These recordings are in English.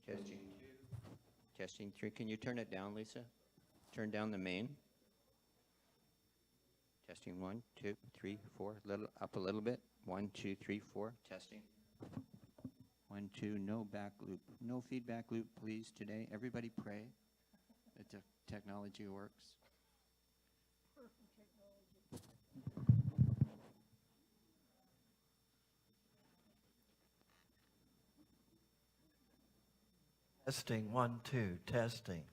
Testing 2. Testing 3. Can you turn it down, Lisa? Turn down the main. Testing 1, 2, 3, 4. Up a little bit. 1, 2, 3, 4. Testing. 1, 2. No back loop. No feedback loop, please, today. Everybody pray that the technology works. Testing, 1, 2, testing.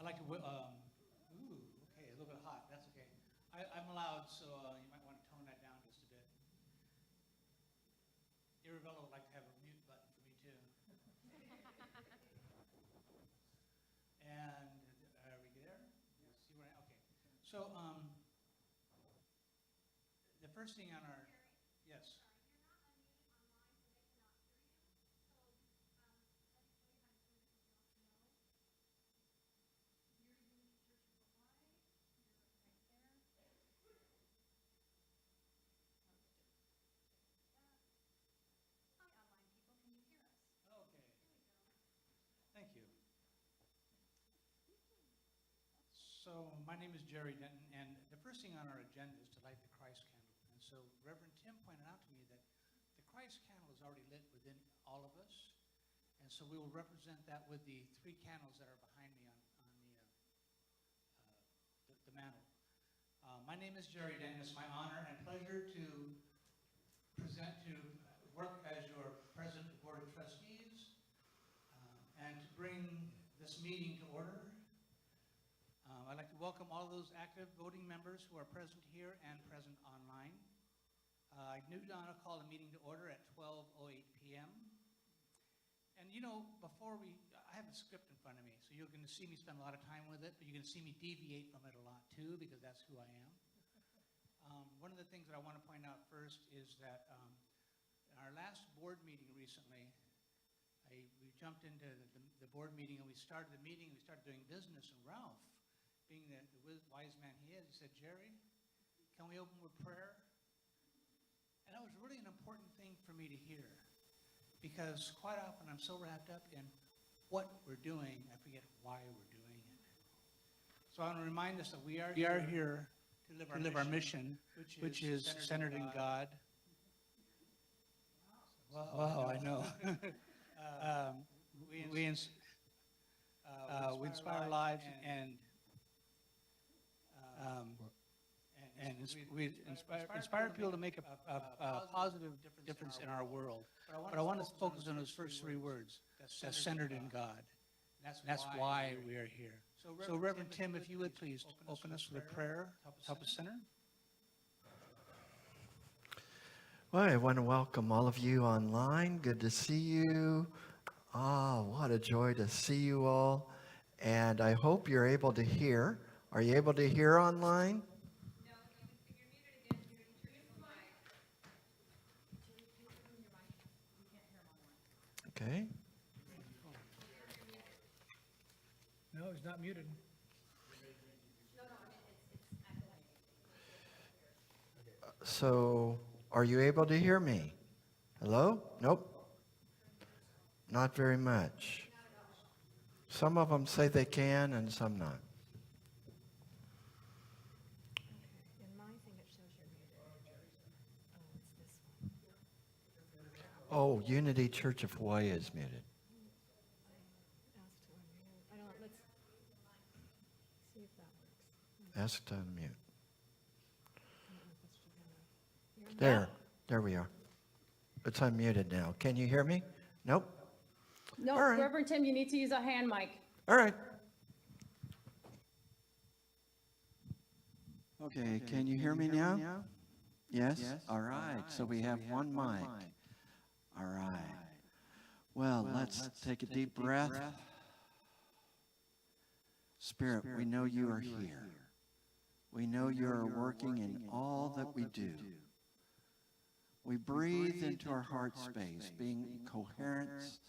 like to, ooh, okay, a little bit hot, that's okay. I'm loud, so you might want to tone that down just a bit. Arabella would like to have a mute button for me too. And are we there? See where okay. So, the first thing on our, yes. Okay. Thank you. So my name is Jerry Denton, and the first thing on our agenda is to light the Christ candle. And so Reverend Tim pointed out to me that the Christ candle is already lit within all of us. And so we will represent that with the 3 candles that are behind me on the mantle. My name is Jerry Denton. It's my honor and pleasure to present to work as your president of the Board of Trustees and to bring this meeting to order. I'd like to welcome all of those active voting members who are present here and present online. I do now call the meeting to order at 12:08 p.m. And you know, I have a script in front of me, so you're going to see me spend a lot of time with it, but you're going to see me deviate from it a lot too, because that's who I am. One of the things that I want to point out first is that in our last board meeting recently, we jumped into the board meeting and we started the meeting, we started doing business, and Ralph, being the wise man he is, he said, Jerry, can we open with prayer? And that was really an important thing for me to hear, because quite often I'm so wrapped up in what we're doing, I forget why we're doing it. So I want to remind us that we are here to live our mission, which is centered in God. Wow, I know. We inspire lives and we inspire people to make a positive difference in our world. But I want to focus on those first 3 words, that's centered in God. That's why we are here. So Reverend Tim, if you would please open us with a prayer, help us center. Well, I want to welcome all of you online. Good to see you. What a joy to see you all. And I hope you're able to hear. Are you able to hear online? No, you're muted again. Turn your mic. Okay. No, he's not muted. So, are you able to hear me? Hello? Nope. Not very much. Some of them say they can and some not. In my thing, it shows you're muted. Oh, it's this one. Oh, Unity Church of Hawaii is muted. Ask to unmute. I don't, let's see if that works. Ask to unmute. I don't know if that's gonna- You're- There we are. It's unmuted now. Can you hear me? Nope. No, All right. Reverend Tim, you need to use a hand mic. All right. Okay, can you hear me now? Yes? All right, so we have one mic. All right. Well, let's take a deep breath. Spirit, we know you are here. We know you are working in all that we do. We breathe into our heart space, being in coherence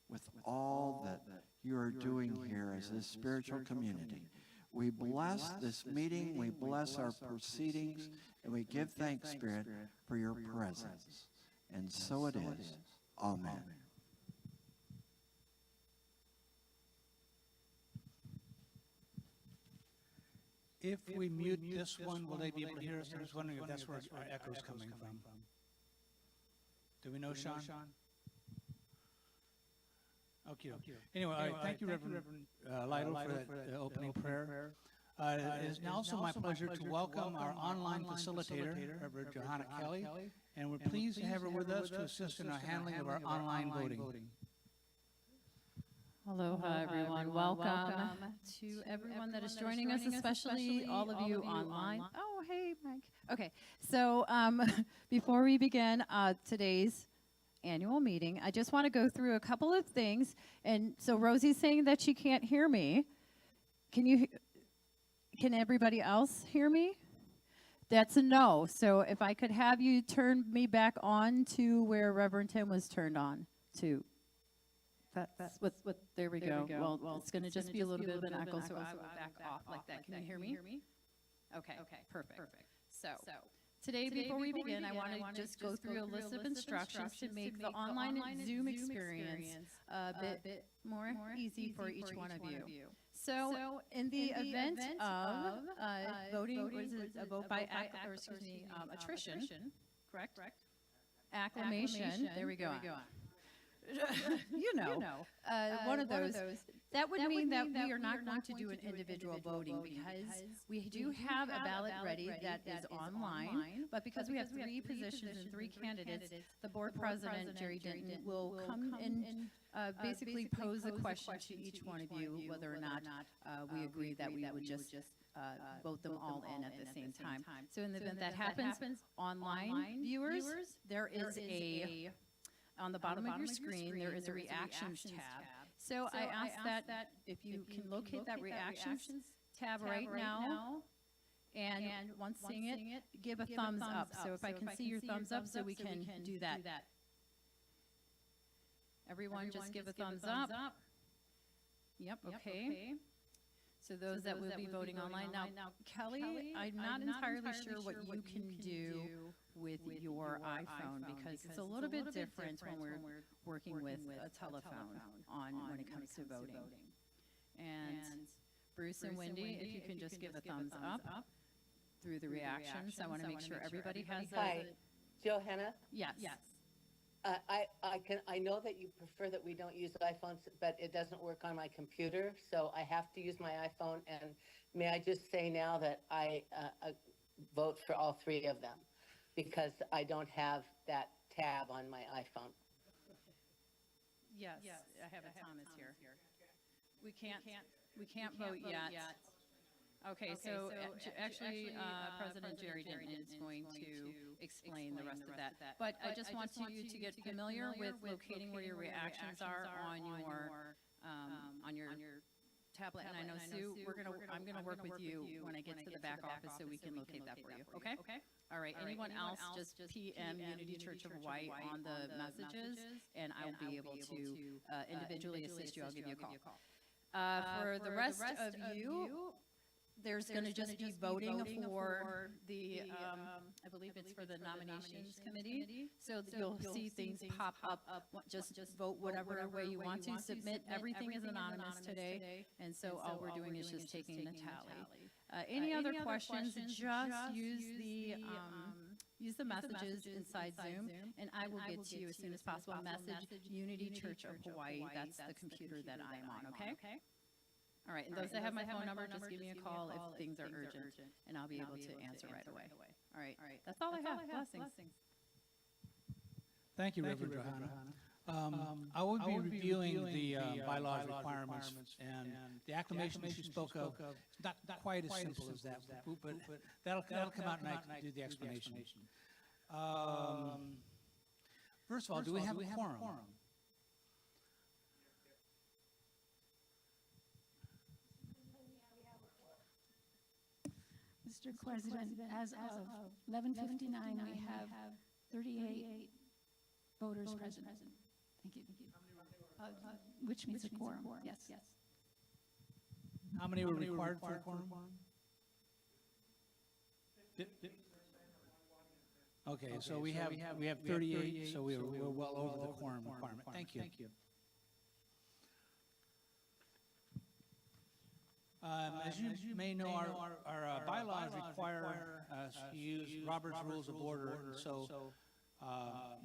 with all that you are doing here as a spiritual community. We bless this meeting, we bless our proceedings, and we give thanks, Spirit, for your presence. And so it is. Amen. If we mute this one, will they be able to hear us? I'm just wondering if that's where our echo's coming from. Do we know, Sean? Okay. Anyway, all right, thank you, Reverend Lytle, for that opening prayer. It is now also my pleasure to welcome our online facilitator, Reverend Johanna Kelly, and we're pleased to have her with us to assist in our handling of our online voting. Aloha, everyone. Welcome to everyone that is joining us, especially all of you online. Oh, hey, Mike. Okay, so before we begin today's annual meeting, I just want to go through a couple of things. And so Rosie's saying that she can't hear me. Can everybody else hear me? That's a no. So if I could have you turn me back on to where Reverend Tim was turned on to. That's what, there we go. Well, it's going to just be a little bit of an echo, so I will back off like that. Can you hear me? Okay, perfect. So today, before we begin, I want to just go through a list of instructions to make the online Zoom experience a bit more easy for each one of you. So in the event of voting, was it a vote by attrition, correct? Acclamation, there we go. One of those. That would mean that we are not going to do an individual voting because we do have a ballot ready that is online, but because we have 3 positions and 3 candidates, the board president, Jerry Denton, will come and basically pose a question to each one of you, whether or not we agree that we would just vote them all in at the same time. So in the event that happens, online viewers, there is on the bottom of your screen, there is a reactions tab. So I ask that if you can locate that reactions tab right now, and once seeing it, give a thumbs up. So if I can see your thumbs up, so we can do that. Everyone just give a thumbs up. Yep, okay. So those that will be voting online. Now, Kelly, I'm not entirely sure what you can do with your iPhone because it's a little bit different when we're working with a telephone when it comes to voting. And Bruce and Wendy, if you can just give a thumbs up through the reactions. I want to make sure everybody has a... Hi, Johanna. Yes. I know that you prefer that we don't use iPhones, but it doesn't work on my computer, so I have to use my iPhone. And may I just say now that I vote for all 3 of them because I don't have that tab on my iPhone. Yes, I have it. Thomas here. We can't vote yet. Okay, so actually, President Jerry Denton is going to explain the rest of that. But I just want you to get familiar with locating where your reactions are on your tablet. And I know, Sue, I'm gonna work with you when I get to the back office so we can locate that for you, okay? All right, anyone else, just PM Unity Church of Hawaii on the messages, and I will be able to individually assist you. I'll give you a call. For the rest of you, there's going to just be voting for the, I believe it's for the nominations committee. So you'll see things pop up. Just vote whatever way you want to. Submit. Everything is anonymous today. And so all we're doing is just taking the tally. Any other questions, just use the messages inside Zoom, and I will get to you as soon as possible. Message Unity Church of Hawaii. That's the computer that I am on, okay? All right, and those that have my phone number, just give me a call if things are urgent, and I'll be able to answer right away. All right, that's all I have. Blessings. Thank you, Reverend Johanna. I will be reviewing the bylaws requirements, and the acclamation that you spoke of, it's not quite as simple as that, but that'll come out and I can do the explanation. First of all, do we have a quorum? Mr. President, as of 11:59, we have 38 voters present. Thank you. Which means a quorum, yes. How many were required for a quorum? Okay, so we have 38, so we're well over the quorum requirement. Thank you. As you may know, our bylaws require us to use Robert's Rules of Order, and so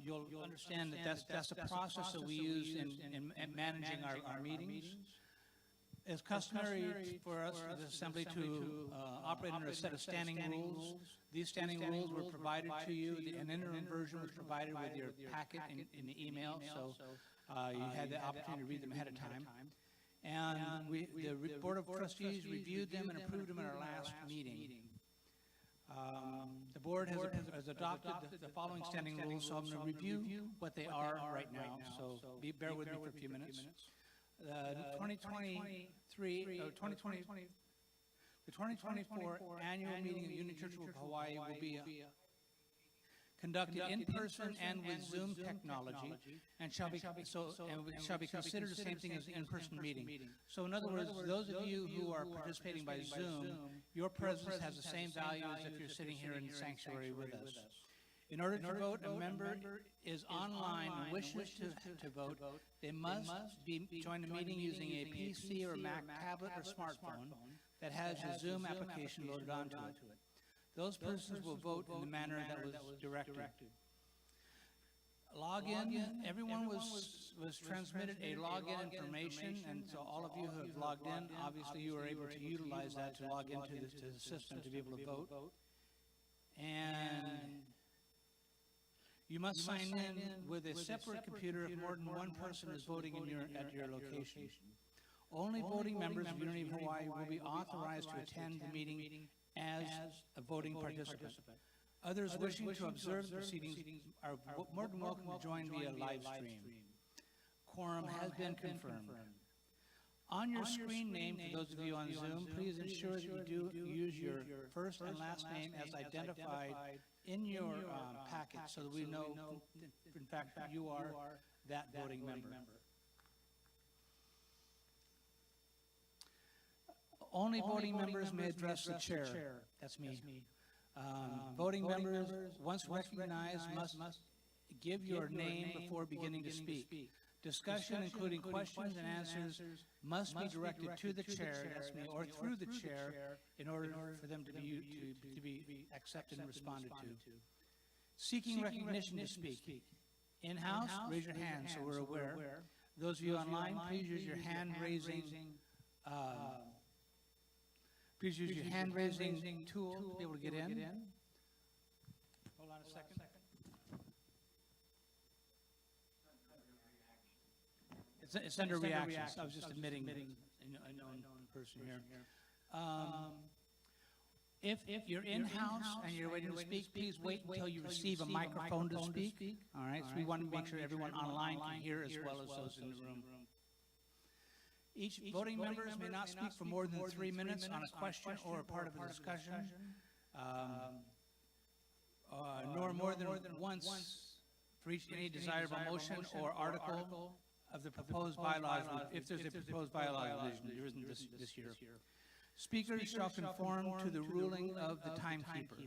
you'll understand that that's the process that we use in managing our meetings. It's customary for us, the Assembly, to operate under a set of standing rules. These standing rules were provided to you. An interim version was provided with your packet in the email, so you had the opportunity to read them ahead of time. And the Board of Trustees reviewed them and approved them at our last meeting. The board has adopted the following standing rules, so I'm going to review what they are right now, so bear with me for a few minutes. The 2024 annual meeting of Union Church of Hawaii will be conducted in person and with Zoom technology, and shall be considered the same thing as an in-person meeting. So in other words, those of you who are participating by Zoom, your presence has the same value as if you're sitting here in the sanctuary with us. In order to vote, a member is online and wishes to vote. They must join the meeting using a PC or Mac tablet or smartphone that has a Zoom application loaded onto it. Those persons will vote in the manner that was directed. Login, everyone was transmitted a login information, and so all of you who have logged in, obviously you were able to utilize that to log into the system to be able to vote. And you must sign in with a separate computer if more than one person is voting at your location. Only voting members of Unity of Hawaii will be authorized to attend the meeting as a voting participant. Others wishing to observe the proceedings are more than welcome to join via live stream. Quorum has been confirmed. On your screen name, for those of you on Zoom, please ensure that you do use your first and last name as identified in your packet so that we know, in fact, you are that voting member. Only voting members may address the chair. That's me. Voting members, once recognized, must give your name before beginning to speak. Discussion, including questions and answers, must be directed to the chair, that's me, or through the chair, in order for them to be accepted and responded to. Seeking recognition to speak. In-house, raise your hand so we're aware. Those of you online, please use your hand-raising tool to be able to get in. Hold on a second. It's under reactions. I was just admitting a known person here. If you're in-house and you're waiting to speak, please wait until you receive a microphone to speak. All right, so we want to make sure everyone online can hear as well as those in the room. Each voting members may not speak for more than 3 minutes on a question or a part of a discussion, nor more than once for any desirable motion or article of the proposed bylaws, if there's a proposed bylaw revision. There isn't this year. Speakers shall conform to the ruling of the timekeeper.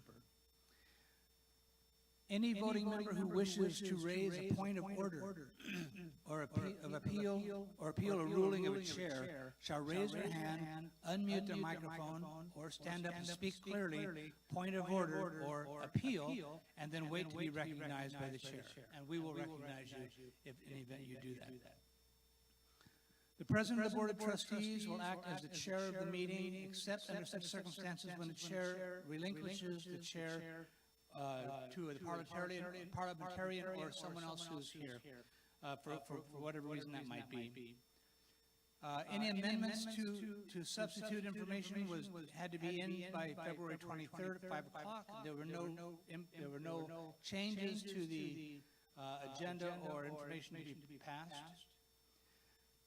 Any voting member who wishes to raise a point of order or appeal a ruling of a chair shall raise their hand, unmute their microphone, or stand up and speak clearly, point of order or appeal, and then wait to be recognized by the chair. And we will recognize you if in the event you do that. The President of the Board of Trustees will act as the chair of the meeting, except under such circumstances when the chair relinquishes the chair to a parliamentarian or someone else who's here, for whatever reason that might be. Any amendments to substitute information had to be in by February 23rd at 5 o'clock. There were no changes to the agenda or information to be passed.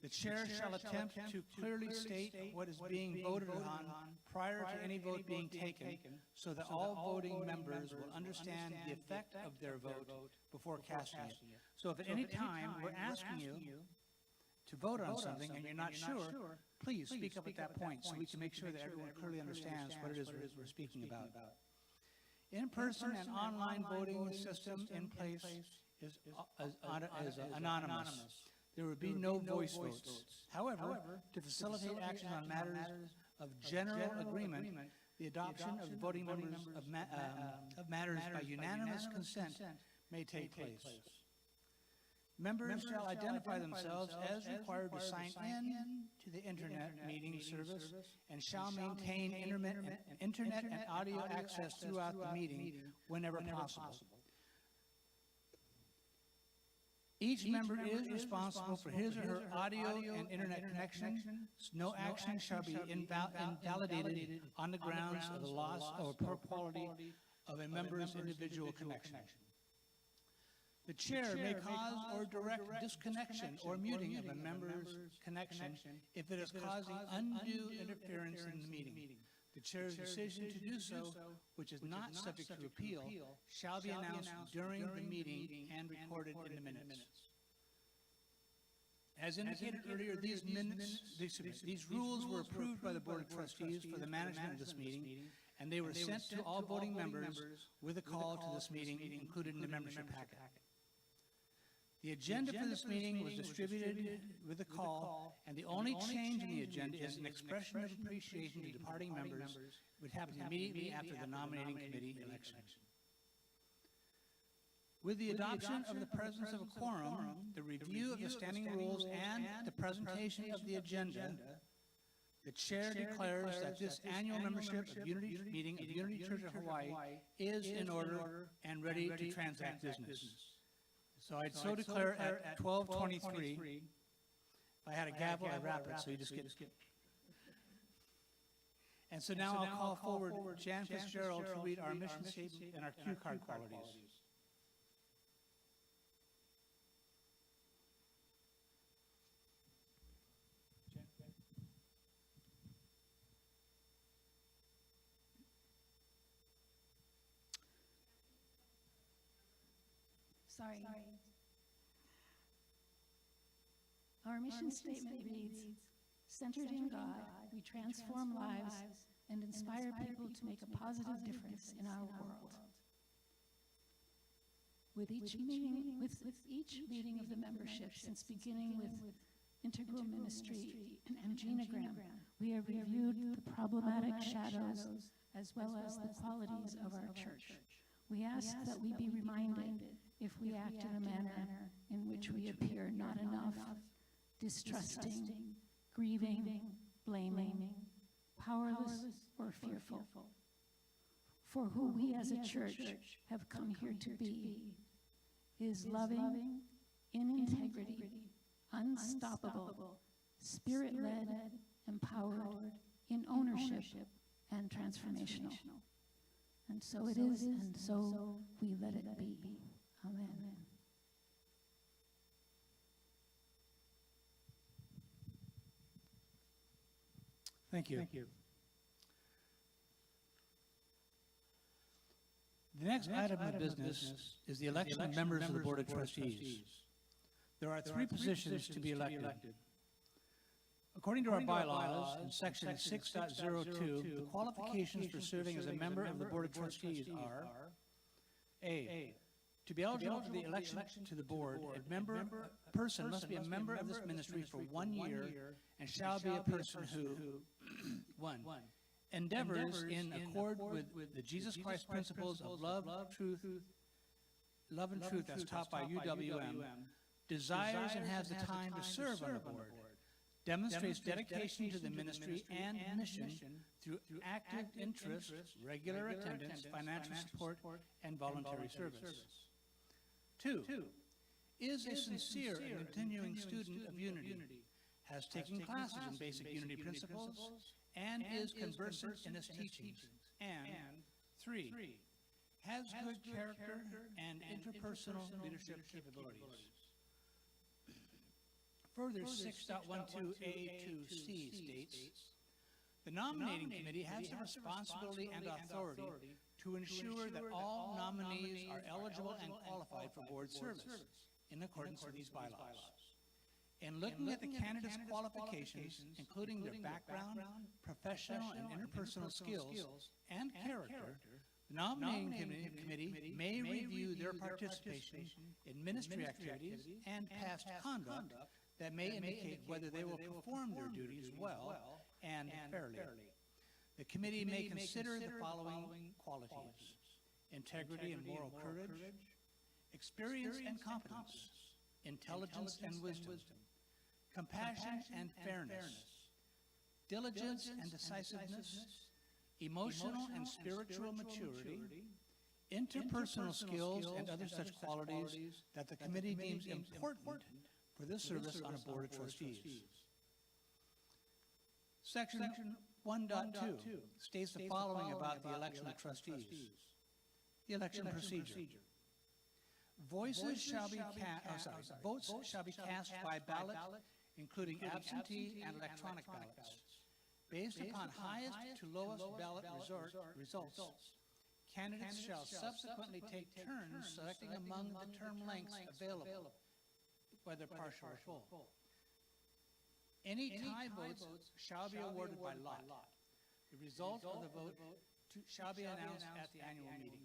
The chair shall attempt to clearly state what is being voted on prior to any vote being taken, so that all voting members will understand the effect of their vote before casting it. So if at any time we're asking you to vote on something and you're not sure, please speak up at that point so we can make sure that everyone clearly understands what it is we're speaking about. In-person and online voting system in place is anonymous. There would be no voice votes. However, to facilitate action on matters of general agreement, the adoption of the voting members of matters by unanimous consent may take place. Members shall identify themselves as required to sign in to the internet meeting service and shall maintain internet and audio access throughout the meeting whenever possible. Each member is responsible for his or her audio and internet connection. No action shall be invalidated on the grounds of the loss or poor quality of a member's individual connection. The chair may cause or direct disconnection or muting of a member's connection if it is causing undue interference in the meeting. The chair's decision to do so, which is not subject to appeal, shall be announced during the meeting and recorded in the minutes. As indicated earlier, these rules were approved by the Board of Trustees for the management of this meeting, and they were sent to all voting members with a call to this meeting included in the membership packet. The agenda for this meeting was distributed with a call, and the only change in the agenda is an expression of appreciation to departing members, which happens immediately after the nominating committee election. With the adoption of the presence of a quorum, the review of the standing rules, and the presentation of the agenda, the chair declares that this annual membership meeting of Unity Church of Hawaii is in order and ready to transact business. So I'd so declare at 12:23. If I had a gavel, I'd wrap it, so you just get. And so now I'll call forward Jan Fitzgerald to read our mission statement and our cue card qualities. Sorry. Our mission statement reads, "Centered in God, we transform lives and inspire people to make a positive difference in our world." With each meeting of the membership since beginning with integral ministry and genogram, we have reviewed the problematic shadows as well as the qualities of our church. We ask that we be reminded if we act in a manner in which we appear not enough, distrusting, grieving, blaming, powerless, or fearful. For who we as a church have come here to be is loving, in integrity, unstoppable, spirit-led, empowered, in ownership, and transformational. And so it is, and so we let it be. Amen. Thank you. The next item of business is the election of members of the Board of Trustees. There are three positions to be elected. According to our bylaws, in section 6.02, the qualifications for serving as a member of the Board of Trustees are: A, to be eligible for the election to the board, a person must be a member of this ministry for 1 year and shall be a person who, 1, endeavors in accord with the Jesus Christ principles of love and truth as taught by UWM, desires and has the time to serve on the board, demonstrates dedication to the ministry and mission through active interest, regular attendance, financial support, and voluntary service. 2, is a sincere and continuing student of Unity, has taken classes in basic Unity principles, and is conversant in its teachings. And 3, has good character and interpersonal leadership capabilities. Further, 6.12A2C states, the nominating committee has the responsibility and authority to ensure that all nominees are eligible and qualified for board service in accordance with these bylaws. In looking at the candidates' qualifications, including their background, professional and interpersonal skills, and character, the nominating committee may review their participation in ministry activities and past conduct that may indicate whether they will perform their duties well and fairly. The committee may consider the following qualities: integrity and moral courage, experience and competence, intelligence and wisdom, compassion and fairness, diligence and decisiveness, emotional and spiritual maturity, interpersonal skills, and other such qualities that the committee deems important for this service on a board of trustees. Section 1.2 states the following about the election of trustees. The election procedure. Votes shall be cast by ballot, including absentee and electronic ballots. Based upon highest to lowest ballot results, candidates shall subsequently take turns selecting among the term lengths available, whether partial or full. Any tie votes shall be awarded by lot. The result of the vote shall be announced at the annual meeting.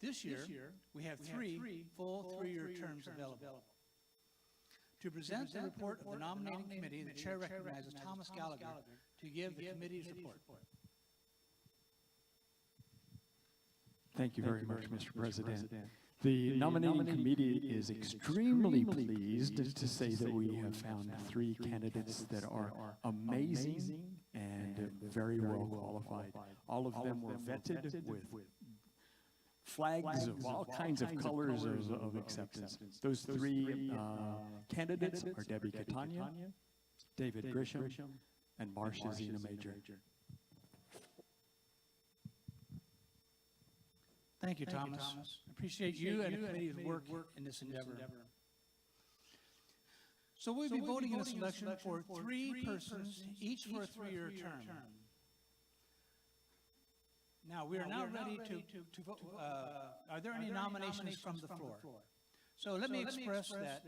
This year, we have three full three-year terms available. To present the report of the nominating committee, the chair recognizes Thomas Gallagher to give the committee's report. Thank you very much, Mr. President. The nominating committee is extremely pleased to say that we have found three candidates that are amazing and very well qualified. All of them were vetted with flags of all kinds of colors of acceptance. Those three candidates are Debbie Catania, David Grisham, and Marcia Zena Major. Thank you, Thomas. Appreciate you and the committee's work in this endeavor. So we'll be voting in this election for three persons, each for a three-year term. Now, we are now ready to vote. Are there any nominations from the floor? So let me express that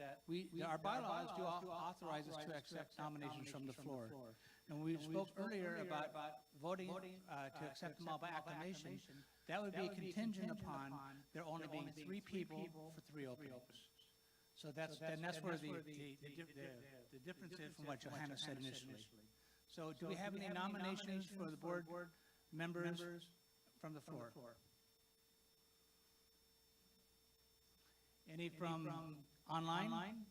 our bylaws do authorize us to accept nominations from the floor. And we spoke earlier about voting to accept them all by acclamation. That would be contingent upon there only being three people for three openings. So that's where the difference is from what Johanna said initially. So do we have any nominations for the board members from the floor? Any from online?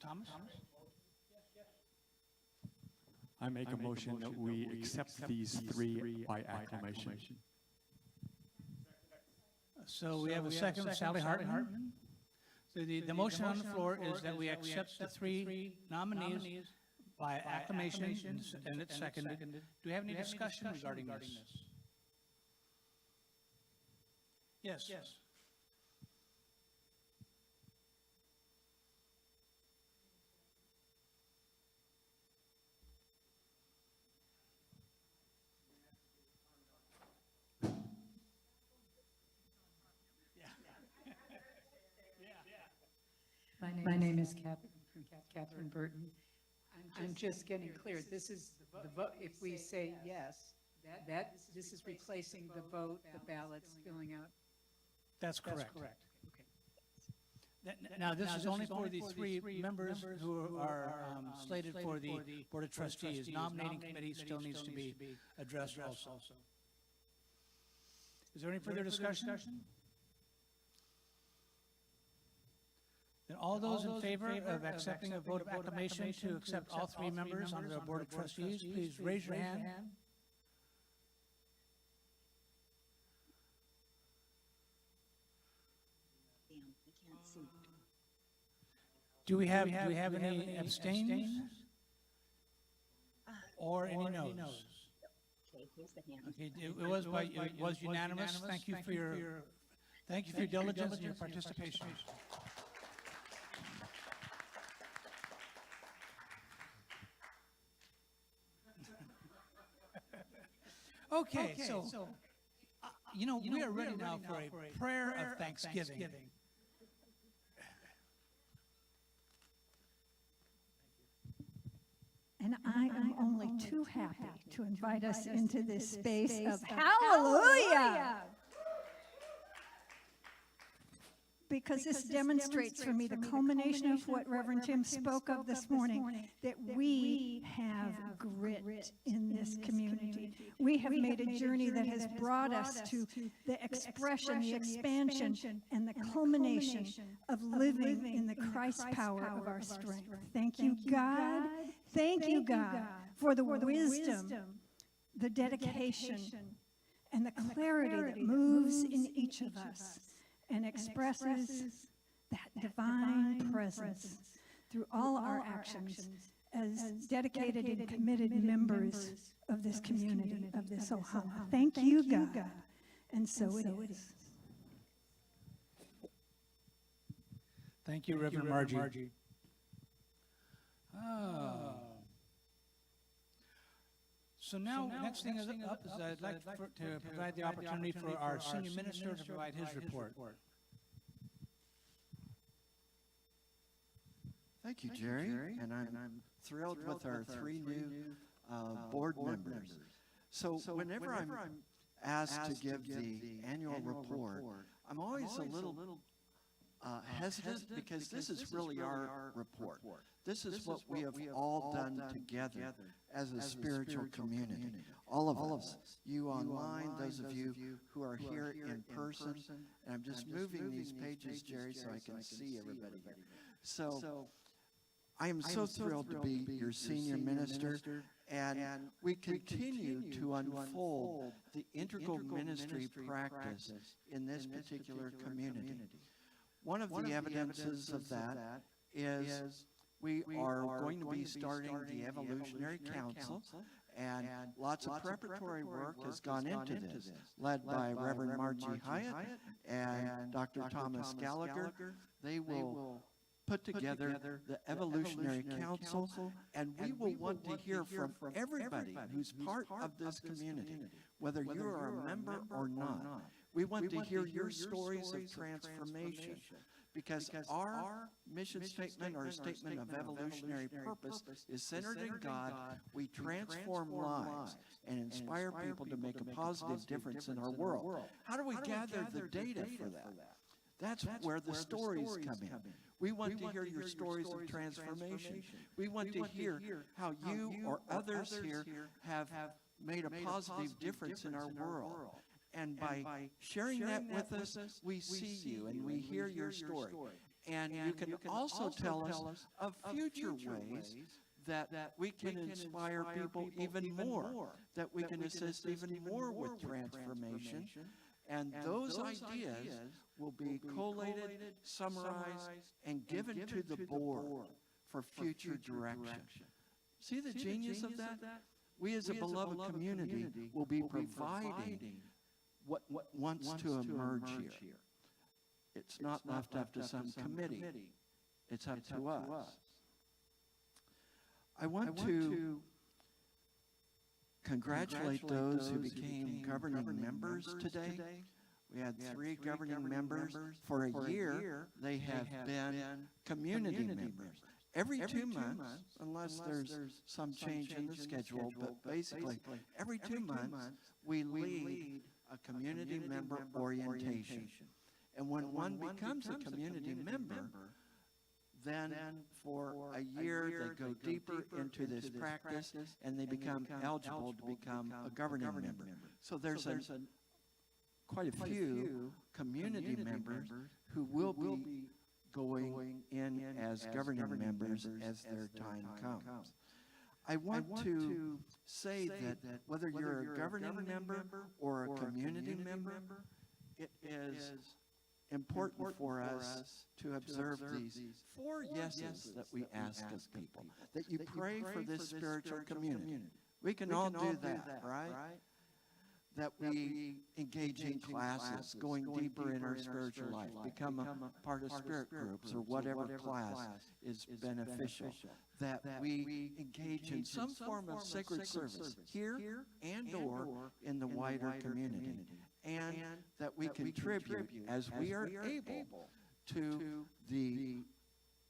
Thomas? I make a motion that we accept these three by acclamation. So we have a second, Sally Hartman. So the motion on the floor is that we accept the three nominees by acclamation, and it's seconded. Do we have any discussion regarding this? Yes. My name is Catherine Burton. I'm just getting clear. This is the vote. If we say yes, this is replacing the vote, the ballots filling out. That's correct. Now, this is only for the three members who are slated for the Board of Trustees. Nominating committee still needs to be addressed also. Is there any further discussion? Then all those in favor of accepting a vote of acclamation to accept all three members on the Board of Trustees, please raise your hand. Do we have any abstains? Or any noes? Okay, it was unanimous. Thank you for your diligence and your participation. Okay, so we are ready now for a prayer of thanksgiving. And I am only too happy to invite us into this space of hallelujah. because this demonstrates for me the culmination of what Reverend Tim spoke of this morning, that we have grit in this community. We have made a journey that has brought us to the expression, the expansion, and the culmination of living in the Christ power of our strength. Thank you, God. Thank you, God, for the wisdom, the dedication, and the clarity that moves in each of us and expresses that divine presence through all our actions as dedicated and committed members of this community, of this Ohana. Thank you, God. And so it is. Thank you, Reverend Margie. So now, next thing is up is I'd like to provide the opportunity for our senior minister to provide his report. Thank you, Jerry. And I'm thrilled with our three new board members. So whenever I'm asked to give the annual report, I'm always a little hesitant because this is really our report. This is what we have all done together as a spiritual community. All of us, you online, those of you who are here in person. And I'm just moving these pages, Jerry, so I can see everybody here. So I am so thrilled to be your senior minister, and we continue to unfold the integral ministry practice in this particular community. One of the evidences of that is we are going to be starting the Evolutionary Council, and lots of preparatory work has gone into this, led by Reverend Margie Hyatt and Dr. Thomas Gallagher. They will put together the Evolutionary Council, and we will want to hear from everybody who's part of this community, whether you are a member or not. We want to hear your stories of transformation, because our mission statement, or statement of evolutionary purpose, is centered in God. We transform lives and inspire people to make a positive difference in our world. How do we gather the data for that? That's where the stories come in. We want to hear your stories of transformation. We want to hear how you or others here have made a positive difference in our world. And by sharing that with us, we see you and we hear your story. And you can also tell us of future ways that we can inspire people even more, that we can assist even more with transformation. And those ideas will be collated, summarized, and given to the board for future direction. See the genius of that? We as a beloved community will be providing what wants to emerge here. It's not left up to some committee. It's up to us. I want to congratulate those who became governing members today. We had 3 governing members. For a year, they have been community members. Every 2 months, unless there's some change in the schedule, but basically, every 2 months, we lead a community member orientation. And when one becomes a community member, then for a year they go deeper into this practice and they become eligible to become a governing member. So there's quite a few community members who will be going in as governing members as their time comes. I want to say that whether you're a governing member or a community member, it is important for us to observe these 4 yeses that we ask of people, that you pray for this spiritual community. We can all do that, right? That we engage in classes, going deeper in our spiritual life, become a part of spirit groups or whatever class is beneficial. That we engage in some form of sacred service here and or in the wider community. And that we contribute as we are able to the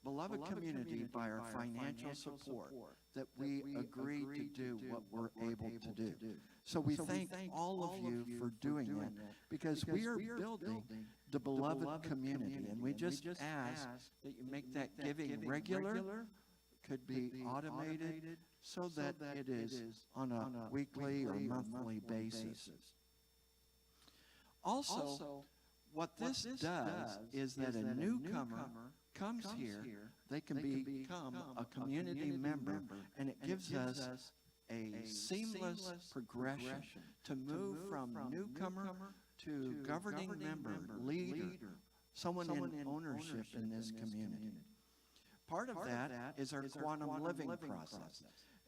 beloved community by our financial support, that we agree to do what we're able to do. So we thank all of you for doing that, because we are building the beloved community, and we just ask that you make that giving regular, could be automated, so that it is on a weekly or monthly basis. Also, what this does is that a newcomer comes here, they can become a community member, and it gives us a seamless progression to move from newcomer to governing member, leader, someone in ownership in this community. Part of that is our quantum living process.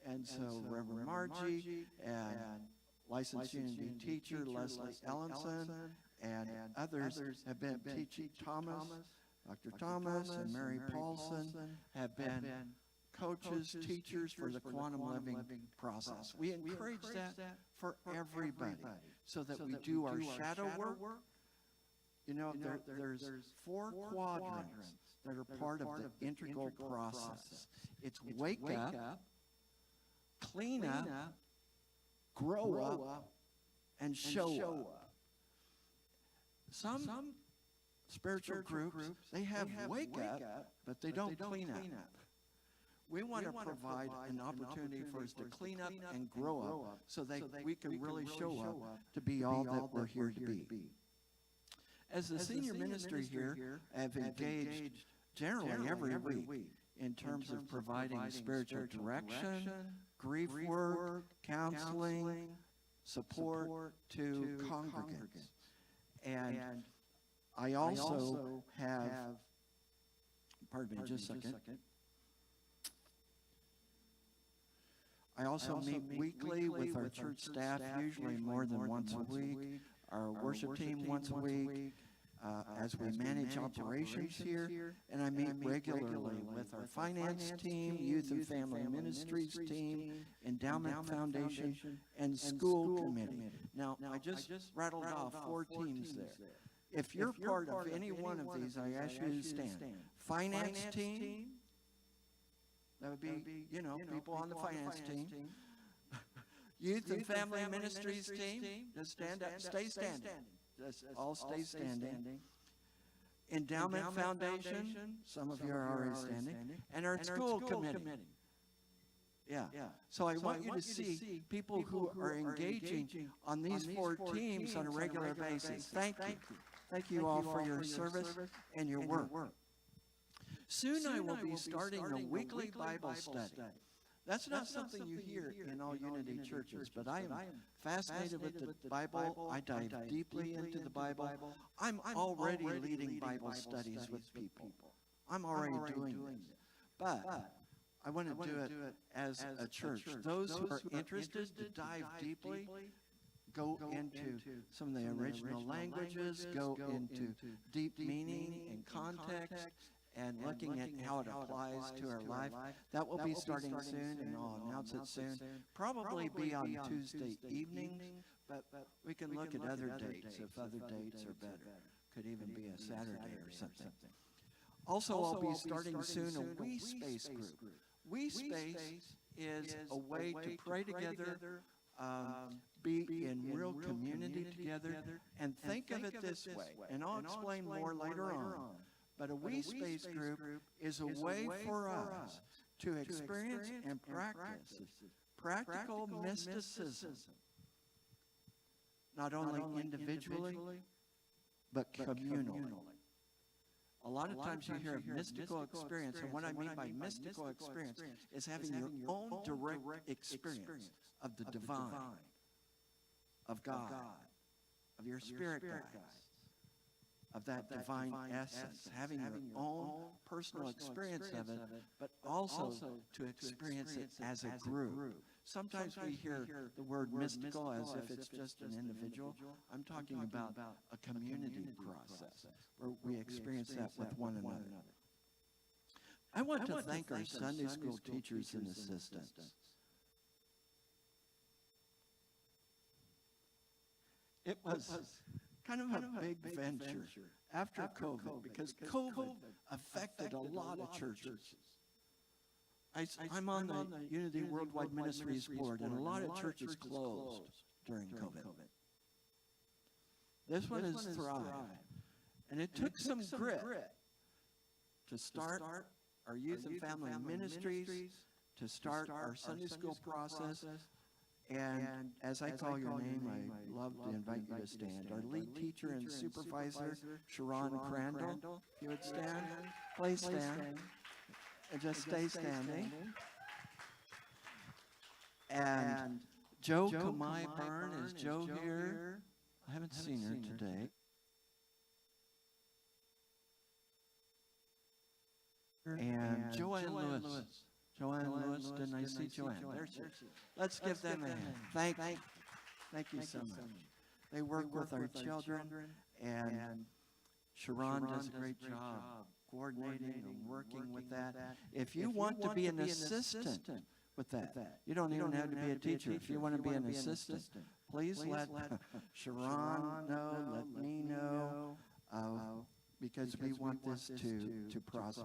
And so Reverend Margie and licensed Unity teacher Leslie Ellenson and others have been teaching. Dr. Thomas and Mary Paulson have been coaches, teachers for the quantum living process. We encourage that for everybody, so that we do our shadow work. You know, there's 4 quadrants that are part of the integral process. It's wake up, clean up, grow up, and show up. Some spiritual groups, they have wake up, but they don't clean up. We want to provide an opportunity for us to clean up and grow up, so that we can really show up to be all that we're here to be. As the senior ministry here, have engaged generally every week in terms of providing spiritual direction, grief work, counseling, support to congregants. And I also have, pardon me just a second. I also meet weekly with our church staff, usually more than once a week, our worship team once a week, as we manage operations here, and I meet regularly with our finance team, youth and family ministries team, endowment foundation, and school committee. Now, I just rattled off 4 teams there. If you're part of any one of these, I ask you to stand. Finance team, that would be, you know, people on the finance team. Youth and family ministries team, just stand up, stay standing. Just all stay standing. Endowment foundation, some of you are already standing. And our school committee. Yeah. So I want you to see people who are engaging on these 4 teams on a regular basis. Thank you. Thank you all for your service and your work. Soon I will be starting a weekly Bible study. That's not something you hear in all Unity churches, but I am fascinated with the Bible. I dive deeply into the Bible. I'm already leading Bible studies with people. I'm already doing this. But I want to do it as a church. Those who are interested to dive deeply, go into some of the original languages, go into deep meaning and context, and looking at how it applies to our life. That will be starting soon, and I'll announce it soon. Probably be on Tuesday evenings, but we can look at other dates if other dates are better. Could even be a Saturday or something. Also, I'll be starting soon a We Space group. We Space is a way to pray together, be in real community together, and think of it this way, and I'll explain more later on. But a We Space group is a way for us to experience and practice practical mysticism, not only individually, but communally. A lot of times you hear of mystical experience, and what I mean by mystical experience is having your own direct experience of the divine, of God, of your spirit guides, of that divine essence, having your own personal experience of it, but also to experience it as a group. Sometimes we hear the word mystical as if it's just an individual. I'm talking about a community process where we experience that with one another. I want to thank our Sunday school teachers and assistants. It was kind of a big venture after COVID, because COVID affected a lot of churches. I'm on the Unity Worldwide Ministries Board, and a lot of churches closed during COVID. This one has thrived, and it took some grit to start our youth and family ministries, to start our Sunday school process. And as I call your name, I love to invite you to stand. Our lead teacher and supervisor, Sharon Crandall, if you would stand, please stand, and just stay standing. And Joe Kamai Byrne, is Joe here? I haven't seen her today. And Joanne Lewis. Joanne Lewis, didn't I see Joanne? There she is. Let's give them a hand. Thank you so much. They work with our children, and Sharon does a great job coordinating and working with that. If you want to be an assistant with that, you don't even have to be a teacher. If you want to be an assistant, please let Sharon know, let me know, because we want this to prosper.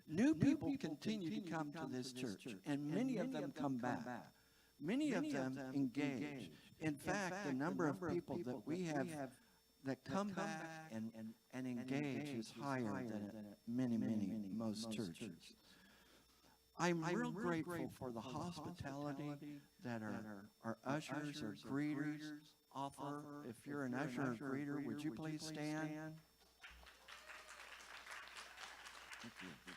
New people continue to come to this church, and many of them come back. Many of them engage. In fact, the number of people that we have that come back and engage is higher than most churches. I'm real grateful for the hospitality that our ushers or greeters offer. If you're an usher or greeter, would you please stand? Thank you.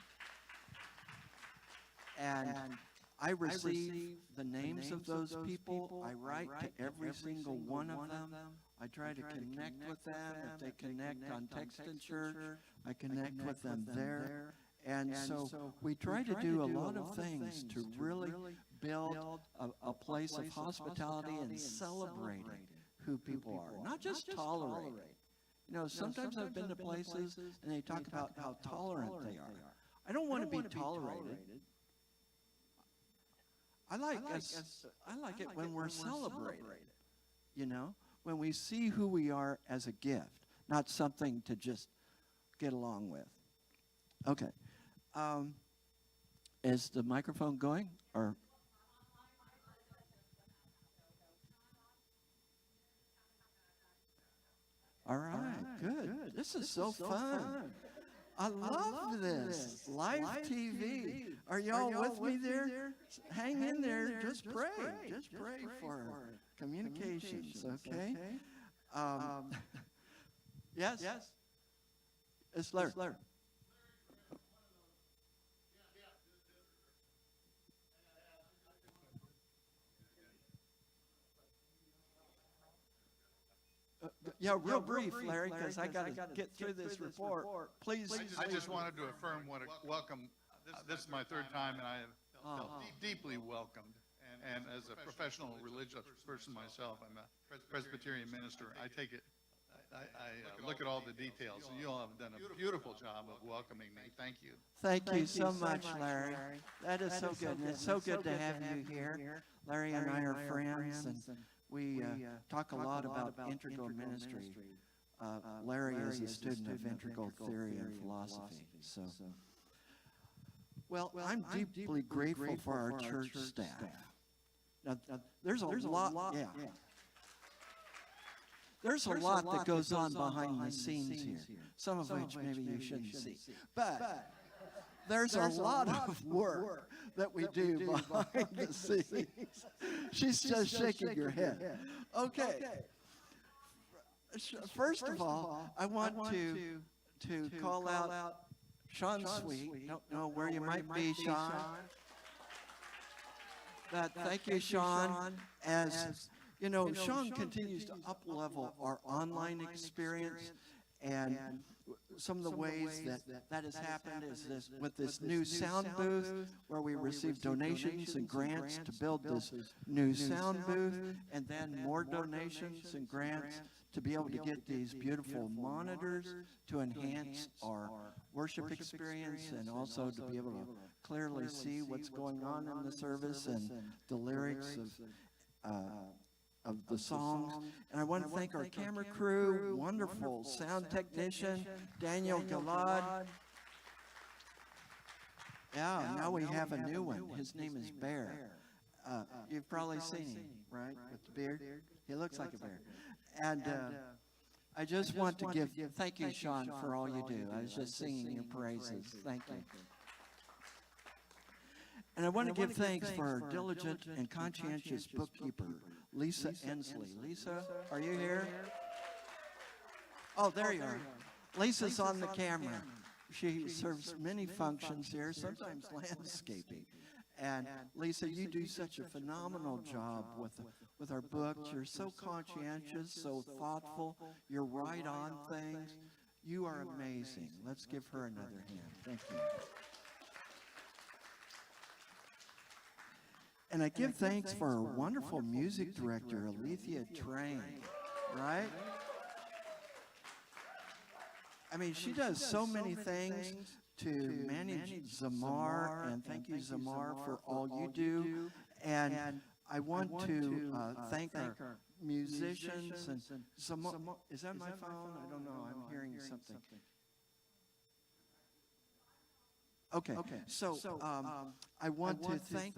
And I receive the names of those people. I write to every single one of them. I try to connect with them. If they connect on Text and Church, I connect with them there. And so we try to do a lot of things to really build a place of hospitality and celebrating who people are, not just tolerate. You know, sometimes I've been to places and they talk about how tolerant they are. I don't want to be tolerated. I like it when we're celebrated, you know, when we see who we are as a gift, not something to just get along with. Okay. Is the microphone going? Or all right, good. This is so fun. I love this. Live TV. Are y'all with me there? Hang in there. Just pray. Just pray for communications, okay? Yes? It's Larry. Yeah, real brief, Larry, because I got to get through this report. Please. I just wanted to affirm what a welcome. This is my third time, and I have felt deeply welcomed. And as a professional religious person myself, I'm a Presbyterian minister. I take it. I look at all the details, and you all have done a beautiful job of welcoming me. Thank you. Thank you so much, Larry. That is so good, and it's so good to have you here. Larry and I are friends, and we talk a lot about integral ministry. Larry is a student of integral theory and philosophy. So, well, I'm deeply grateful for our church staff. Now, there's a lot. Yeah. There's a lot that goes on behind the scenes here, some of which maybe you shouldn't see. But there's a lot of work that we do behind the scenes. She's just shaking her head. Okay. First of all, I want to call out Sean Sweet. Don't know where you might be, Sean. But thank you, Sean. As you know, Sean continues to up-level our online experience, and some of the ways that has happened is with this new sound booth, where we receive donations and grants to build this new sound booth, and then more donations and grants to be able to get these beautiful monitors to enhance our worship experience, and also to be able to clearly see what's going on in the service and the lyrics of of the songs. And I want to thank our camera crew, wonderful sound technician, Daniel Gilad. Yeah, now we have a new one. His name is Bear. You've probably seen him, right, with the beard? He looks like a bear. And I just want to give, thank you, Sean, for all you do. I was just singing your praises. Thank you. And I want to give thanks for our diligent and conscientious bookkeeper, Lisa Ensley. Lisa, are you here? Oh, there you are. Lisa's on the camera. She serves many functions here, sometimes landscaping. And Lisa, you do such a phenomenal job with our books. You're so conscientious, so thoughtful. You're right on things. You are amazing. Let's give her another hand. Thank you. And I give thanks for our wonderful music director, Alethea Train, right? I mean, she does so many things to manage Zamar, and thank you, Zamar, for all you do. And I want to thank our musicians. And Zamar, is that my phone? I don't know. I'm hearing something. Okay, so I want to thank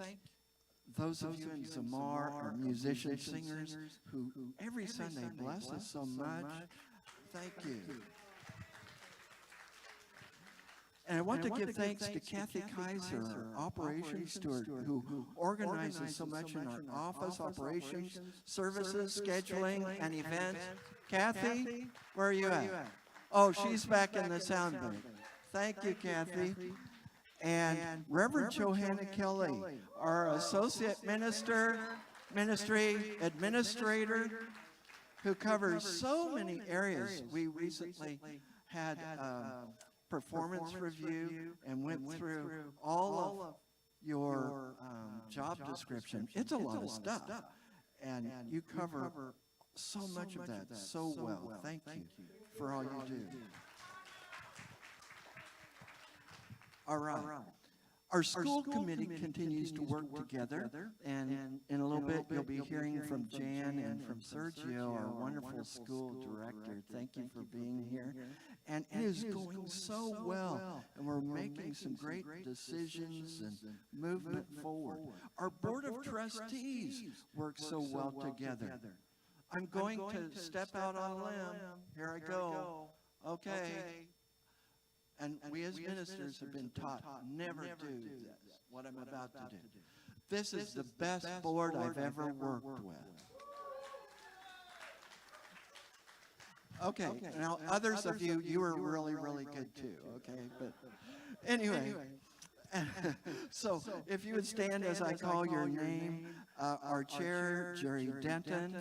those of you in Zamar, our musicians, singers, who every Sunday bless us so much. Thank you. And I want to give thanks to Kathy Kaiser, our operations steward, who organizes so much in our office, operations, services, scheduling, and events. Kathy, where are you at? Oh, she's back in the sound booth. Thank you, Kathy. And Reverend Johanna Kelly, our associate ministry administrator, who covers so many areas. We recently had performance review and went through all of your job description. It's a lot of stuff, and you cover so much of that so well. Thank you for all you do. All right. Our school committee continues to work together, and in a little bit you'll be hearing from Jan and from Sergio, our wonderful school director. Thank you for being here. And it is going so well, and we're making some great decisions and movement forward. Our board of trustees works so well together. I'm going to step out on a limb. Here I go. Okay. And we as ministers have been taught never do this, what I'm about to do. This is the best board I've ever worked with. Okay, now others of you, you were really, really good too, okay? But anyway, so if you would stand as I call your name, our chair, Jerry Denton,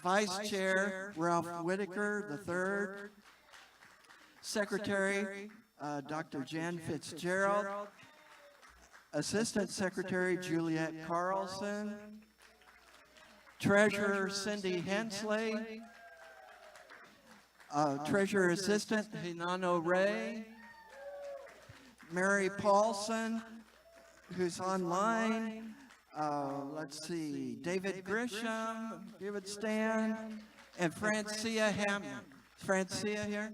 Vice Chair, Ralph Whitaker III, Secretary, Dr. Jan Fitzgerald, Assistant Secretary, Juliet Carlson, Treasurer, Cindy Hensley, Treasurer Assistant, Hinano Ray, Mary Paulson, who's online, let's see, David Grisham, if you would stand, and Francia Hammond. Is Francia here?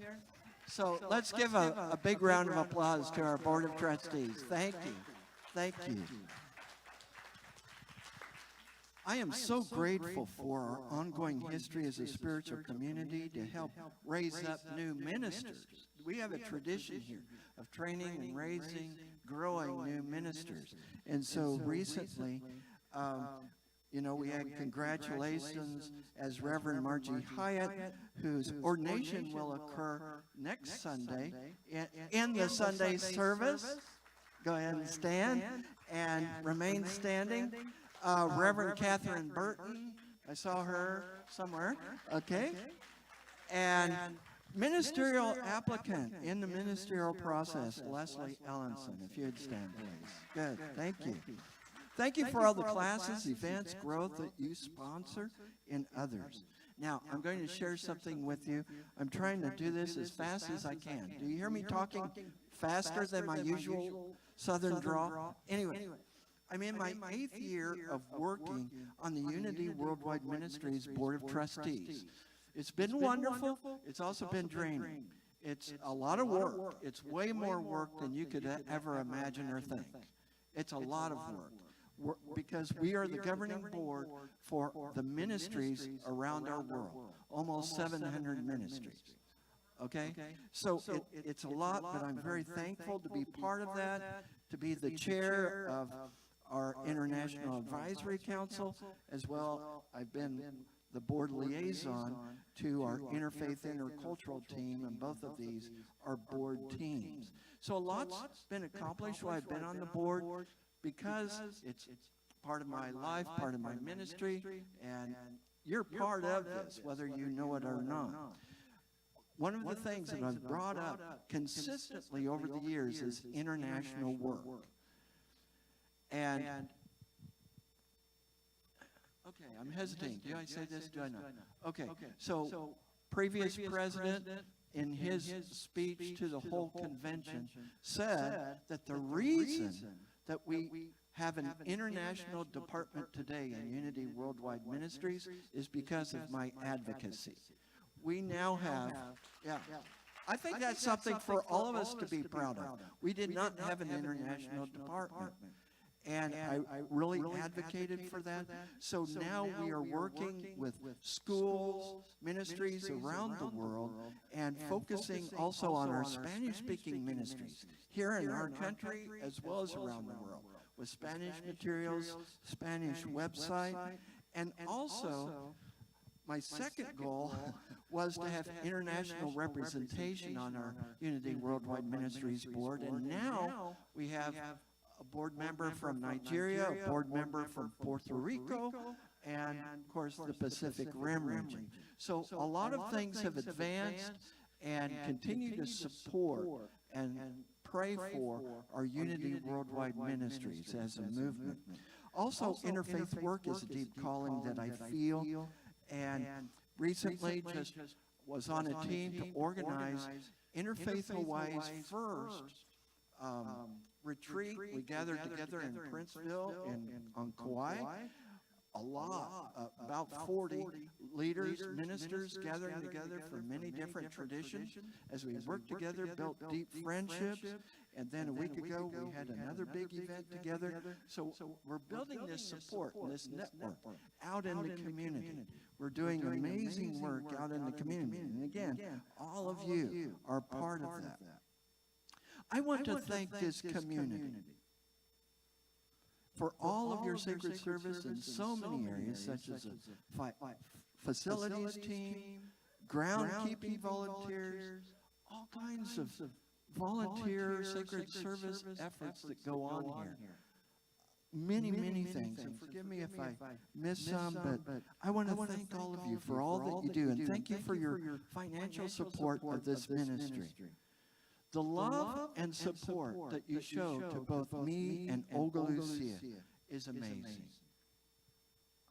So let's give a big round of applause to our Board of Trustees. Thank you. Thank you. I am so grateful for our ongoing history as a spiritual community to help raise up new ministers. We have a tradition here of training and raising, growing new ministers. And so recently, you know, we had congratulations as Reverend Margie Hyatt, whose ordination will occur next Sunday in the Sunday service. Go ahead and stand and remain standing. Reverend Catherine Burton, I saw her somewhere, okay? And ministerial applicant in the ministerial process, Leslie Ellenson, if you'd stand, please. Good, thank you. Thank you for all the classes, events, growth that you sponsor and others. Now, I'm going to share something with you. I'm trying to do this as fast as I can. Do you hear me talking faster than my usual Southern drawl? Anyway, I'm in my 8th year of working on the Unity Worldwide Ministries Board of Trustees. It's been wonderful. It's also been draining. It's a lot of work. It's way more work than you could ever imagine or think. It's a lot of work because we are the governing board for the ministries around our world, almost 700 ministries. Okay? So it's a lot, but I'm very thankful to be part of that, to be the chair of our International Advisory Council, as well. I've been the board liaison to our Interfaith Intercultural team, and both of these are board teams. So a lot's been accomplished while I've been on the board because it's part of my life, part of my ministry, and you're part of this, whether you know it or not. One of the things that I've brought up consistently over the years is international work. And, okay, I'm hesitating. Do I say this? Do I not? Okay, so previous president, in his speech to the whole convention, said that the reason that we have an international department today in Unity Worldwide Ministries is because of my advocacy. We now have, I think that's something for all of us to be proud of. We did not have an international department. And I really advocated for that. So now we are working with schools, ministries around the world, and focusing also on our Spanish-speaking ministries here in our country as well as around the world, with Spanish materials, Spanish website, and also my second goal was to have international representation on our Unity Worldwide Ministries board, and now we have a board member from Nigeria, a board member from Puerto Rico, and of course the Pacific Rim region. So a lot of things have advanced and continue to support and pray for our Unity Worldwide Ministries as a movement. Also, interfaith work is a deep calling that I feel, and recently just was on a team to organize Interfaith Hawaii's first retreat. We gathered together in Princeville on Kauai. A lot, about 40 leaders, ministers gathering together from many different traditions as we worked together, built deep friendships, and then a week ago we had another big event together. So we're building this support and this network out in the community. We're doing amazing work out in the community. And again, all of you are part of that. I want to thank this community for all of your sacred service in so many areas, such as the facilities team, groundkeeping volunteers, all kinds of volunteer sacred service efforts that go on here. Many, many things. And forgive me if I miss some, but I want to thank all of you for all that you do, and thank you for your financial support of this ministry. The love and support that you show to both me and Olga Lucia is amazing.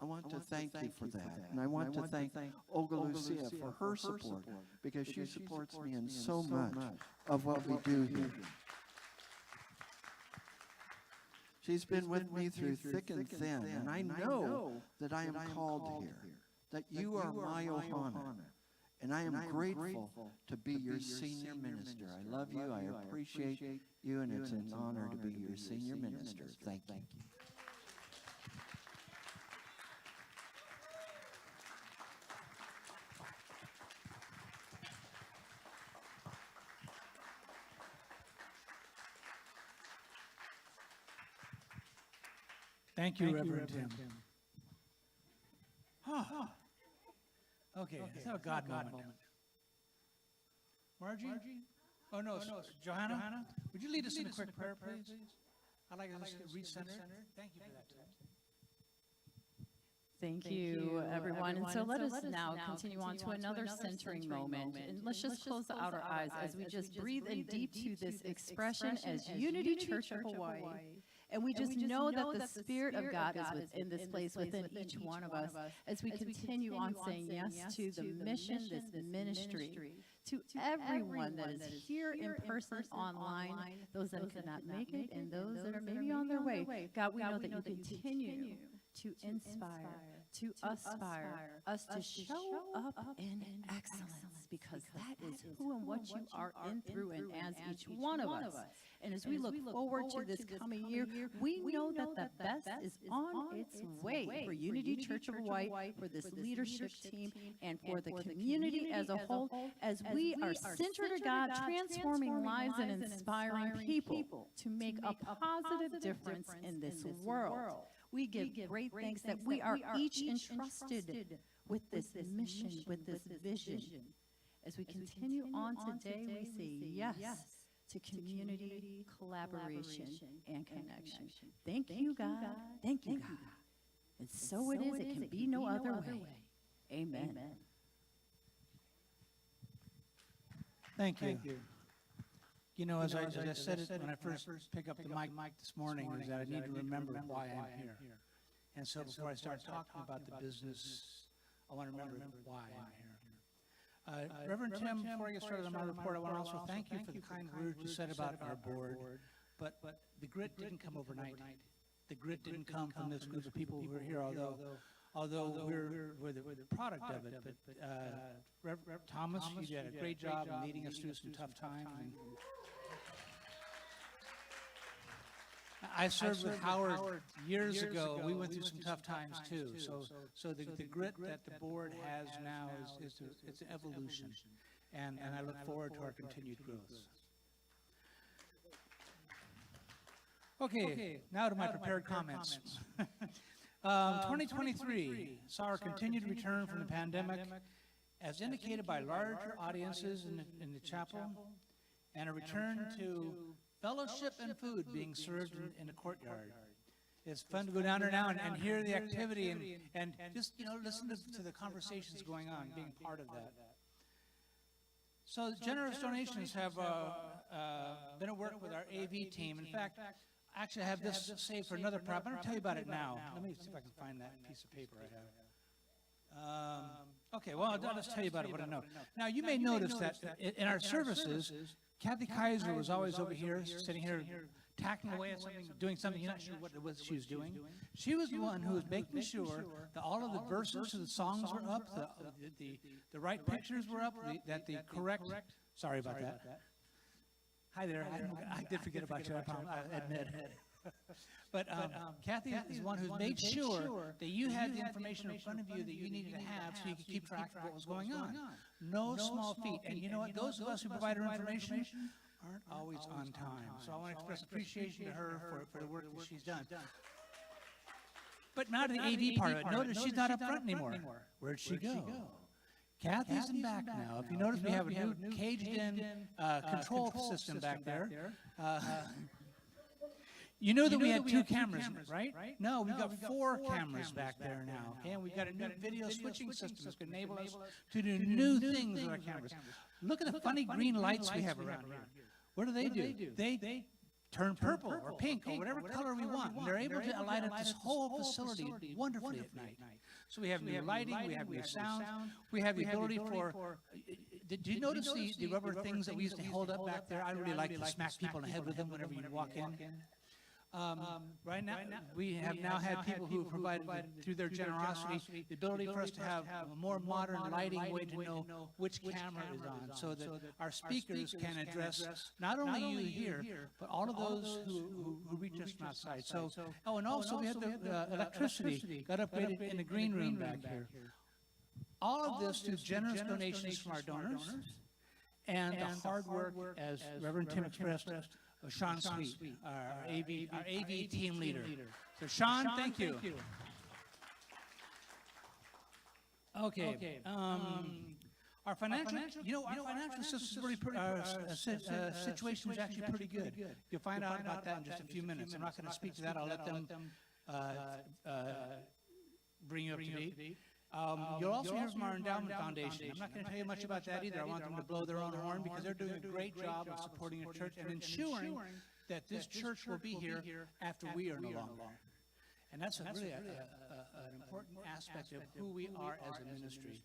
I want to thank you for that. And I want to thank Olga Lucia for her support, because she supports me in so much of what we do here. She's been with me through thick and thin, and I know that I am called here, that you are my Ohana. And I am grateful to be your senior minister. I love you, I appreciate you, and it's an honor to be your senior minister. Thank you. Thank you, Reverend Tim. Okay, let's have a God moment. Margie? Oh, no, Johanna? Would you lead us in a quick prayer, please? I'd like us to recenter. Thank you for that, Tim. Thank you, everyone. And so let us now continue on to another centering moment. And let's just close the outer eyes as we just breathe in deep to this expression as Unity Church of Hawaii. And we just know that the Spirit of God is within this place, within each one of us, as we continue on saying yes to the mission, this ministry, to everyone that is here in person, online, those that could not make it, and those that are maybe on their way. God, we know that you continue to inspire, to aspire us to show up in excellence, because that is who and what you are in, through, and as each one of us. And as we look forward to this coming year, we know that the best is on its way for Unity Church of Hawaii, for this leadership team, and for the community as a whole, as we are centered to God, transforming lives and inspiring people to make a positive difference in this world. We give great thanks that we are each entrusted with this mission, with this vision. As we continue on today, we say yes to community, collaboration, and connection. Thank you, God. Thank you, God. And so it is. It can be no other way. Amen. Thank you. You know, as I said it when I first picked up the mic this morning, is that I need to remember why I'm here. And so before I start talking about the business, I want to remember why I'm here. Reverend Tim, before I get started on my report, I want to also thank you for the kind words you said about our board. But the grit didn't come overnight. The grit didn't come from this group of people who are here, although we're the product of it. But Reverend Thomas, you did a great job in leading us through some tough times. I served with Howard years ago. We went through some tough times too. So the grit that the board has now it's an evolution, and I look forward to our continued growth. Okay, now to my prepared comments. 2023 saw our continued return from the pandemic, as indicated by larger audiences in the chapel, and a return to fellowship and food being served in the courtyard. It's fun to go down there now and hear the activity and just, listen to the conversations going on, being part of that. So generous donations have been at work with our AV team. In fact, actually I have this saved for another prop. I'm going to tell you about it now. Let me see if I can find that piece of paper I have. Okay, well, I'll just tell you about it, what I know. Now, you may notice that in our services, Kathy Kaiser was always over here, sitting here, tacking away at something, doing something you're not sure what it was she was doing. She was the one who was making sure that all of the verses to the songs were up, the right pictures were up, that the correct, sorry about that. Hi there, I did forget about you, I admit. But Kathy is the one who made sure that you had the information in front of you that you needed to have so you could keep track of what was going on. No small feat. And you know what? Those of us who provide her information aren't always on time. So I want to express appreciation to her for the work that she's done. But now to the AV part of it. Notice she's not up front anymore. Where'd she go? Kathy's in back now. If you notice, we have a new caged-in control system back there. You know that we had two cameras, right? No, we've got 4 cameras back there now. Okay? And we've got a new video switching system that's going to enable us to do new things with our cameras. Look at the funny green lights we have around here. What do? They turn purple or pink or whatever color we want. And they're able to light up this whole facility wonderfully at night. So we have new lighting, we have new sound, we have the ability for... Did you notice the rubber things that we used to hold up back there? I really like to smack people in the head with them whenever you walk in. Right now, we have now had people who have provided, through their generosity, the ability for us to have a more modern lighting way to know which camera is on, so that our speakers can address not only you here, but all of those who reach us from outside. So, oh, and also we have the electricity got upgraded in the green room back here. All of this through generous donations from our donors and the hard work, as Reverend Tim expressed, Sean Sweet, our AV team leader. So Sean, thank you. Okay. Our financial situation is actually pretty good. You'll find out about that in just a few minutes. I'm not going to speak to that. I'll let them bring you up to date. You'll also hear from our endowment foundation. I'm not going to tell you much about that either. I want them to blow their own horn because they're doing a great job of supporting the church and ensuring that this church will be here after we are no longer. And that's really an important aspect of who we are as a ministry.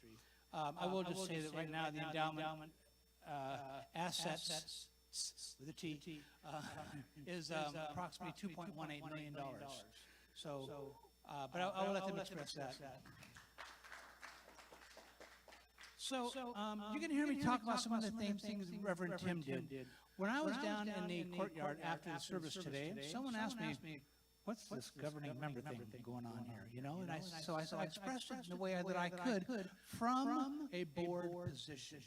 I will just say that right now the endowment assets with a T is approximately $2.18 million. So, but I'll let them express that. So, you can hear me talk about some of the things Reverend Tim did. When I was down in the courtyard after the service today, someone asked me, what's this governing member thing going on here, you know? And so I expressed it in the way that I could from a board position.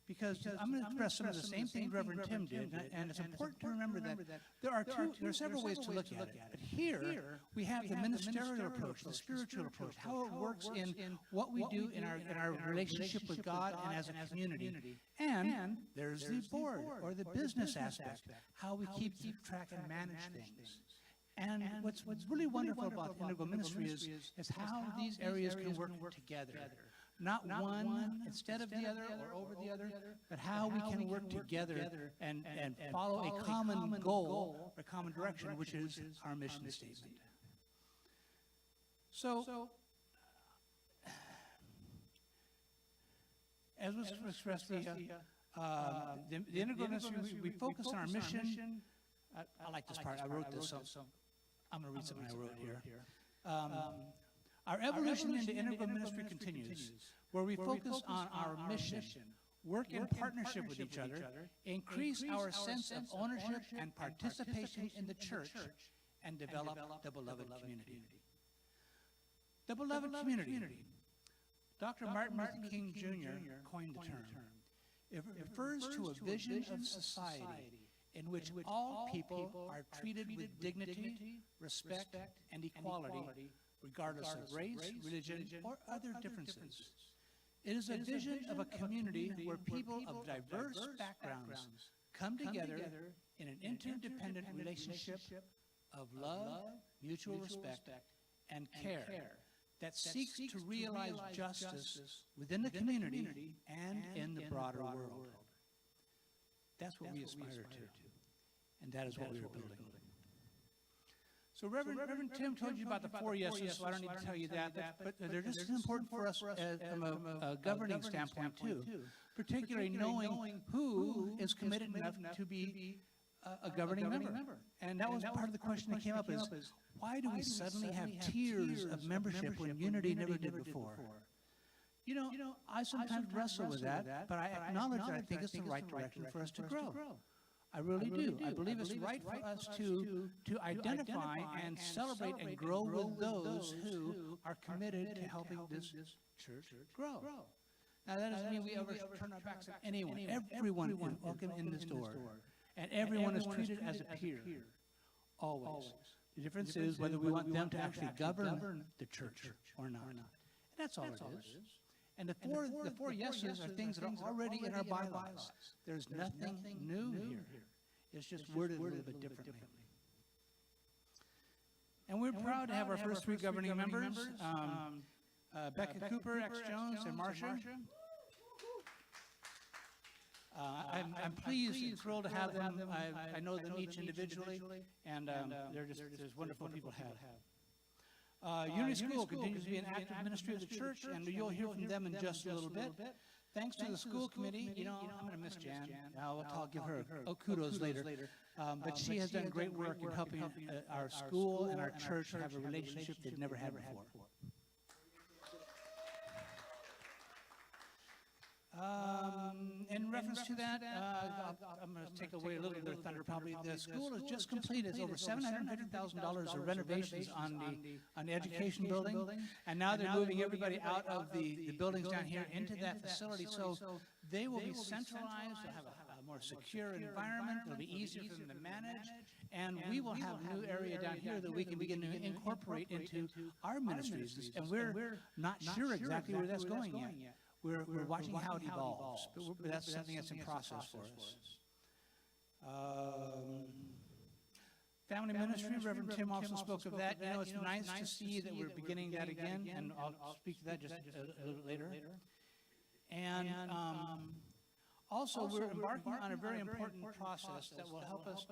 Because I'm going to express some of the same things Reverend Tim did, and it's important to remember that there are several ways to look at it. But here, we have the ministerial approach, the spiritual approach, how it works in what we do in our relationship with God and as a community. And there's the board, or the business aspect, how we keep track and manage things. And what's really wonderful about the integral ministry is how these areas can work together. Not one instead of the other or over the other, but how we can work together and follow a common goal, a common direction, which is our mission statement. So, as was expressed, the integral ministry, we focus on our mission. I like this part. I wrote this, so I'm going to read something I wrote here. Our evolution into integral ministry continues, where we focus on our mission, work in partnership with each other, increase our sense of ownership and participation in the church, and develop the beloved community. The beloved community. Dr. Martin Luther King Jr. coined the term. It refers to a vision of society in which all people are treated with dignity, respect, and equality, regardless of race, religion, or other differences. It is a vision of a community where people of diverse backgrounds come together in an interdependent relationship of love, mutual respect, and care that seeks to realize justice within the community and in the broader world. That's what we aspire to, and that is what we are building. So Reverend Tim told you about the 4 yeses, so I don't need to tell you that, but they're just as important for us from a governing standpoint too, particularly knowing who is committed enough to be a governing member. And that was part of the question that came up is, why do we suddenly have tiers of membership when unity never did before? You know, I sometimes wrestle with that, but I acknowledge that I think it's the right direction for us to grow. I really do. I believe it's right for us to identify and celebrate and grow with those who are committed to helping this church grow. Now, that doesn't mean we ever turn our backs on anyone. Everyone is welcome in this door. And everyone is treated as a peer, always. The difference is whether we want them to actually govern the church or not. And that's all it is. And the four yeses are things that are already in our bylaws. There's nothing new here. It's just worded a little bit differently. And we're proud to have our first 3 governing members, Becca Cooper, X. Jones, and Marcia. I'm pleased and thrilled to have them. I know them each individually, and they're just wonderful people to have. Unity School continues to be an active ministry of the church, and you'll hear from them in just a little bit. Thanks to the school committee, you know, I'm going to miss Jan. I'll give her kudos later. But she has done great work in helping our school and our church have a relationship they've never had before. In reference to that, I'm going to take away a little bit of thunder probably. The school has just completed over $750,000 of renovations on the education building, and now they're moving everybody out of the buildings down here into that facility, so they will be centralized, they'll have a more secure environment, it'll be easier for them to manage, and we will have a new area down here that we can begin to incorporate into our ministries, and we're not sure exactly where that's going yet. We're watching how it evolves, but that's something that's in process for us. Family ministry, Reverend Tim also spoke of that. You know, it's nice to see that we're beginning that again, and I'll speak to that just a little later. And also, we're embarking on a very important process that will help us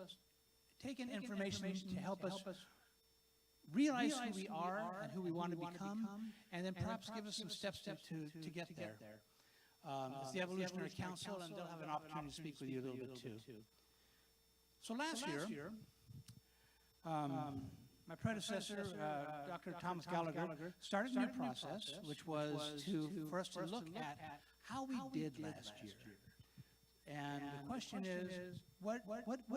take in information to help us realize who we are and who we want to become, and then perhaps give us some steps to get there. It's the Evolutionary Council, and they'll have an opportunity to speak with you a little bit too. So last year, my predecessor, Dr. Thomas Gallagher, started a new process, which was for us to look at how we did last year. And the question is, what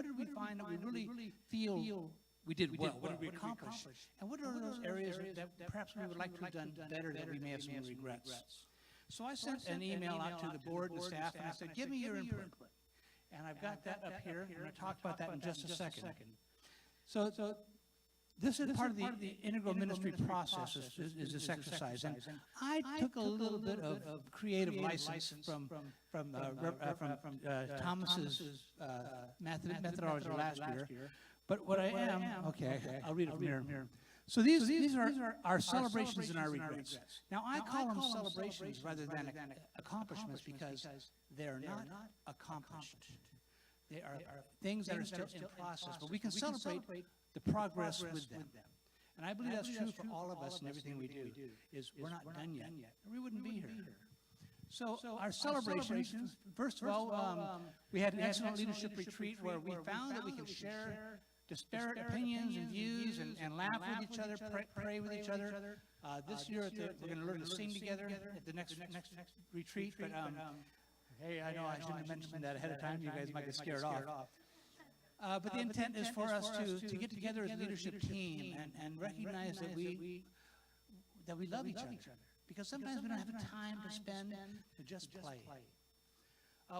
did we find that we really feel we did well? What did we accomplish? And what are those areas that perhaps we would like to have done better that we may have some regrets? So I sent an email out to the board and the staff, and I said, give me your input. And I've got that up here, and I'll talk about that in just a second. So this is part of the integral ministry process, is this exercise. And I took a little bit of creative license from Thomas's methodology last year. But what I am, okay, I'll read it from here. So these are our celebrations and our regrets. Now, I call them celebrations rather than accomplishments because they're not accomplished. They are things that are still in process, but we can celebrate the progress with them. And I believe that's true for all of us in everything we do, is we're not done yet, or we wouldn't be here. So our celebrations, first of all, we had an excellent leadership retreat where we found that we can share disparate opinions and views and laugh with each other, pray with each other. This year, we're going to learn to sing together at the next retreat. But hey, I know I shouldn't have mentioned that ahead of time. You guys might get scared off. But the intent is for us to get together as a leadership team and recognize that we love each other. Because sometimes we don't have the time to spend to just play.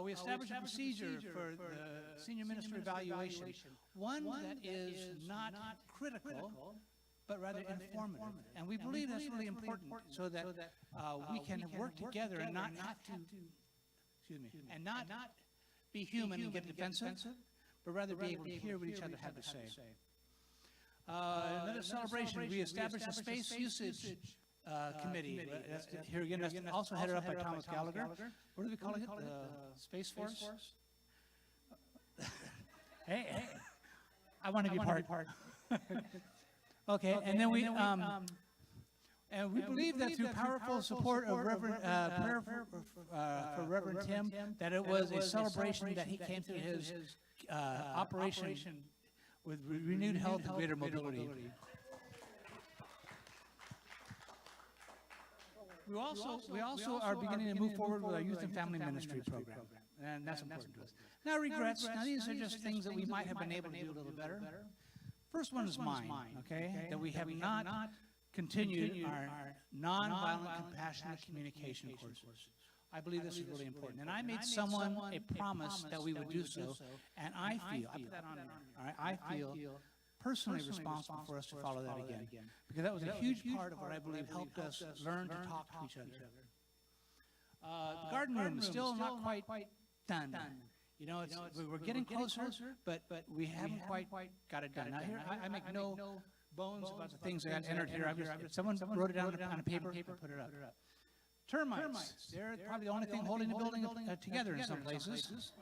We established a procedure for the senior minister evaluation, one that is not critical, but rather informative. And we believe that's really important so that we can work together and not have to, and not be human and get defensive, but rather be able to hear what each other have to say. Another celebration, we established a space usage committee. Here again, that's also headed up by Thomas Gallagher. What are we calling it? Space Force? Hey, I want to be part. Okay, and then we believe that through powerful support of prayer for Reverend Tim, that it was a celebration that he came through his operation with renewed health and greater mobility. We also are beginning to move forward with our youth and family ministry program, and that's important to us. Now, regrets. Now, these are just things that we might have been able to do a little better. First one is mine, okay? That we have not continued our nonviolent, compassionate communication courses. I believe this is really important. And I made someone a promise that we would do so, and I put that on there, all right? I feel personally responsible for us to follow that again, because that was a huge part of what I believe helped us learn to talk to each other. The garden room is still not quite done. You know, we're getting closer, but we haven't quite got it done. Now here, I make no bones about the things that got entered here. Someone wrote it down on a paper, put it up. Termites, they're probably the only thing holding the building together in some places.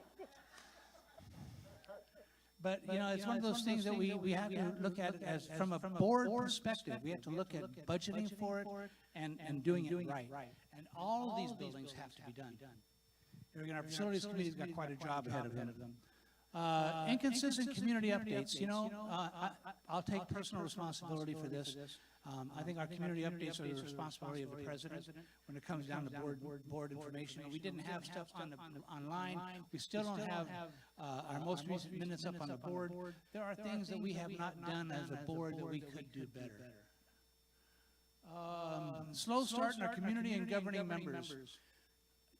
But, you know, it's one of those things that we have to look at as from a board perspective. We have to look at budgeting for it and doing it right. And all of these buildings have to be done. Here again, our facilities committee's got quite a job ahead of them. Inconsistent community updates. You know, I'll take personal responsibility for this. I think our community updates are the responsibility of the president when it comes down to board information. We didn't have stuff online. We still don't have our most recent minutes up on the board. There are things that we have not done as a board that we could do better. Slow start in our community and governing members.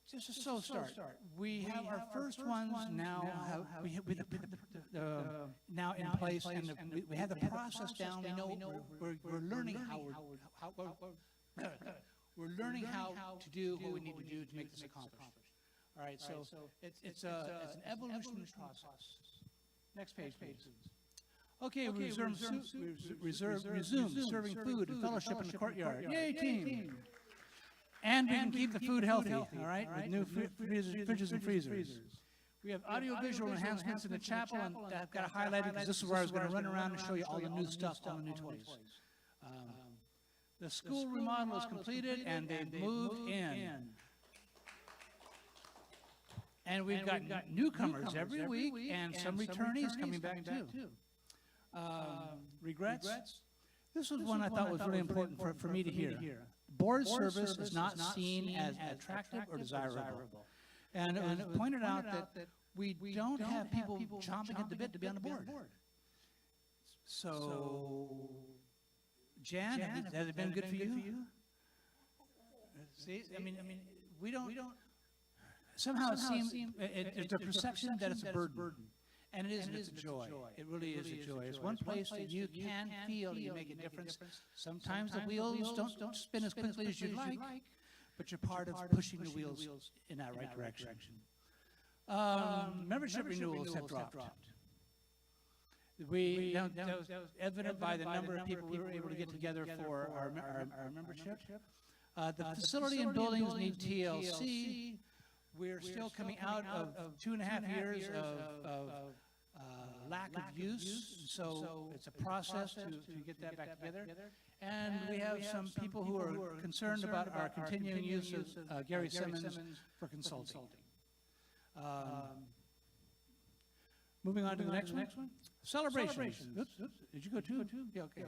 Just a slow start. We have our first ones now. Now in place, and we have the process down. We know we're learning how we're learning how to do what we need to do to make this accomplished. All right, so it's an evolutionary process. Next page, please. Okay, we resume serving food and fellowship in the courtyard. Yay, team! And we can keep the food healthy, all right, with new fridges and freezers. We have audio-visual enhancements in the chapel, and I've got to highlight it because this is where I was going to run around and show you all the new stuff, all the new toys. The school remodel is completed, and they've moved in. And we've got newcomers every week and some returnees coming back too. Regrets? This was one I thought was really important for me to hear. Board service is not seen as attractive or desirable. And it was pointed out that we don't have people chomping at the bit to be on the board. So, Jan, has it been good for you? See, I mean, we don't, somehow it seems, it's a perception that it's a burden. And it isn't, it's a joy. It really is a joy. It's one place that you can feel that you make a difference. Sometimes the wheels don't spin as quickly as you'd like, but you're part of pushing the wheels in that right direction. Membership renewals have dropped. That was evident by the number of people we were able to get together for our membership. The facility and buildings need TLC. We're still coming out of 2.5 years of lack of use, so it's a process to get that back together. And we have some people who are concerned about our continuing use of Gary Simmons for consulting. Moving on to the next one. Celebrations. Oops. Did you go too? Yeah, okay.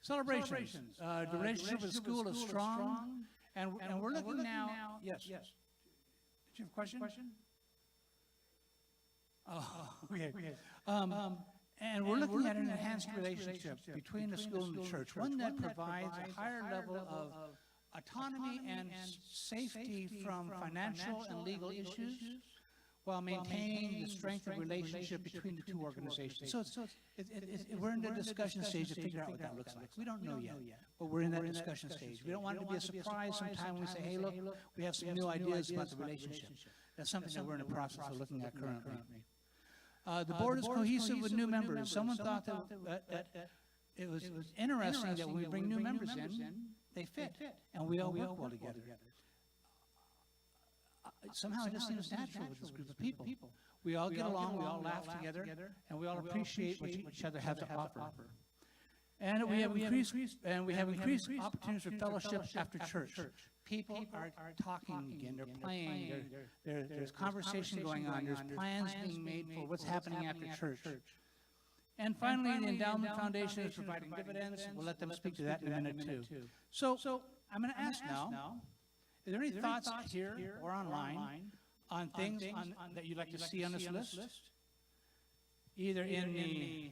Celebrations. The relationship with the school is strong, and we're looking now. Yes. Did you have a question? Oh, okay. And we're looking at an enhanced relationship between the school and the church, one that provides a higher level of autonomy and safety from financial and legal issues, while maintaining the strength of relationship between the two organizations. So we're in the discussion stage to figure out what that looks like. We don't know yet, but we're in that discussion stage. We don't want it to be a surprise sometime when we say, hey, look, we have some new ideas about the relationship. That's something that we're in the process of looking at currently. The board is cohesive with new members. Someone thought that it was interesting that when we bring new members in, they fit, and we all work well together. Somehow it just seems natural with this group of people. We all get along, we all laugh together, and we all appreciate what each other have to offer. And we have increased opportunities for fellowship after church. People are talking again, they're playing, there's conversation going on, there's plans being made for what's happening after church. And finally, the Endowment Foundation is providing dividends. We'll let them speak to that in a minute too. So I'm going to ask now, is there any thoughts here or online on things that you'd like to see on this list? Either in the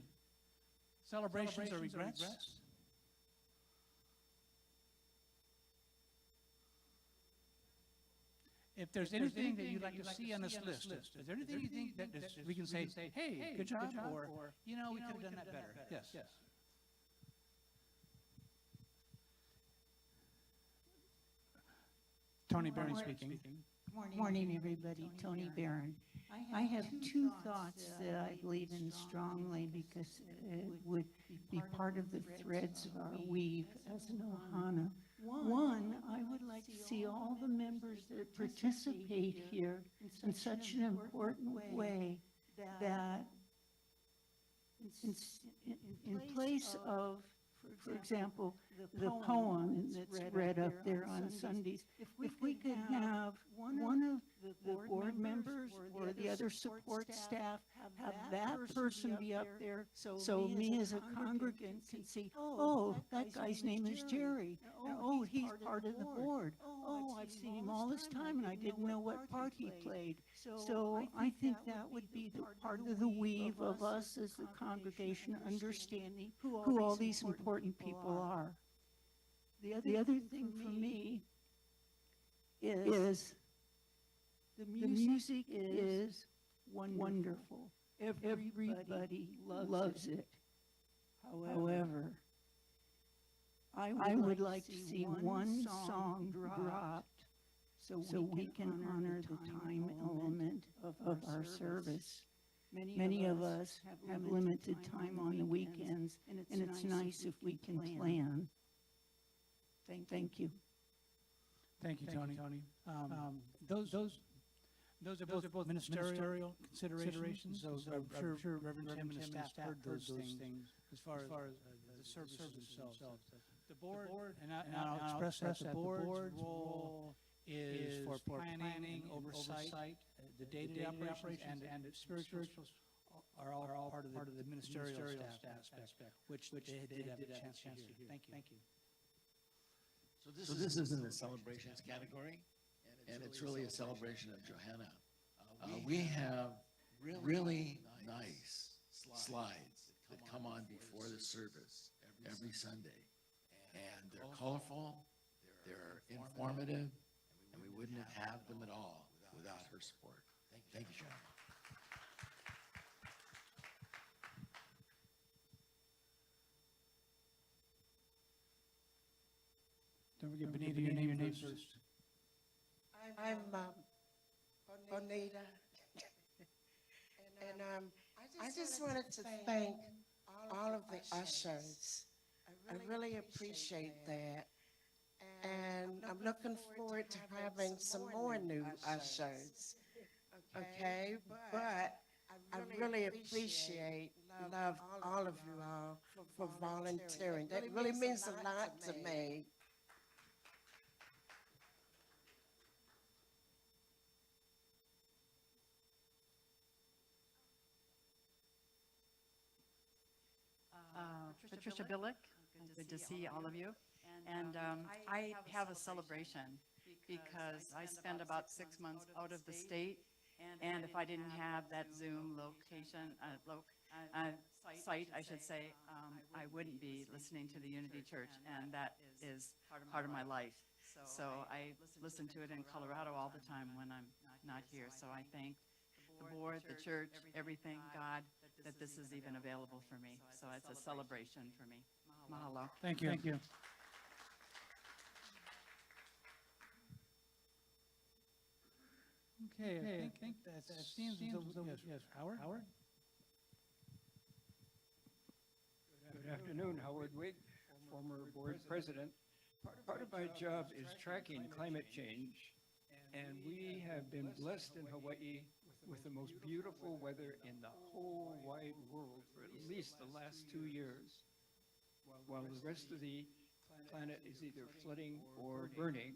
celebrations or regrets? If there's anything that you'd like to see on this list, is there anything you think that we can say, hey, good job, or, we could have done that better? Yes. Tony Barron speaking. Morning, everybody. Tony Barron. I have two thoughts that I believe in strongly because it would be part of the threads of our weave as an Ohana. One, I would like to see all the members that participate here in such an important way that in place of, for example, the poem that's read up there on Sundays, if we could have one of the board members or the other support staff have that person be up there, so me as a congregant can see, oh, that guy's name is Jerry, and oh, he's part of the board. Oh, I've seen him all this time and I didn't know what part he played. So I think that would be the part of the weave of us as the congregation understanding who all these important people are. The other thing for me is the music is wonderful. Everybody loves it. However, I would like to see one song dropped so we can honor the time element of our service. Many of us have limited time on the weekends, and it's nice if we can plan. Thank you. Thank you, Tony. Those are both ministerial considerations. So I'm sure Reverend Tim and his staff heard those things as far as the services themselves. The board, and I'll express that the board's role is for planning, oversight, the day-to-day operations and the spirituals are all part of the ministerial staff aspect, which they did have a chance to hear. Thank you. So this isn't a celebrations category, and it's really a celebration of Johanna. We have really nice slides that come on before the service every Sunday. And they're colorful, they're informative, and we wouldn't have had them at all without her support. Thank you, Johanna. Don't forget, Benita, your name first. I'm Bonita. And I just wanted to thank all of the ushers. I really appreciate that. And I'm looking forward to having some more new ushers. Okay, but I really appreciate, love all of you all for volunteering. That really means a lot to me. Patricia Billick, good to see all of you. And I have a celebration because I spend about 6 months out of the state. And if I didn't have that Zoom location, site, I should say, I wouldn't be listening to the Unity Church. And that is part of my life. So I listen to it in Colorado all the time when I'm not here. So I thank the board, the church, everything, God, that this is even available for me. So it's a celebration for me. Mahalo. Thank you. Okay, I think that seems, yes, Howard? Good afternoon, Howard Wigg, former board president. Part of my job is tracking climate change, and we have been blessed in Hawaii with the most beautiful weather in the whole wide world for at least the last 2 years, while the rest of the planet is either flooding or burning.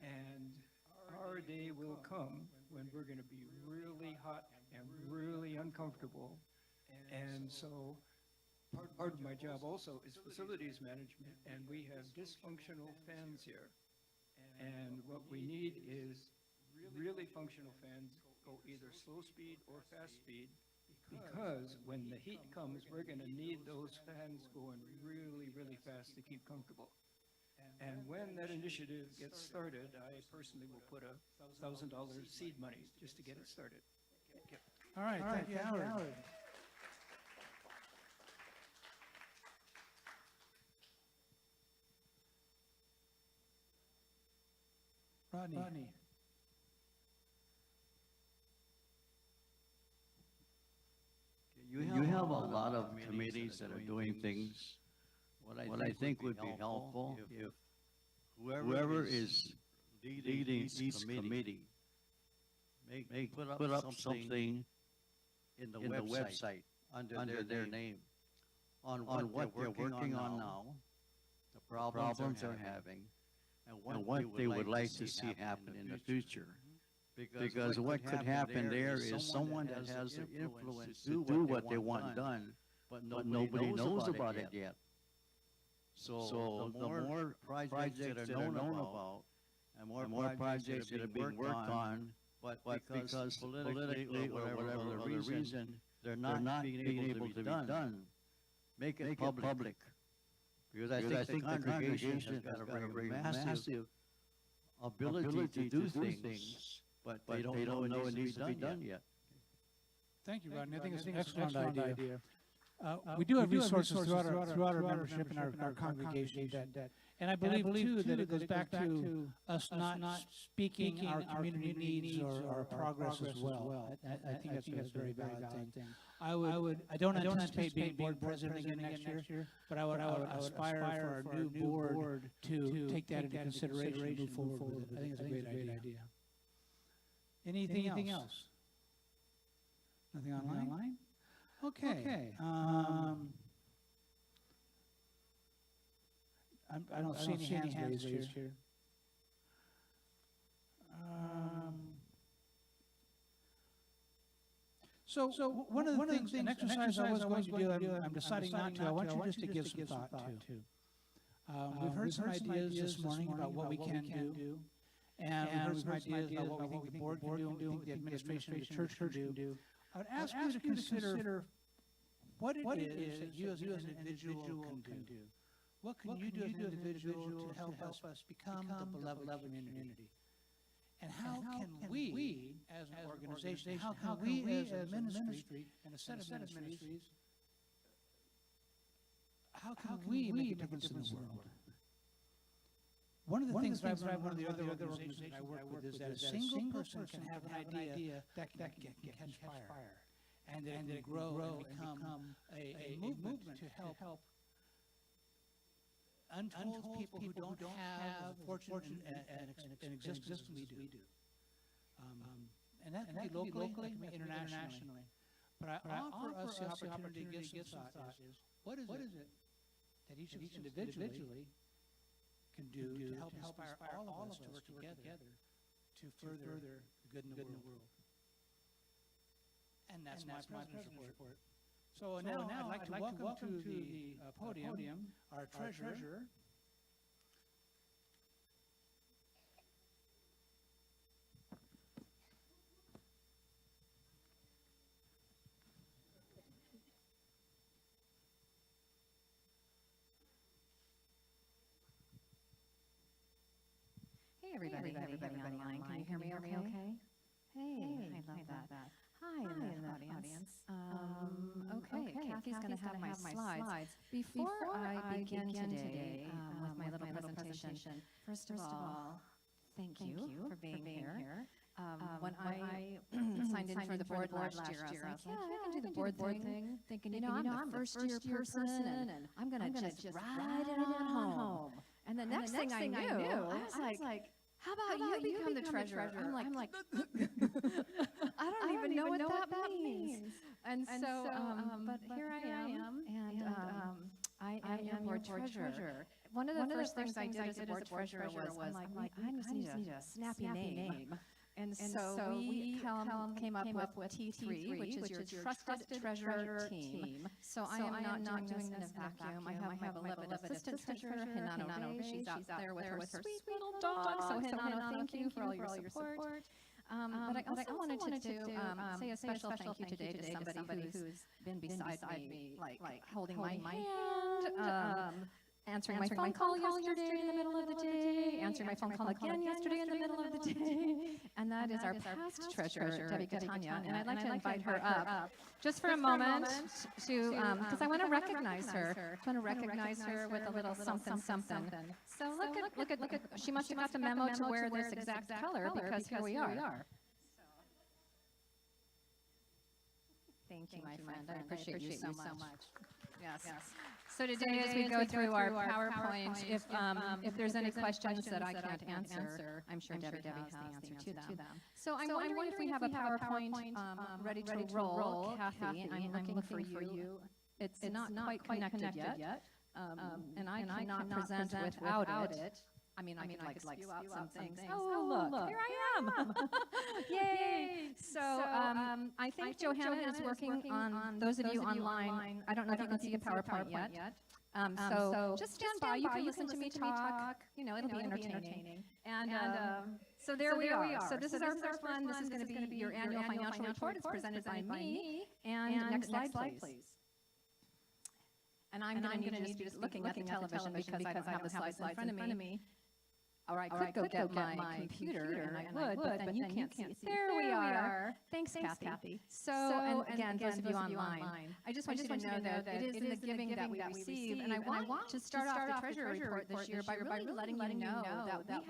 And our day will come when we're going to be really hot and really uncomfortable. And so part of my job also is facilities management, and we have dysfunctional fans here. And what we need is really functional fans, go either slow speed or fast speed, because when the heat comes, we're going to need those fans going really, really fast to keep comfortable. And when that initiative gets started, I personally will put $1,000 seed money just to get it started. All right, thank you, Howard. Rodney. You have a lot of committees that are doing things. What I think would be helpful if whoever is leading each committee put up something in the website under their name on what they're working on now, the problems they're having, and what they would like to see happen in the future. Because what could happen there is someone that has the influence to do what they want done, but nobody knows about it yet. So the more projects that are known about, and more projects that are being worked on, but because politically or whatever the reason, they're not being able to be done, make it public. Because I think the congregation has got a very massive ability to do things, but they don't know it needs to be done yet. Thank you, Rodney. I think it's an excellent idea. We do have resources throughout our membership and our congregation and I believe too that it goes back to us not speaking our community needs or our progress as well. I think that's a very valid thing. I don't anticipate being board president again next year, but I would aspire for our new board to take that into consideration and move forward with it. I think it's a great idea. Anything else? Nothing online? Okay. I don't see any hands raised here. So one of the things, an exercise I was going to do, I'm deciding not to, I want you just to give some thought to. We've heard some ideas this morning about what we can do, and we've heard some ideas about what we think the board can do, and we think the administration of the church can do. I would ask you to consider what it is that you as an individual can do. What can you do as an individual to help us become the beloved community? And how can we, as an organization, how can we as a ministry and a set of ministries, how can we make a difference in the world? One of the things that I've learned in one of the other organizations I work with is that a single person can have an idea that can catch fire, and that it can grow and become a movement to help untold people who don't have the fortune and existence we do. And that can be locally, that can be internationally. But I offer us the opportunity to give some thought is, what is it that each of us individually can do to help inspire all of us to work together to further the good in the world? And that's my president's report. So now I'd like to welcome to the podium our treasurer, Hey, everybody online. Can you hear me okay? Hey, I love that. Hi, in the audience. Okay, Kathy's going to have my slides. Before I begin today with my little presentation, first of all, thank you for being here. When I signed in for the board last year, I was like, yeah, I can do the board thing, thinking, I'm the first-year person, and I'm going to just ride it on home. And the next thing I knew, I was like, how about you become the treasurer? I'm like, I don't even know what that means. And so, but here I am, and I am your board treasurer. One of the first things I did as a board treasurer was, I'm like, I just need a snappy name. And so we came up with T3, which is your Trusted Treasurer Team. So I am not doing this in a vacuum. I have my beloved assistant treasurer, Hinano Ray. She's out there with her sweet little dog. So Hinano, thank you for all your support. But I also wanted to say a special thank you today to somebody who's been beside me, like holding my hand, answering my phone call yesterday in the middle of the day, answering my phone call again yesterday in the middle of the day, and that is our past treasurer, Debbie Catania, and I'd like to invite her up just for a moment to, because I want to recognize her. I want to recognize her with a little something. So look at, she must have got the memo to wear this exact color, because here we are. Thank you, my friend. I appreciate you so much. Yes. So today, as we go through our PowerPoint, if there's any questions that I can't answer, I'm sure Debbie has the answer to them. So I'm wondering if we have a PowerPoint ready to roll. Kathy, I'm looking for you. It's not quite connected yet, and I cannot present without it. I mean, I could spew out some things. Oh, look, here I am. Yay. So I think Johanna is working on, those of you online, I don't know if you can see a PowerPoint yet. So just stand by. You can listen to me talk. It'll be entertaining. And so there we are. So this is our first one. This is going to be your annual financial report. It's presented by me. And next slide, please. And I'm going to need you just looking at the television because I don't have the slides in front of me. Or I could go get my computer, and I would, but then you can't see. There we are. Thanks, Kathy. So, and again, those of you online, I just want you to know that it is in the giving that we receive, and I want to start off the Treasury Report this year by really letting you know that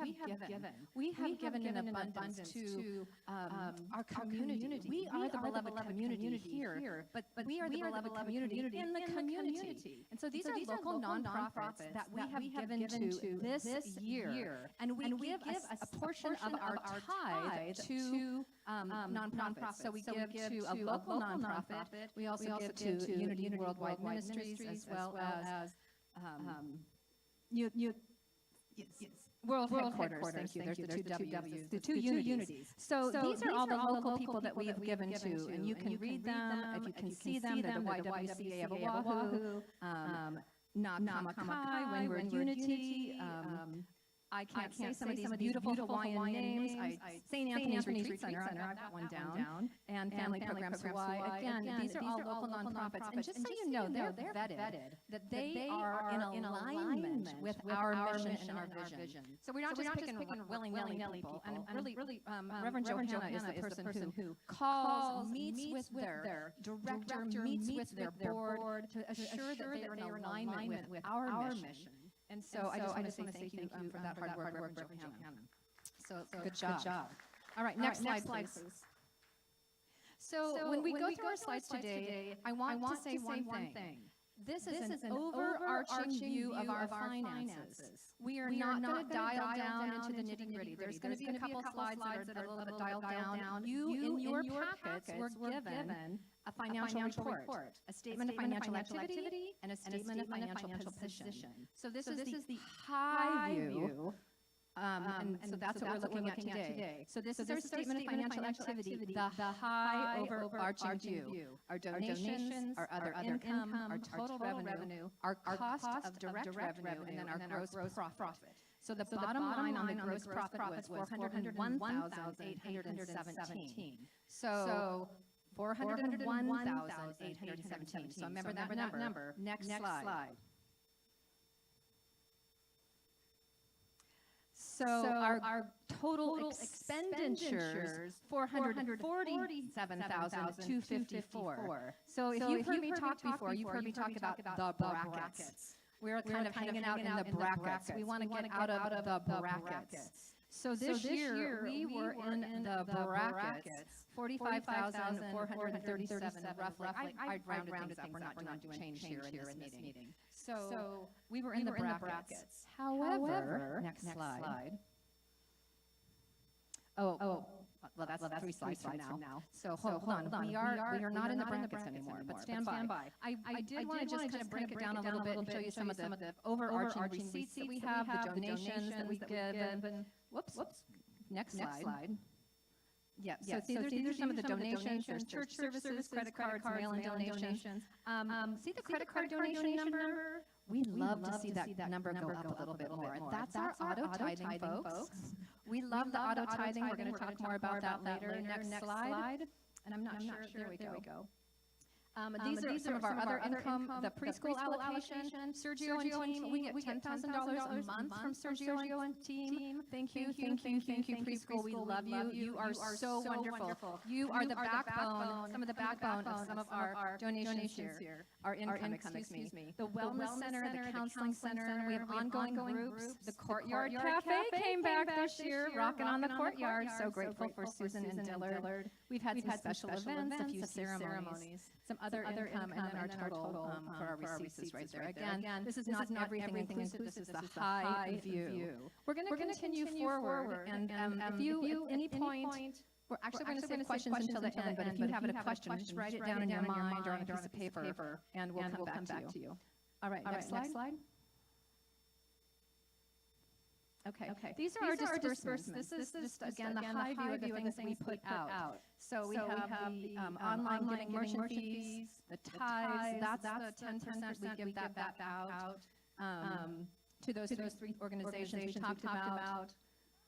we have given in abundance to our community. We are the beloved community here, but we are the beloved community in the community. And so these are local nonprofits that we have given to this year. And we give a portion of our tithe to nonprofits. So we give to a local nonprofit. We also give to Unity Worldwide Ministries, as well as World headquarters, thank you. There's the two W's, the two unities. So these are all the local people that we've given to, and you can read them, if you can see them, they're the YWCA of Oahu, Nakamakai, Windward Unity, I can't say some of these beautiful Hawaiian names. St. Anthony's Retreat Center, I've got that one down. And Family Programs Hawaii. Again, these are all local nonprofits. And just so you know, they're vetted, that they are in alignment with our mission and our vision. So we're not just picking willy-nilly people. And really, Reverend Johanna is the person who calls, meets with their director, meets with their board to assure that they are in alignment with our mission. And so I just want to say thank you for that hard work, Reverend Johanna. So good job. All right, next slide, please. So when we go through our slides today, I want to say one thing. This is an overarching view of our finances. We are not going to dial down into the nitty-gritty. There's going to be a couple slides that are a little bit dialed down. You, in your packets, were given a financial report, a statement of financial activity, and a statement of financial position. So this is the high view. And so that's what we're looking at today. So this is our statement of financial activity, the high overarching view. Our donations, our other income, our total revenue, our cost of direct revenue, and then our gross profit. So the bottom line on the gross profit was $401,817. So 401,817. So remember that number. Next slide. So our total expenditures, $447,254. So if you've heard me talk before, you've heard me talk about the brackets. We're kind of hanging out in the brackets. We want to get out of the brackets. So this year, we were in the brackets, 45,437 roughly. I rounded up. We're not doing change here in this meeting. So we were in the brackets. However, next slide. Well, that's 3 slides from now. So hold on. We are not in the brackets anymore, but stand by. I did want to just kind of break it down a little bit and show you some of the overarching receipts that we have, the donations that we give, and whoops. Next slide. Yeah, so these are some of the donations. There's church services, credit cards, mail-in donations. See the credit card donation number? We love to see that number go up a little bit more. That's our auto tithing, folks. We love the auto tithing. We're going to talk more about that later. Next slide. And I'm not sure. There we go. These are some of our other income, the preschool allocation, Sergio and team, we get $10,000 a month from Sergio and team. Thank you, preschool, we love you. You are so wonderful. You are the backbone, some of the backbone of some of our donations here. Our income, excuse me. The wellness center, the counseling center, we have ongoing groups. The Courtyard Cafe came back this year, rocking on the courtyard. So grateful for Susan and Dillard. We've had some special events, a few ceremonies. Some other income, and then our total for our receipts is right there. Again, this is not everything inclusive, this is the high view. We're going to continue forward, and if you, at any point, we're actually going to save questions until the end, but if you have a question, just write it down in your mind or on a piece of paper, and we'll come back to you. All right, next slide. Okay. These are our disbursements. This is just, again, the high view of the things we put out. So we have the online giving merchant fees, the tithes, that's the 10% we give that back out to those three organizations we talked about.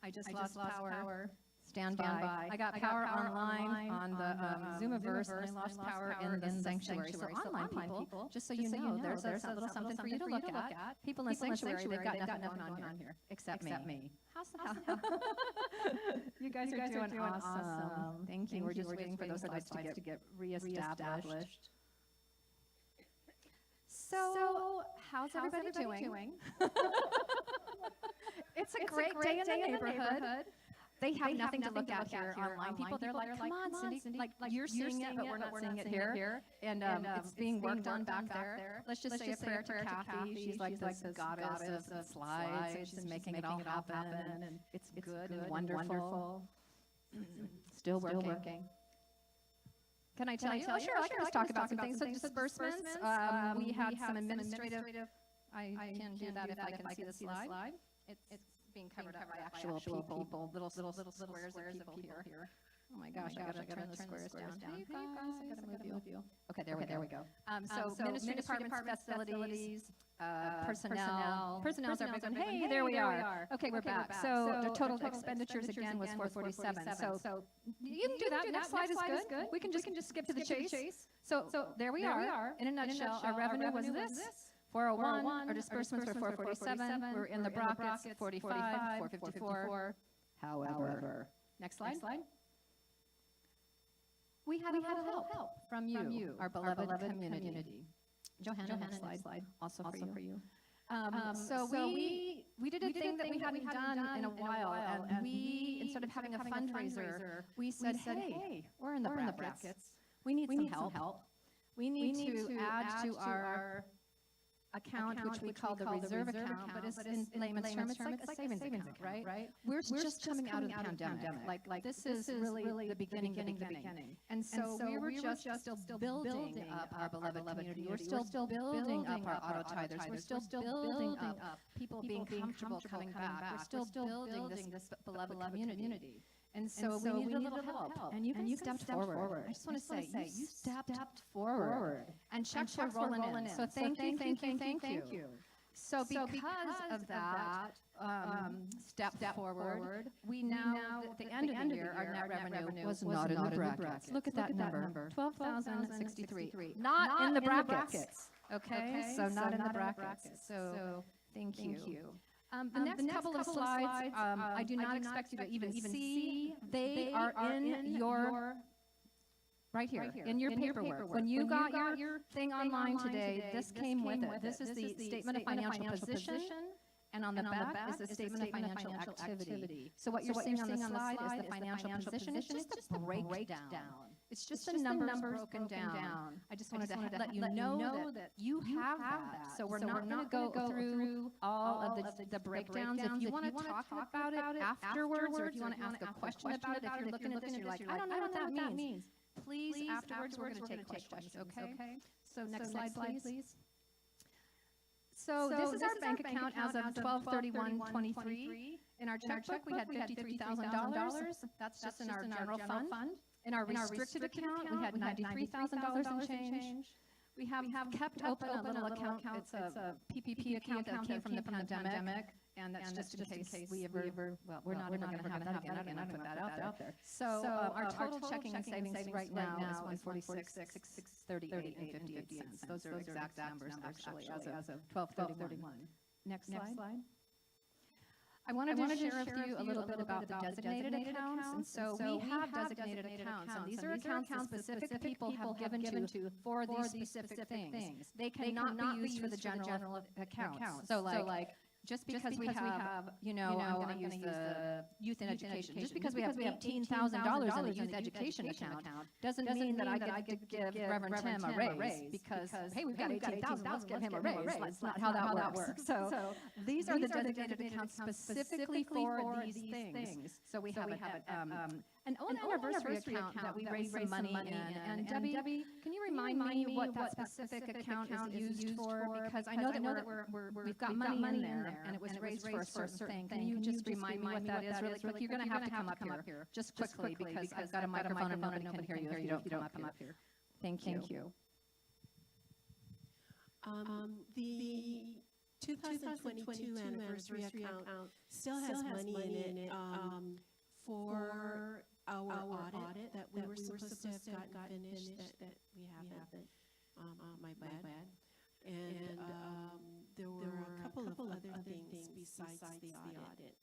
I just lost power. Stand by. I got power online on the Zoomiverse, and I lost power in the sanctuary. So online people, just so you know, there's a little something for you to look at. People in the sanctuary, they've got nothing going on here, except me. How's that? You guys are doing awesome. Thank you. We're just waiting for those slides to get reestablished. So, how's everybody doing? It's a great day in the neighborhood. They have nothing to look at here. Online people, they're like, come on, Cindy, like you're seeing it, but we're not seeing it here. And it's being worked on back there. Let's just say a prayer to Kathy. She's like this goddess of slides, and she's making it all happen. And it's good and wonderful. Still working. Can I tell you? Oh, sure, I can just talk about some things. So disbursements, we had some administrative, I can do that if I can see the slide. It's being covered up by actual people, little squares of people here. Oh my gosh, I gotta turn the squares down. Hey, you guys, I gotta move you. Okay, there we go. So ministry departments, facilities, personnel's our big one. Hey, there we are. Okay, we're back. So the total expenditures again was 447. So you can do that. Next slide is good. We can just skip to the chase. So there we are. In a nutshell, our revenue was this. 401, our disbursements were 447. We're in the brackets, 45, 454. However, next slide. We had a little help from you, our beloved community. Johanna, next slide. Also for you. So we did a thing that we hadn't done in a while, and we, instead of having a fundraiser, we said, hey, we're in the brackets. We need some help. We need to add to our account, which we call the reserve account, but it's in layman's terms, it's like a savings account, right? We're just coming out of the pandemic. Like this is really the beginning. And so we were just still building up our beloved community. We're still building up our auto tithers. We're still building up people being comfortable coming back. We're still building this beloved community. And so we needed a little help, and you guys stepped forward. I just want to say, you stepped forward, and checks were rolling in. So thank you. So because of that step forward, we now, at the end of the year, our net revenue was not in the brackets. Look at that number, 12,063. Not in the brackets. Okay, so not in the brackets. So thank you. The next couple of slides, I do not expect you to even see. They are in your, right here, in your paperwork. When you got your thing online today, this came with it. This is the statement of financial position, and on the back is the statement of financial activity. So what you're seeing on the slide is the financial position. It's just a breakdown. It's just the numbers broken down. I just wanted to let you know that you have that. So we're not going to go through all of the breakdowns. If you want to talk about it afterwards, or if you want to ask a question about it, if you're looking at this, you're like, I don't know what that means. Please, afterwards, we're going to take questions, okay? So next slide, please. So this is our bank account as of 12/31/23. In our checkbook, we had $53,000. That's just in our general fund. In our restricted account, we had $93,000 in change. We have kept open a little account. It's a PPP account that came from the pandemic, and that's just in case we ever, well, we're not going to have that again. I'm going to put that out there. So our total checking and savings right now is $146,638.58. Those are exact numbers, actually, as of 12/31. Next slide. I wanted to share with you a little bit about the designated accounts. And so we have designated accounts, and these are accounts that specific people have given to for these specific things. They cannot be used for the general accounts. So like, just because we have, I'm going to use the youth and education. Just because we have $18,000 in the youth education account doesn't mean that I get to give Reverend Tim a raise because, hey, we've got $18,000, let's give him a raise. That's not how that works. So these are the designated accounts specifically for these things. So we have an own anniversary account that we raise some money in. And Debbie, can you remind me what that specific account is used for? Because I know that we've got money in there, and it was raised for a certain thing. Can you just remind me what that is really quick? You're going to have to come up here just quickly because I've got a microphone and nobody can hear you if you don't come up here. Thank you. The 2022 anniversary account still has money in it for our audit that we were supposed to have gotten finished that we haven't. My bad. And there were a couple of other things besides the audit.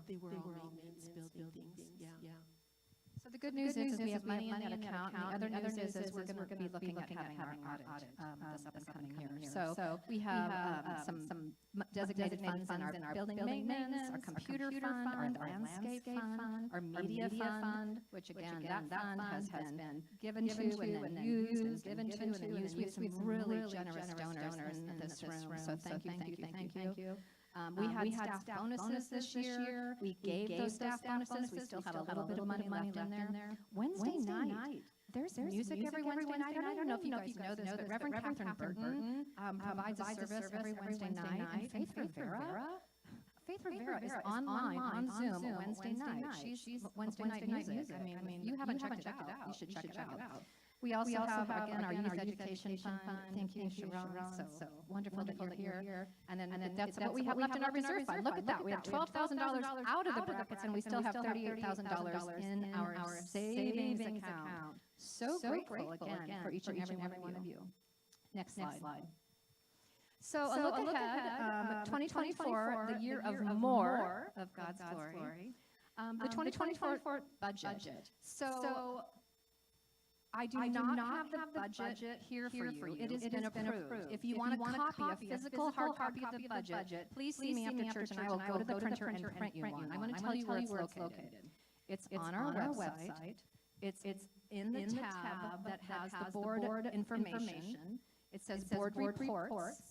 They were all maintenance building things. So the good news is we have money in that account. And the other news is we're going to be looking at having our audit this up and coming year. So we have some designated funds in our building maintenance, our computer fund, our landscape fund, our media fund, which again, that fund has been given to and then used and given to and then used. We have some really generous donors in this room. So thank you. We had staff bonuses this year. We gave those staff bonuses. We still have a little bit of money left in there. Wednesday night, There's music every Wednesday night. I don't even know if you guys know this, but Reverend Catherine Burton provides a service every Wednesday night. And Faith Rivera is online on Zoom Wednesday night. She's Wednesday night music. I mean, if you haven't checked it out, you should check it out. We also have, again, our youth education fund. Thank you, Sharon. So wonderful that you're here. And then that's what we have left in our reserve fund. Look at that. We have $12,000 out of the brackets, and we still have $38,000 in our savings account. So grateful, again, for each and every one of you. Next slide. So a look ahead, 2024, the year of more of God's glory. The 2024 budget. So I do not have the budget here for you. It has been approved. If you want a copy, a physical hard copy of the budget, please see me after church and I will go to the printer and print you one. I'm going to tell you where it's located. It's on our website. It's in the tab that has the board information. It says board reports.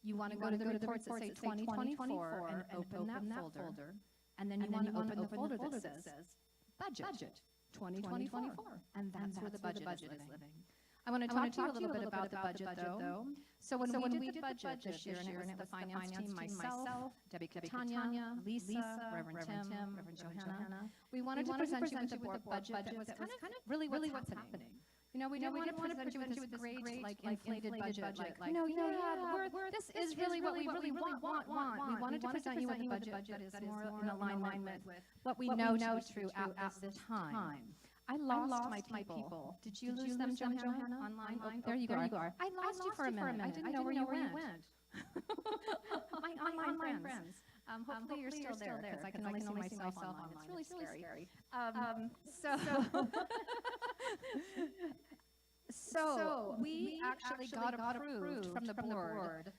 You want to go to the reports that say 2024 and open that folder. And then you want to open the folder that says budget 2024. And that's where the budget is living. I want to talk to you a little bit about the budget, though. So when we did the budget this year, and it was the finance team, myself, Debbie Catania, Lisa, Reverend Tim, Reverend Johanna, we wanted to present you with a budget that was kind of really what's happening. You know, we didn't want to present you with this great, like, inflated budget, like, this is really what we really want. We wanted to present you with a budget that is more in alignment with what we know to be true at this time. I lost my people. Did you lose them, Johanna? Online? Oh, there you are. I lost you for a minute. I didn't know where you went. My online friends. Hopefully you're still there, because I can only see myself online. It's really scary. So we actually got approved from the board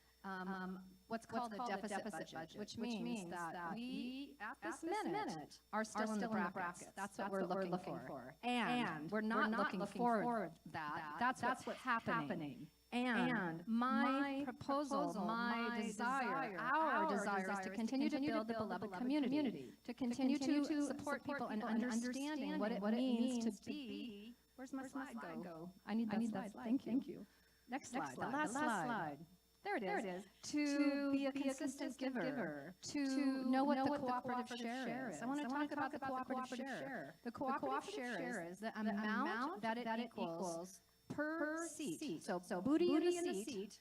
what's called a deficit budget, which means that we, at this minute, are still in the brackets. That's what we're looking for. And we're not looking forward that. That's what's happening. And my proposal, my desire, our desire is to continue to build the beloved community, to continue to support people in understanding what it means to be. Where's my slide go? I need that slide. Thank you. Next slide. The last slide. There it is. To be a consistent giver. To know what the cooperative share is. I want to talk about the cooperative share. The cooperative share is the amount that it equals per seat. So booty in the seat,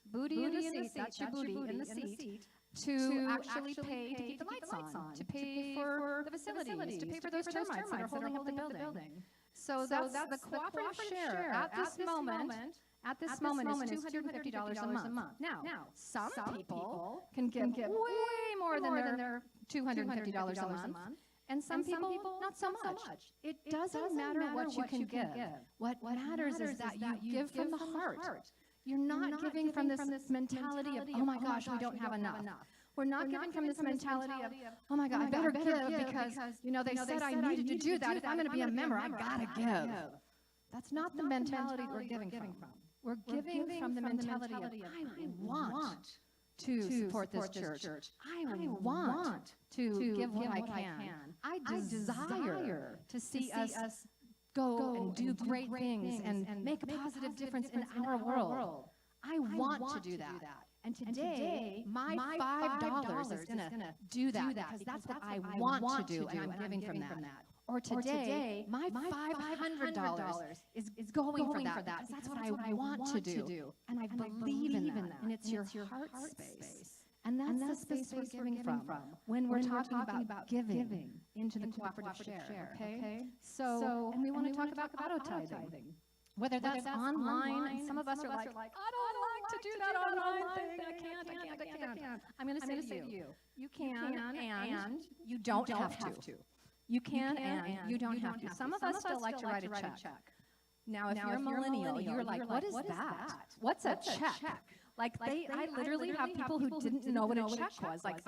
that's your booty in the seat, to actually pay to keep the lights on, to pay for the facilities, to pay for those termites that are holding up the building. So that's the cooperative share at this moment. At this moment is $250 a month. Now, some people can give way more than their $250 a month. And some people, not so much. It doesn't matter what you can give. What matters is that you give from the heart. You're not giving from this mentality of, oh my gosh, we don't have enough. We're not giving from this mentality of, oh my God, I better give because, you know, they said I needed to do that. If I'm going to be a member, I got to give. That's not the mentality we're giving from. We're giving from the mentality of, I want to support this church. I want to give what I can. I desire to see us go and do great things and make a positive difference in our world. I want to do that. And today, my $5 is going to do that because that's what I want to do, and I'm giving from that. Or today, my $500 is going for that because that's what I want to do. And I believe in that. And it's your heart space. And that's the space we're giving from when we're talking about giving into the cooperative share, okay? So, and we want to talk about auto tithing. Whether that's online, some of us are like, I don't like to do that online thing. I can't. I'm going to say to you, you can and you don't have to. You can and you don't have to. Some of us still like to write a check. Now, if you're a millennial, you're like, what is that? What's a check? Like I literally have people who didn't know what a check was. Like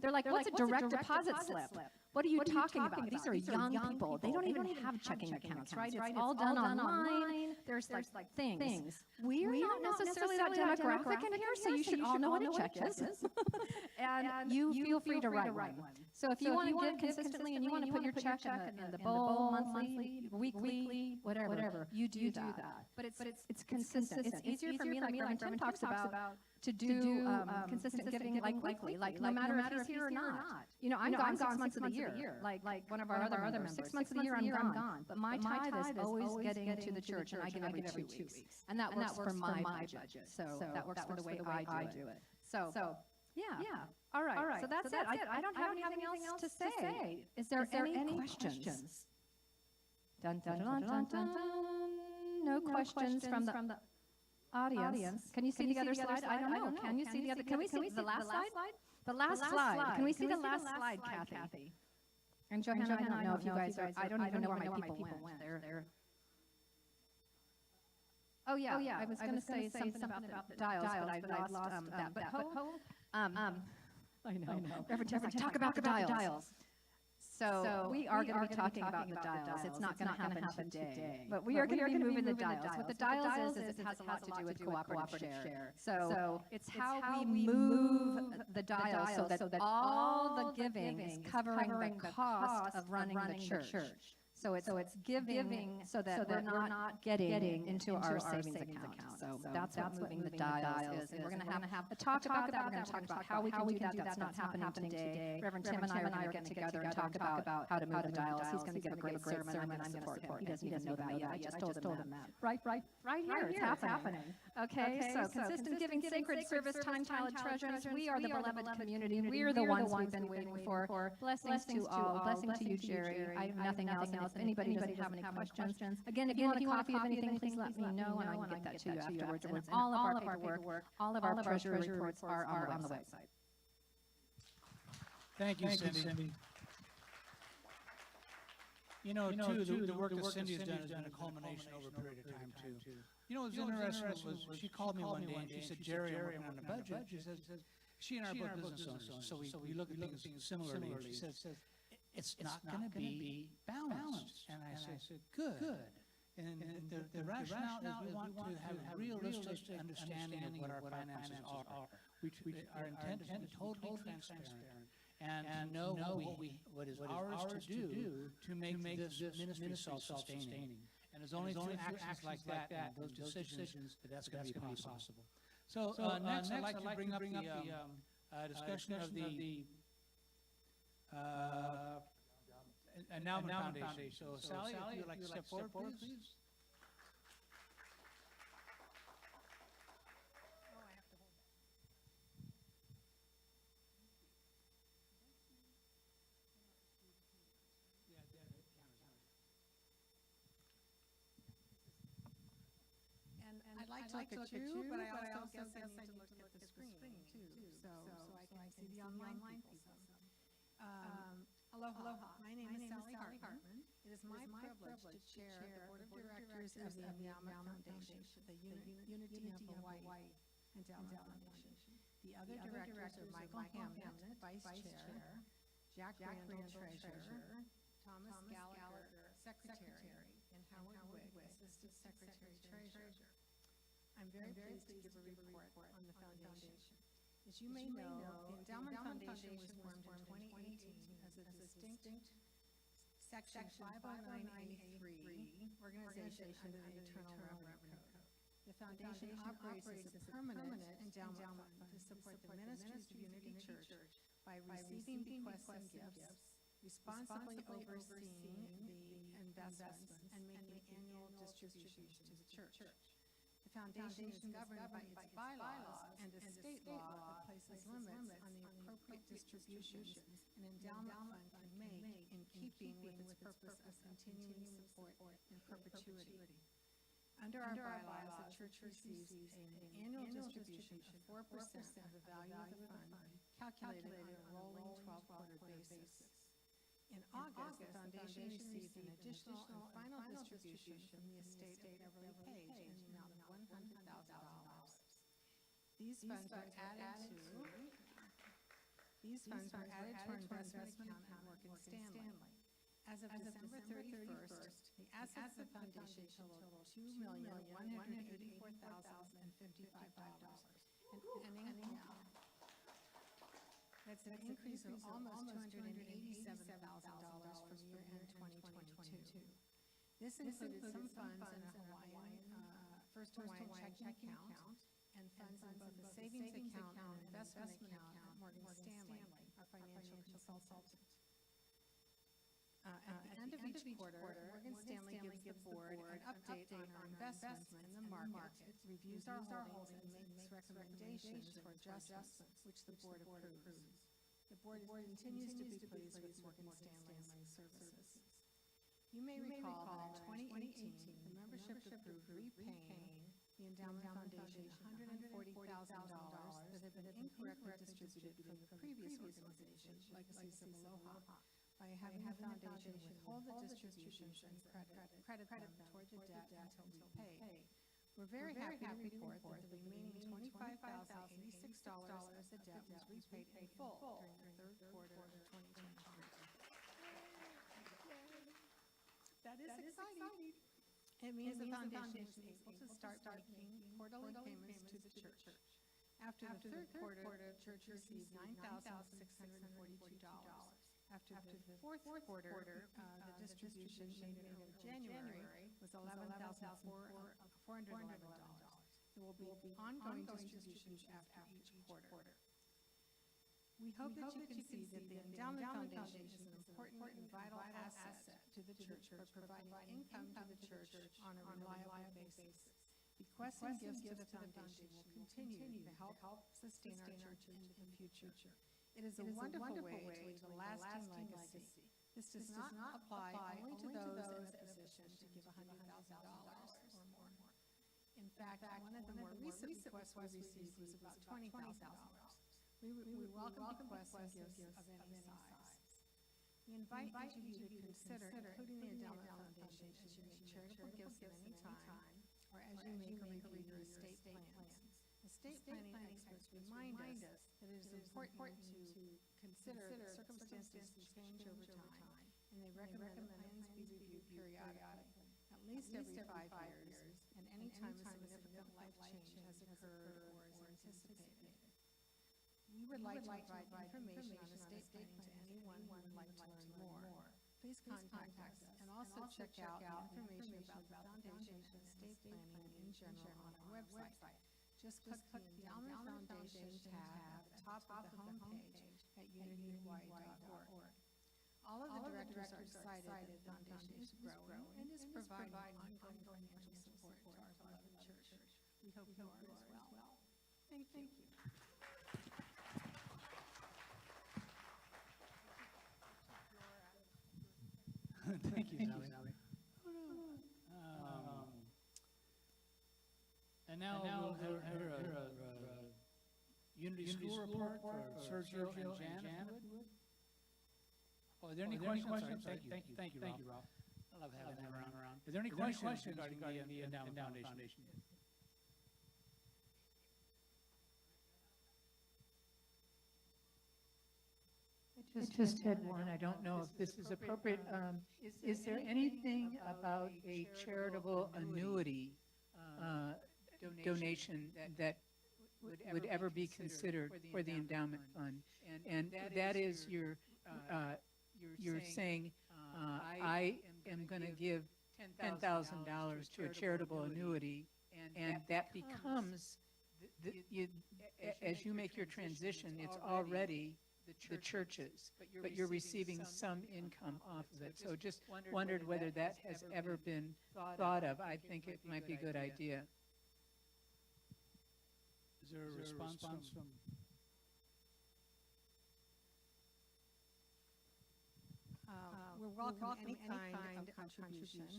they're like, what's a direct deposit slip? What are you talking about? These are young people. They don't even have checking accounts, right? It's all done online. there's like things. We're not necessarily that demographic in here, so you should all know what a check is. And you feel free to write one. So if you want to give consistently and you want to put your check in the bowl, monthly, weekly, whatever, you do that. But it's consistent. It's easier for me, like Reverend Tim talks about, to do consistent giving like weekly, like no matter if he's here or not. You know, I'm gone 6 months of the year, like one of our other members. 6 months of the year, I'm gone. But my tithe is always getting to the church, and I give every 2 weeks. And that works for my budget. So that works for the way I do it. So, yeah. All right. So that's it. I don't have anything else to say. Is there any questions? Dun, dun, dun, dun, dun. No questions from the audience. Can you see the other slide? I don't know. Can you see the other? Can we see the last slide? The last slide. Can we see the last slide, Kathy? And Johanna, I don't know if you guys are. I don't even know where my people went. They're. Oh yeah. I was going to say something about the dials, but I lost that. But I know. Reverend Tim's like, talk about the dials. So we are going to be talking about the dials. It's not going to happen today. But we are going to be moving the dials. What the dials is it has a lot to do with cooperative share. So it's how we move the dials so that all the giving is covering the cost of running the church. So it's giving so that we're not getting into our savings account. So that's what moving the dials is. And we're going to have a talk about that. We're going to talk about how we can do that. That's not happening today. Reverend Tim and I are going to get together and talk about how to move the dials. He's going to give a great sermon. I'm going to support him. He doesn't even know that yet. I just told him that. Right here. It's happening. Okay, so consistent giving, sacred service, time-tied treasures. We are the beloved community. We are the ones we've been waiting for. Blessings to all. Blessing to you, Jerry. I have nothing else. If anybody doesn't have any questions, again, if you want a copy of anything, please let me know, and I can get that to you afterwards. And all of our paperwork, all of our treasury reports are on the website. Thank you, Cindy. You know, too, the work that Cindy has done has been a culmination over a period of time, too. You know, what was interesting was she called me one day and she said, Jerry, I'm working on a budget. She says, she and I are both business owners, so we look at things similarly. She says, it's not going to be balanced. And I said, good. And the rationale is we want to have a realistic understanding of what our finances are. Our intent is to be totally transparent and know what is ours to do to make this ministry self-sustaining. And there's only through actions like that and those decisions that's going to be possible. So next, I'd like to bring up the discussion of the Endowment Foundation. So Sally, if you'd like to step forward, please. And I'd like to look at you, but I also guess I need to look at the screen too, so I can see the online people. Aloha. My name is Sally Hartman. It is my privilege to chair the Board of Directors of the Endowment Foundation, the Unity of Hawaii Endowment Foundation. The other directors are Michael Hamnet, Vice Chair, Jack Randall, Treasurer, Thomas Gallagher, Secretary, and Howard Wigg, Assistant Secretary Treasurer. I'm very pleased to give a report on the foundation. As you may know, the Endowment Foundation was formed in 2018 as a distinct Section 509A3 organization under the Internal Revenue Code. The foundation operates as a permanent endowment fund to support the ministries of Unity Church by receiving bequests and gifts, responsibly overseeing the investments, and making annual distributions to the church. The foundation is governed by its bylaws and a state law that places limits on the appropriate distributions an endowment fund can make in keeping with its purpose of continuing support in perpetuity. Under our bylaws, the church receives an annual distribution of 4% of the value of the fund, calculated on a rolling 12-quarter basis. In August, the foundation received an additional and final distribution from the estate of Beverly Page in the amount of $100,000. These funds were added to our investment account at Morgan Stanley. As of December 31st, The assets of the foundation total $2,184,055. That's an increase of almost $287,000 from year-end 2022. This included some funds in a First Hawaiian checking account, and funds in both a savings account and investment account at Morgan Stanley, our financial consultant. At the end of each quarter, Morgan Stanley gives the board an update on our investments in the market, reviews our holdings, and makes recommendations for adjustments, which the board approves. The board continues to be pleased with Morgan Stanley's services. You may recall that in 2018, the membership approved repaying the Endowment Foundation $140,000 that had been incorrectly distributed from the previous organization, Legacies of Aloha, by having the foundation withhold the distributions and credit them toward the debt until we pay. We're very happy to report that the remaining $25,086 of the debt was repaid in full during the third quarter of 2023. That is exciting. It means the foundation is able to start making quarterly payments to the church. After the third quarter, the church received $9,642. After the fourth quarter, the distribution made in January was $11,411. There will be ongoing distributions after each quarter. We hope that you can see that the Endowment Foundation is an important and vital asset to the church for providing income to the church on a reliable basis. Bequests and gifts to the foundation will continue to help sustain our church in the future. It is a wonderful way to leave a lasting legacy. This does not apply only to those in a position to give $100,000 or more. In fact, one of the more recent bequests we received was about $20,000. We welcome bequests and gifts of any size. We invite each of you to consider including the Endowment Foundation as you make charitable gifts at any time, or as you make or review your estate plans. Estate planning experts remind us that it is important to consider that circumstances change over time, and they recommend that plans be reviewed periodically, at least every 5 years, and any time a significant life change has occurred or is anticipated. We would like to provide information on estate planning to anyone who would like to learn more. Please contact us, and also check out the information about the foundation and estate planning in general on our website. Just click the Endowment Foundation tab at the top of the homepage at unityhawaii.org. All of the directors are excited that the foundation is growing and is providing ongoing financial support to our beloved church. We hope you are as well. Thank you. Thank you, Sally. And now we'll hear a Unity School report for Sergio and Jan. Oh, are there any questions? Thank you, Rob. I love having them around. Are there any questions regarding the Endowment Foundation? I just had one. I don't know if this is appropriate. Is there anything about a charitable annuity donation that would ever be considered for the endowment fund? And that is you're saying, I am going to give $10,000 to a charitable annuity, and that becomes, as you make your transition, it's already the churches, but you're receiving some income off of it. So just wondered whether that has ever been thought of. I think it might be a good idea. Is there a response from? We're welcome any kind of contribution,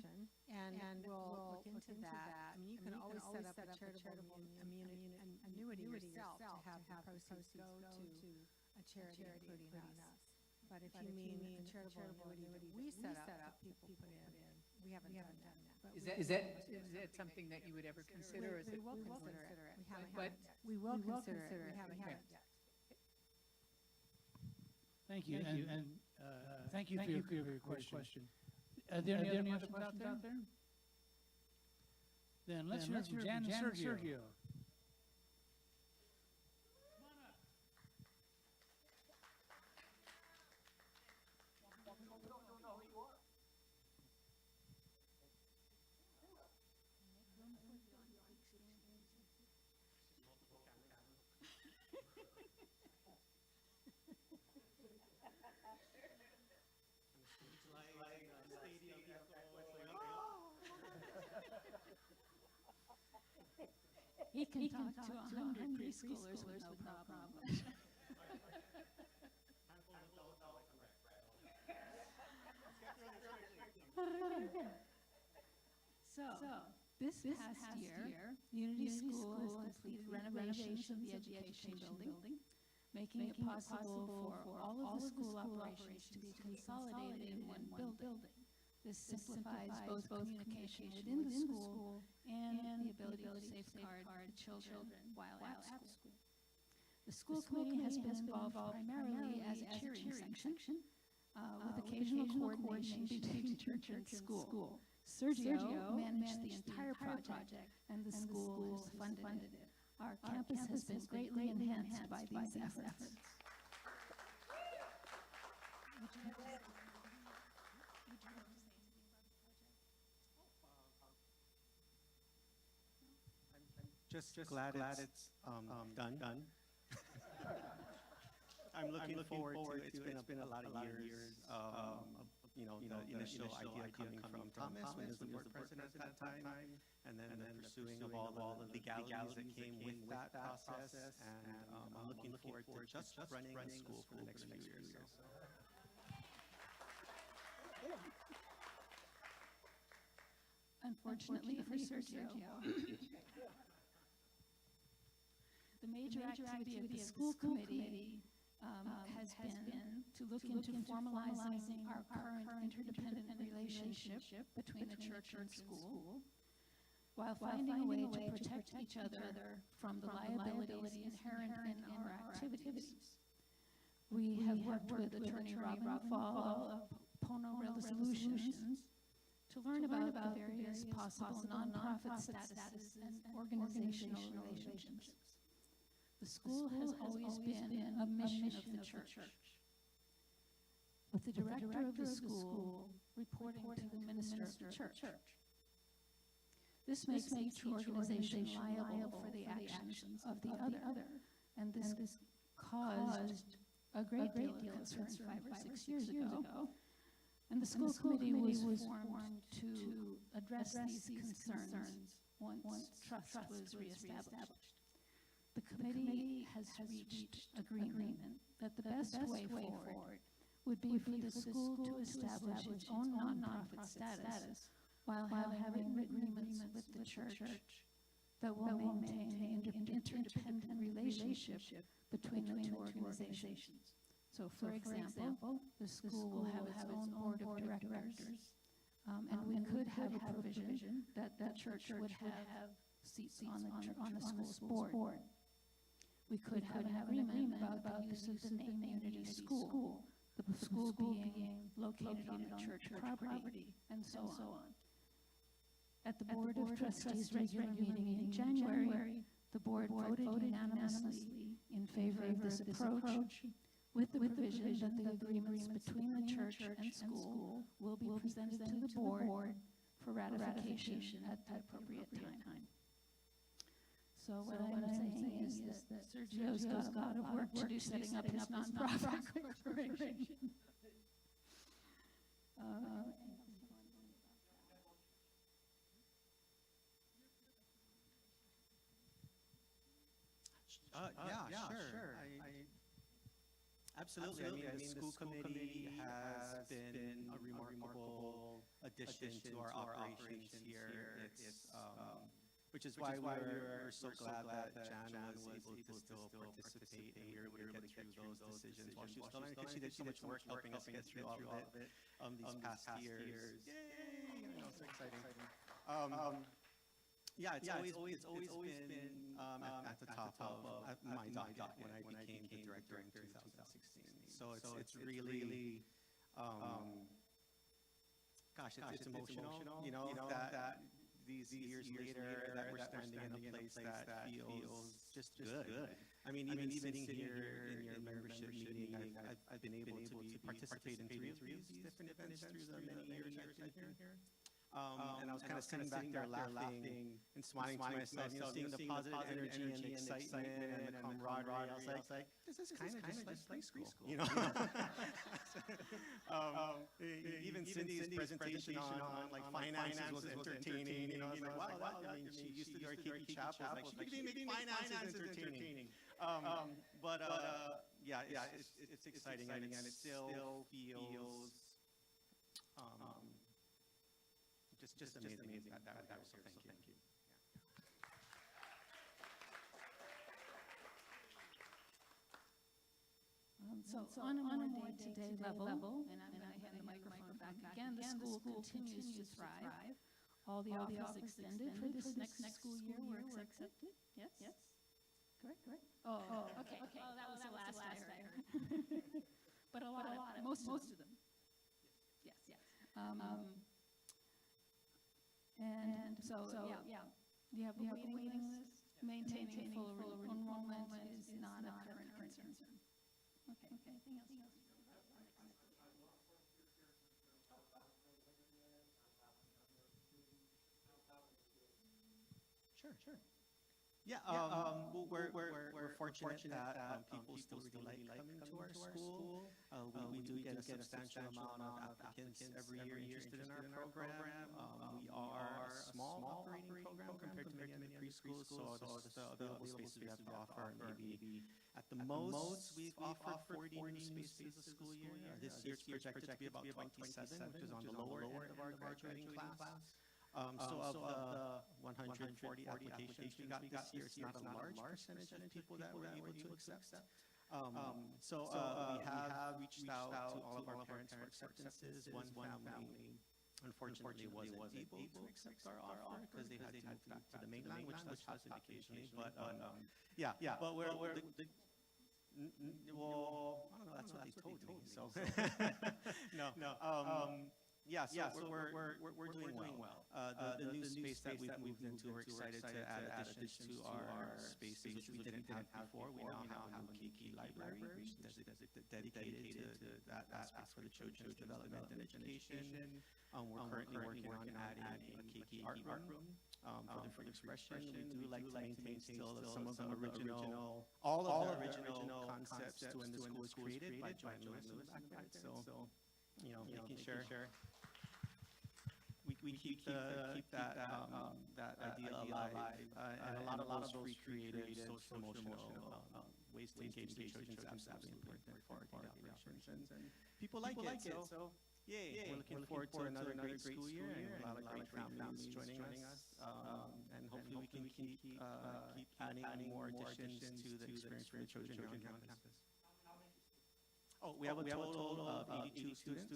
and we'll look into that. I mean, you can always set up a charitable annuity yourself to have the proceeds go to a charity, including us. But if you mean a charitable annuity that we set up, people put in, we haven't done that. Is that something that you would ever consider? We will consider it. We will consider it. We haven't yet. Thank you, and thank you for your question. Are there any other questions out there? Then let's hear from Jan and Sergio. He can talk to 100 preschoolers with no problem. So, this past year, Unity School has completed renovations of the education building, making it possible for all of the school operations to be consolidated in one building. This simplifies both communication within the school and the ability to safeguard the children while at school. The school committee has been involved primarily as a cheering section, with occasional coordination between church and school. Sergio managed the entire project, and the school has funded it. Our campus has been greatly enhanced by these efforts. Just glad it's done. I'm looking forward to it. It's been a lot of years. The initial idea coming from Thomas, when he was the board president at that time, and then the pursuing of all the legalities that came with that process. And I'm looking forward to just running the school for the next few years. Unfortunately for Sergio, the major activity of the school committee has been to look into formalizing our current interdependent relationship between the church and school, while finding a way to protect each other from the liabilities inherent in our activities. We have worked with Attorney Robin Fall of Pono Resolutions to learn about the various possible nonprofit statuses and organizational relationships. The school has always been a mission of the church, with the director of the school reporting to the minister of the church. This makes each organization liable for the actions of the other, and this caused a great deal of concern 5 or 6 years ago. And the school committee was formed to address these concerns once trust was reestablished. The committee has reached agreement that the best way forward would be for the school to establish its own nonprofit status while having agreements with the church that will maintain the interdependent relationship between the two organizations. So, for example, the school will have its own board of directors, and we could have a provision that the church would have seats on the school's board. We could have an agreement about the use of the name Unity School, the school being located on the church property, and so on. At the Board of Trustees regular meeting in January, the board voted unanimously in favor of this approach, with the provision that the agreements between the church and school will be presented to the board for ratification at the appropriate time. So what I'm saying is that Sergio's got a lot of work to do setting up his nonprofit corporation. Sure. Absolutely. I mean, the school committee has been a remarkable addition to our operations here. Which is why we're so glad that Jana was able to still participate and we were able to get through those decisions while she was still on, because she did so much work helping us get through all of it these past years. Yay! I know, so exciting. It's always been at the top of my docket when I became the director in 2016. So it's really gosh, it's emotional, you know, that these years later that we're standing in a place that feels just good. I mean, even sitting here in your membership meeting, I've been able to participate in three of these different events through the many years I've been here. And I was kind of sitting back there laughing and smiling to myself, you know, seeing the positive energy and the excitement and the camaraderie. I was like, this is kind of just like preschool, you know? Even Cindy's presentation on like finances was entertaining. You know, I was like, wow, I mean, she used to do our KP Chapel. Like, she could even make finances entertaining. But yeah, it's exciting, and it still feels just amazing that was so thank you. So on a more day-to-day level, and I'm going to hand the microphone back again, the school continues to thrive. All the offers extended for this next school year were accepted. Yes? Correct? Oh, okay. Oh, that was the last I heard. But a lot, most of them. Yes. And so, yeah, you have a waiting list. Maintaining full enrollment is not a current concern. Okay, anything else? Sure. Yeah, well, we're fortunate that people still really like coming to our school. We do get a substantial amount of applicants every year interested in our program. We are a small operating program compared to many other preschools, so the available spaces we have to offer maybe at the most we've offered 40 new spaces a school year. This year it's projected to be about 27, which is on the lower end of our graduating class. So of the 140 applications we got this year, it's not a large percentage of people that we're able to accept. So we have reached out to all of our parents for acceptances. One family, unfortunately, wasn't able to accept our offer because they had to move back to the mainland, which does happen occasionally. But but we're well, I don't know. That's what they told me. So no. Yeah, so we're doing well. The new space that we've moved into, we're excited to add additions to our spaces, which we didn't have before. We now have a new key library, dedicated to that aspect for the children's development and education. We're currently working on adding a KP art room for the free expression. We do like to maintain still some of the original, all of the original concepts to when the school was created by Joanne Lewis back then. So, you know, making sure we keep that idea alive, and a lot of those free creative, social, emotional ways to engage the children is absolutely important for our operations, and people like it. So yay, we're looking forward to another great school year, and a lot of great families joining us, and hopefully we can keep adding more additions to the experience for the children here on campus. Oh, we have a total of 82 students.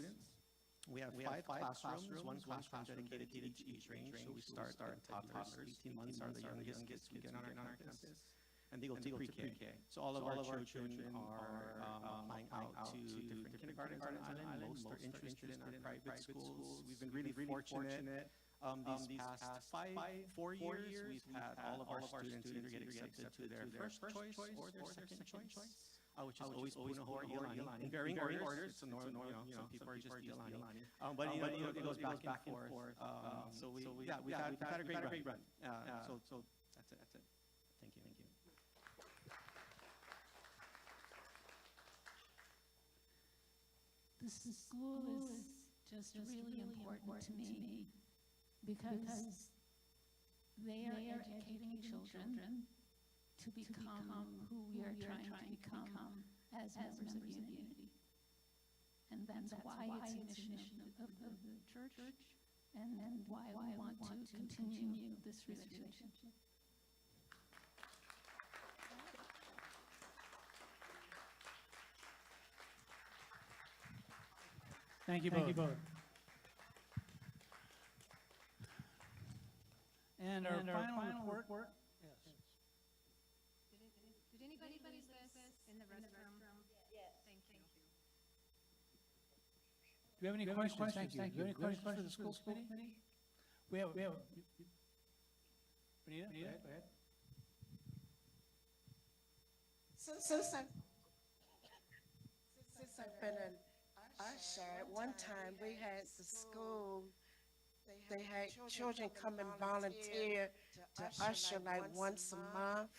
We have five classrooms, one classroom dedicated to each range. So we start at toddlers, 18 months are the youngest kids we get on our campus, and they go to pre-K. So all of our children are applying out to different kindergartens on the island. Most are interested in our private schools. We've been really fortunate. These past 4 years, we've had all of our students either get accepted to their first choice or their second choice. Which is always Punahou or Iolani, in varying orders. It's a normal, you know, some people are just Iolani. But it goes back and forth. So we've had a great run. So that's it. Thank you. This school is just really important to me because they are educating children to become who we are trying to become as members of Unity. And that's why it's a mission of the church and why we want to continue this relationship. Thank you both. And our final report. Did anybody use this in the restroom? Yes. Thank you. we have any questions? Thank you. Do you have any questions for the school committee? We have. Benita, go ahead. Since I've been an usher, at one time we had the school, they had children come and volunteer to usher like once a month.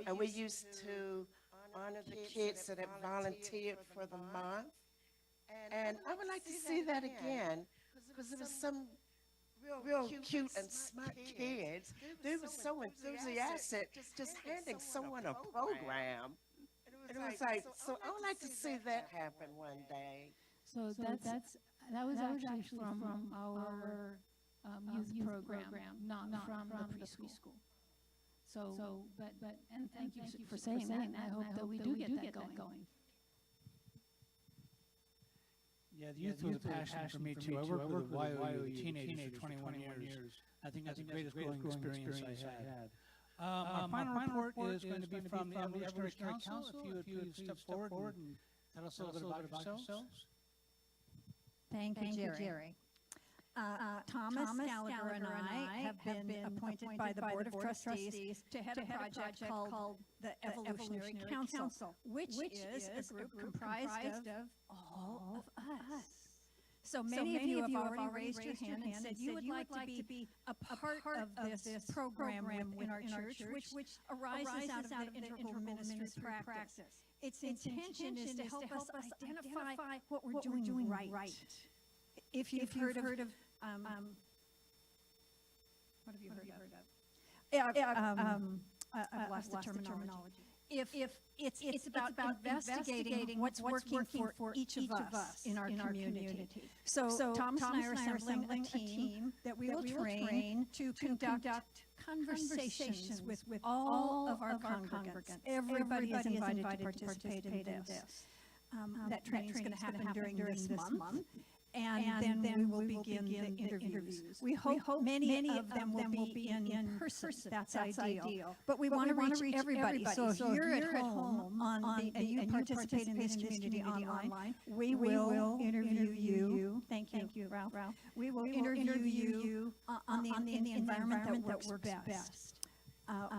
And we used to honor the kids that had volunteered for the month. And I would like to see that again, because there was some real cute and smart kids. They were so enthusiastic, just handing someone a program. And it was like, so I would like to see that happen one day. So that was actually from our youth program, not from the preschool. So, and thank you for saying that, and I hope that we do get that going. Yeah, the youth was a passion for me too. I worked with the YOU, the teenagers, for 21 years. I think that's the greatest growing experience I had. Our final report is going to be from the Evolutionary Council. If you would step forward and tell us a little bit about yourselves. Thank you, Jerry. Thomas Gallagher and I have been appointed by the Board of Trustees to head a project called the Evolutionary Council, which is a group comprised of all of us. So many of you have already raised your hand and said you would like to be a part of this program in our church, which arises out of the integral ministry practice. Its intention is to help us identify what we're doing right. If you've heard of, what have you heard of? I've lost the terminology. If it's about investigating what's working for each of us in our community. So Thomas and I are assembling a team that we will train to conduct conversations with all of our congregants. Everybody is invited to participate in this. That training is going to happen during this month. And then we will begin the interviews. We hope many of them will be in person. That's ideal. But we want to reach everybody. So if you're at home and you participate in this community online, we will interview you. Thank you, Ralph. We will interview you in the environment that works best.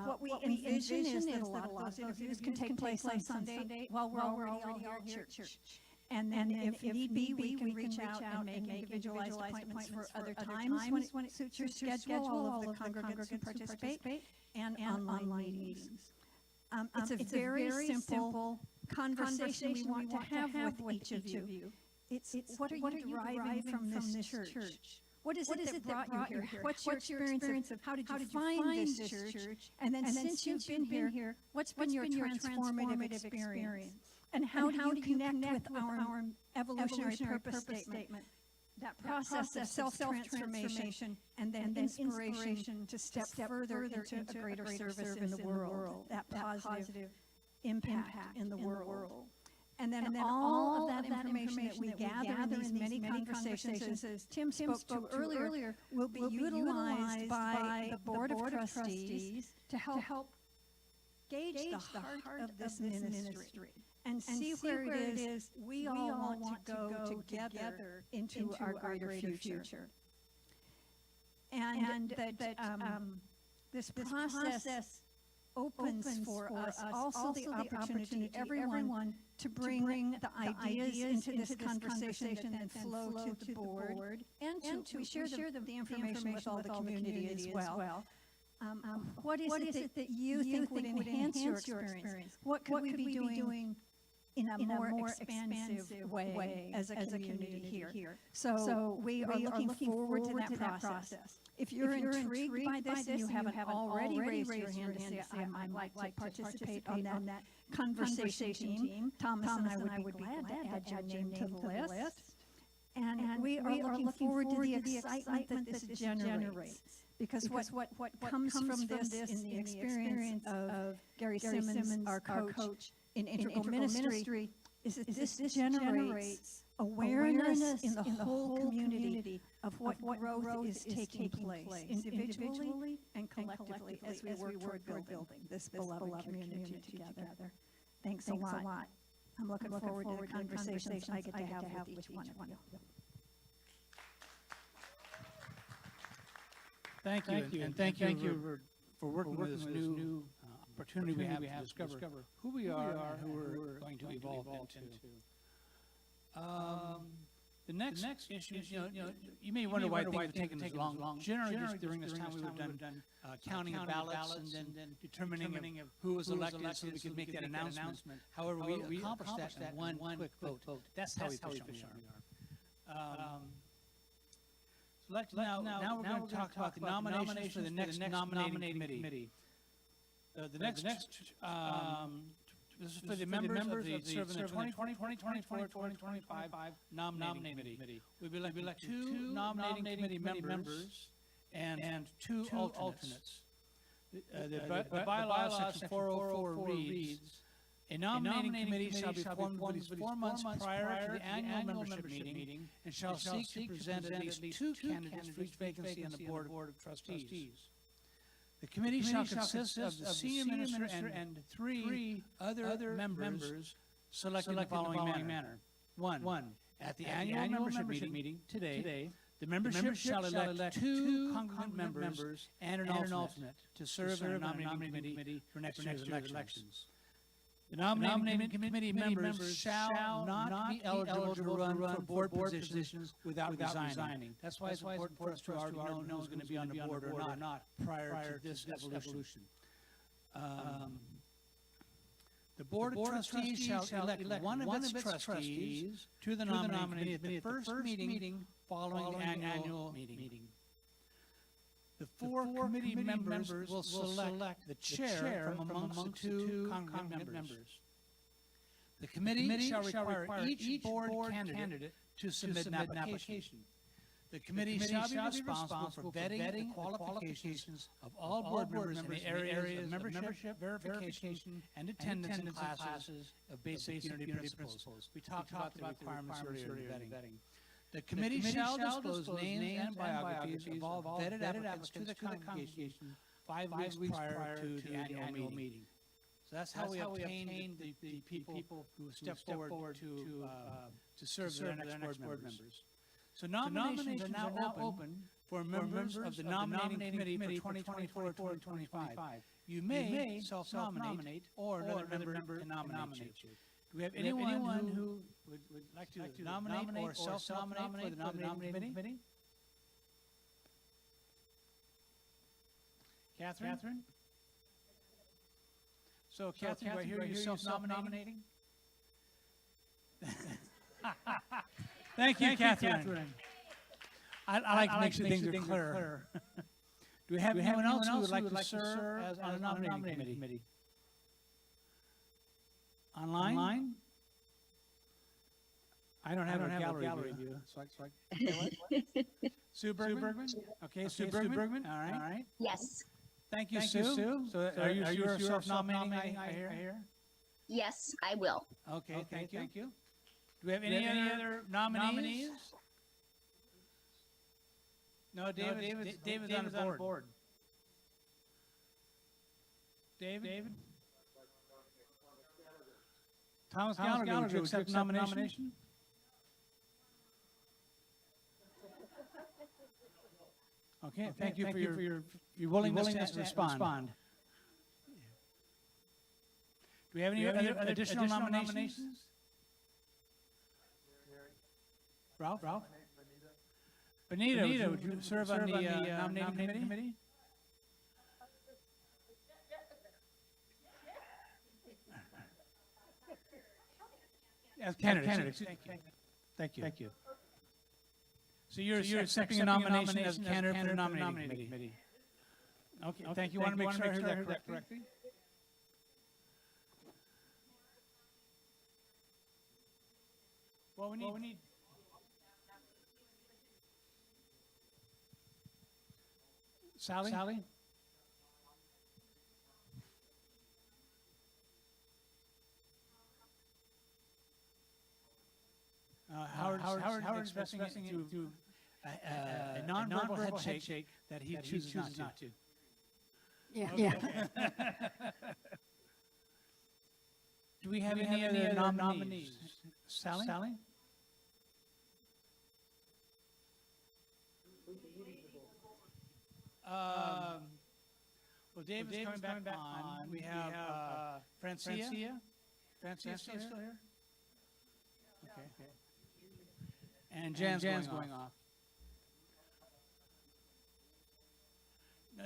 What we envision is that a lot of those interviews can take place on Sunday while we're already all here at church. And then if need be, we can reach out and make individualized appointments for other times when it suits your schedule. All of the congregants who participate and online meetings. It's a very simple conversation we want to have with each of you. It's what are you deriving from this church? What is it that brought you here? What's your experience of how did you find this church? And then since you've been here, what's been your transformative experience? And how do you connect with our evolutionary purpose statement? That process of self-transformation and then inspiration to step further into a greater service in the world. That positive impact in the world. And then all of that information that we gather in these many conversations, as Tim spoke to earlier, will be utilized by the Board of Trustees to help gauge the heart of this ministry. And see where it is we all want to go together into our greater future. And that this process opens for us also the opportunity, everyone, to bring the ideas into this conversation and flow to the board, and to share the information with all the community as well. What is it that you think would enhance your experience? What could we be doing in a more expansive way as a community here? So we are looking forward to that process. If you're intrigued by this and you haven't already raised your hand to say, I might like to participate on that conversation team, Thomas and I would be glad to add your name to the list. And we are looking forward to the excitement that this generates. Because what comes from this in the experience of Gary Simmons, our coach in integral ministry, is that this generates awareness in the whole community of what growth is taking place individually and collectively as we work toward building this beloved community together. Thanks a lot. I'm looking forward to the conversations I get to have with each one of you. Thank you, and thank you for working with this new opportunity we have to discover who we are and who we're going to evolve into. The next issue, you may wonder why things have taken this long. Generally, just during this time, we would have done counting of ballots and then determining of who was elected so we could make that announcement. However, we accomplished that in one quick vote. That's how efficient we are. Now we're going to talk about the nominations for the next nominating committee. The next, this is for the members of the serving the 2024-2025 nominating committee. We will elect two nominating committee members and two alternates. The bylaw section 404 reads, a nominating committee shall be formed at least 4 months prior to the annual membership meeting and shall seek to present at least two candidates for each vacancy on the board of trustees. The committee shall consist of the senior minister and three other members selected in the following manner. One, at the annual membership meeting today, the membership shall elect two congregant members and an alternate to serve on the nominating committee for next year's elections. The nominating committee members shall not be eligible to run for board positions without resigning. That's why it's important for us to already know who's going to be on the board or not prior to this evolution. The board of trustees shall elect one of its trustees to the nominating committee at the first meeting following the annual meeting. The four committee members will select the chair from amongst the two congregant members. The committee shall require each board candidate to submit an application. The committee shall be responsible for vetting the qualifications of all board members in the areas of membership, verification, and attendance in classes of basic unity principles. We talked about the requirements earlier in vetting. The committee shall disclose names and biographies of all vetted applicants to the congregation 5 weeks prior to the annual meeting. So that's how we obtain the people who step forward to serve as their next board members. So nominations are now open for members of the nominating committee for 2024-2025. You may self-nominate or another member can nominate you. Do we have anyone who would like to nominate or self-nominate for the nominating committee? Catherine? So Catherine, do I hear you self-nominating? Thank you, Catherine. I like to make sure things are clear. Do we have anyone else who would like to serve as on a nominating committee? Online? I don't have a gallery view. Sue Bergman? Okay, Sue Bergman, all right. Yes. Thank you, Sue. So are you self-nominating, I hear? Yes, I will. Okay, thank you. Do we have any other nominees? No, David's on the board. David? Thomas Gallagher, would you accept nomination? Okay, thank you for your willingness to respond. Do we have any other additional nominations? Ralph? Benita, would you serve on the nominating committee? As candidate. Thank you. So you're accepting a nomination as candidate for the nominating committee. Okay, thank you. Want to make sure I heard that correctly? Well, we need Sally? Howard expressing it through a non-verbal headshake that he chooses not to. Yeah. Okay. Do we have any other nominees? Sally? Well, Dave is coming back on. We have Francia. Francia still here? Okay. And Jan's going off.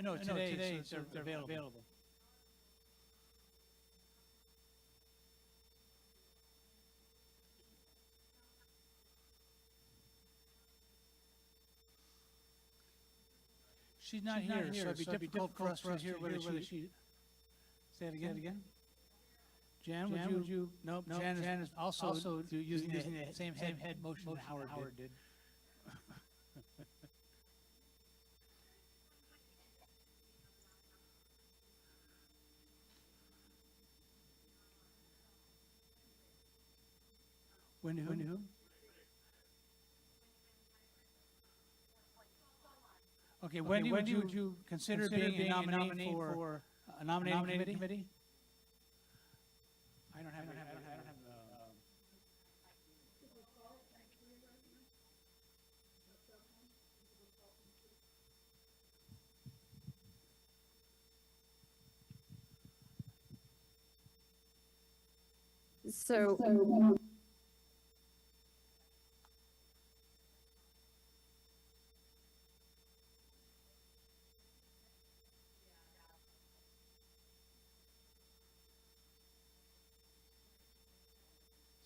No, today so they're available. She's not here, so it'd be difficult for us to hear whether she... Say it again? Jan, would you? Nope, Jan is also using the same head motion that Howard did. When who? Okay, when would you consider being a nominee for a nominating committee? I don't have So,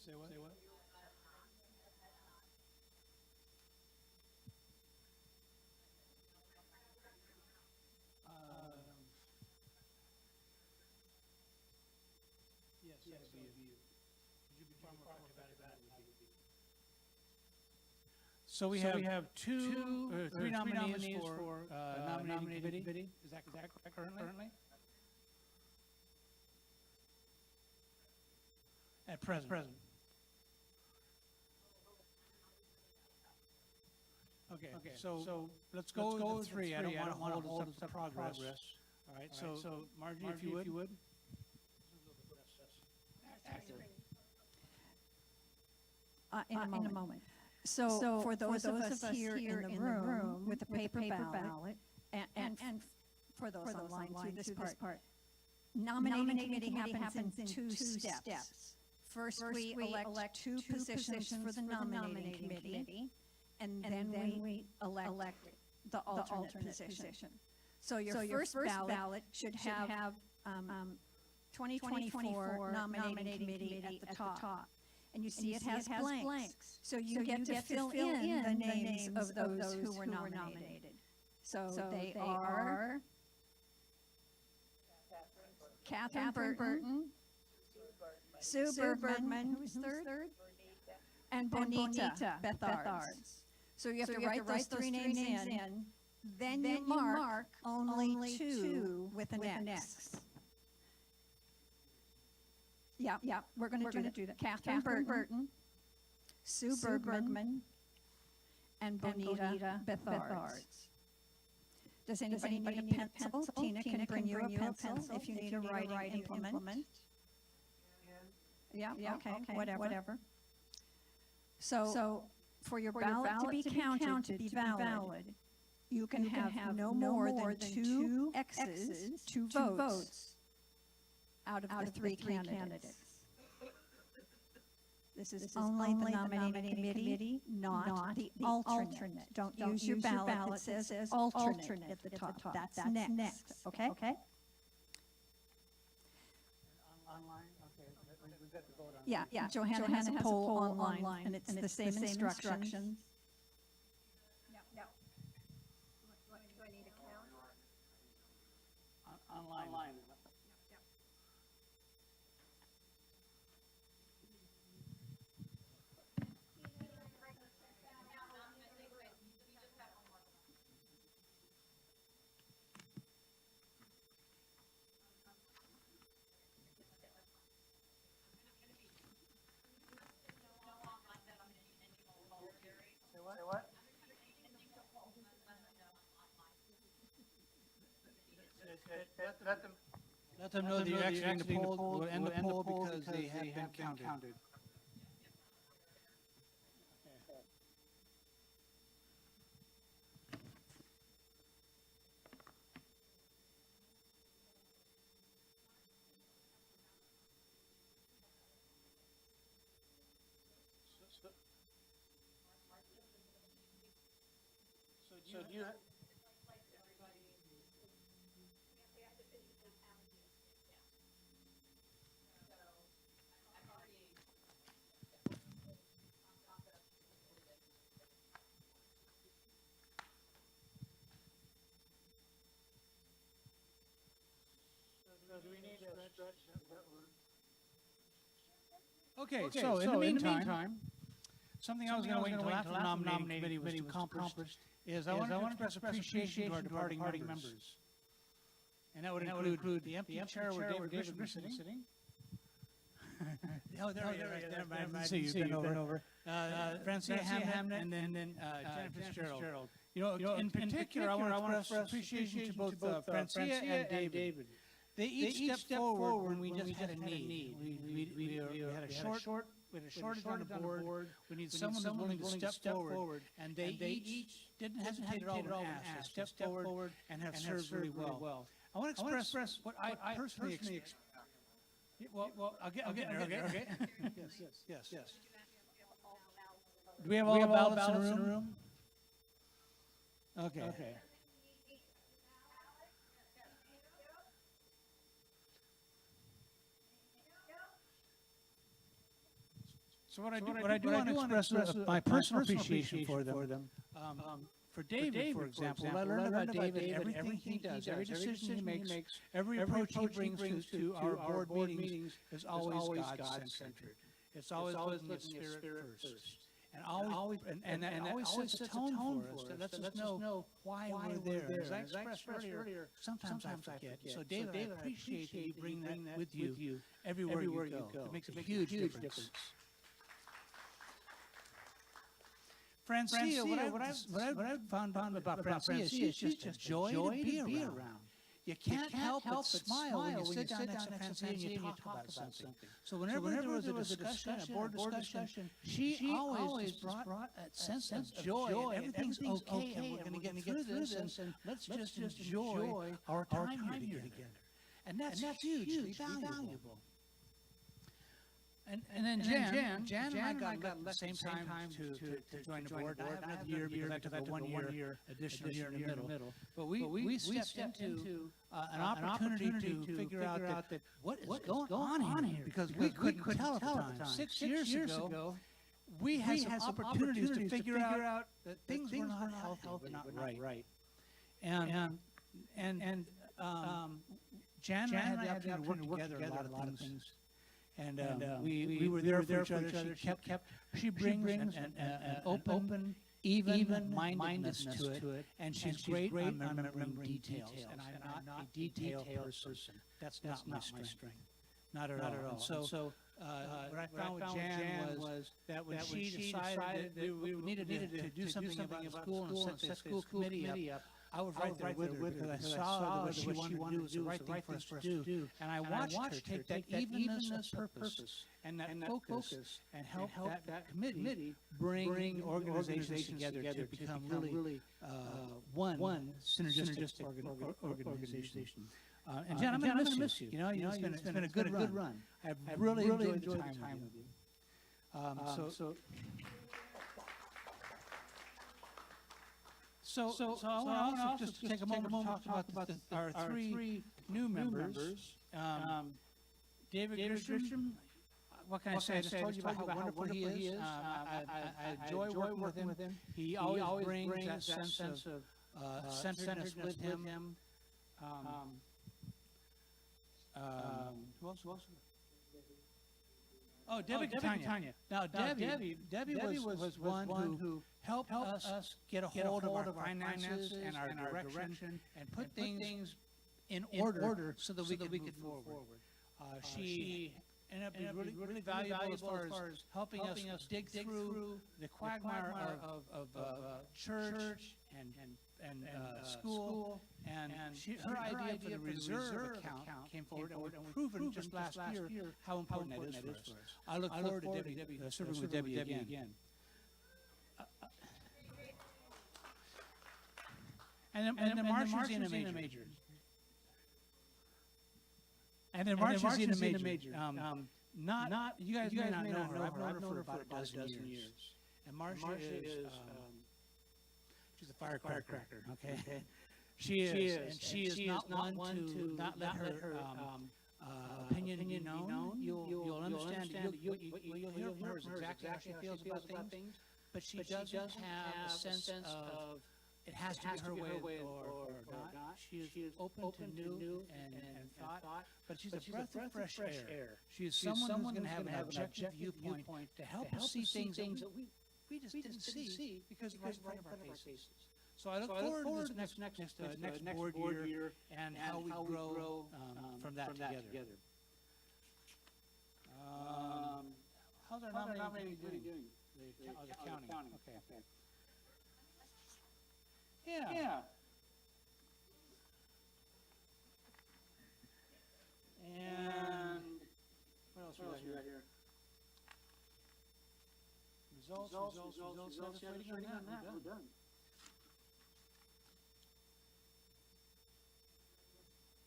Say what? Yes, would you be far more comfortable about it? So we have three nominees for nominating committee. Is that correct currently? At present. Okay, so let's go with three. I don't want to hold us up to progress. All right, so Margie, if you would. In a moment. So for those of us here in the room with the paper ballot, and for those online through this part, nominating committee happens in two steps. First, we elect two positions for the nominating committee, and then we elect the alternate position. So your first ballot should have 2024 nominating committee at the top. And you see it has blanks. So you get to fill in the names of those who were nominated. So they are Catherine Burton, Sue Bergman, who's third, and Bonita Bethards. So you have to write those three names in. Then you mark only two with an X. Yeah, we're going to do that. Catherine Burton, Sue Bergman, and Bonita Bethards. Does anybody need a pencil? Tina can bring you a pencil if you need a writing implement. Yeah, okay, whatever. So for your ballot to be counted to be valid, you can have no more than two X's, two votes, out of the three candidates. This is only the nominating committee, not the alternate. Don't use your ballot that says alternate at the top. That's next, okay? Online, okay. We've got to vote on Yeah, Johanna has a poll online, and it's the same instructions. Online. Online. What? Let them know that you're actually in the poll. We'll end the poll because they have been counted. So do you? So do we need to stretch that word? Okay, so in the meantime, something I was going to wait until after the nominating committee was accomplished is I want to express appreciation to our departing members. And that would include the empty chair where David Grisham was sitting. Oh, there you are. I see you've been over. Francia Hamnet, and then Jennifer Fitzgerald. You know, in particular, I want to express appreciation to both Francia and David. They each stepped forward when we just had a need. We had a shortage on the board. We need someone who's willing to step forward. And they each didn't hesitate at all to ask. They stepped forward and have served really well. I want to express what I personally expect. Well, I'll get there, okay? Yes. Do we have all the ballots in the room? Okay. So what I do want to express my personal appreciation for them. For David, for example, I learned about David, everything he does, every decision he makes, every approach he brings to our board meetings is always God-centered. It's always putting the spirit first. And that always sets a tone for us, that lets us know why we're there. As I expressed earlier, sometimes I forget. So David, I appreciate that you bring that with you everywhere you go. It makes a huge difference. Francia, what I've found about Francia, she's just a joy to be around. You can't help but smile when you sit down next to Francia and you talk about something. So whenever there was a discussion, a board discussion, she always brought a sense of joy. Everything's okay, and we're going to get through this, and let's just enjoy our time here together. And that's hugely valuable. And then Jan and I got elected at the same time to join the board. I have another year because I took a one-year additional year in the middle. But we stepped into an opportunity to figure out that what is going on here, because we couldn't tell at the time. 6 years ago, we had some opportunities to figure out that things were not healthy, not right. And Jan and I had the opportunity to work together a lot of things. And we were there for each other. She brings an open, even-mindedness to it, and she's great on remembering details. And I'm not a detail person. That's not my strength. Not at all. So what I found with Jan was that when she decided that we needed to do something about school and set the school committee up, I was right there with her because I saw that what she wanted to do was the right thing for us to do. And I watched her take that evenness of purpose and that focus and help that committee bring organizations together to become really one synergistic organization. And Jen, I'm going to miss you. You know, it's been a good run. I've really enjoyed the time with you. So I want to also just take a moment to talk about our three new members. David Grisham, what can I say? I just told you about how wonderful he is. I enjoy working with him. He always brings that sense of centeredness with him. Who else? Oh, Debbie Catania. Now, Debbie was one who helped us get a hold of our finances and our direction and put things in order so that we could move forward. She ended up being really valuable as far as helping us dig through the quagmire of church and school, and her idea for the reserve account came forward, and we've proven just last year how important that is for us. I look forward to Debbie serving with Debbie again. And then Marcia's in a major. And then Marcia's in a major. Not you guys may not know her. I've known her for about a dozen years. And Marcia is She's a firecracker, okay? She is, and she is not one to not let her opinion be known. You'll understand, you'll hear from her exactly how she feels about things, but she doesn't have a sense of it has to be her way or not. She is open to new and thought, but she's a breath of fresh air. She is someone who's going to have an objective viewpoint to help us see things that we just didn't see because right in front of our faces. So I look forward to this next board year and how we grow from that together. How's our nominating doing? The county. Okay. Yeah. And what else we got here? Results. Waiting on that. We're done.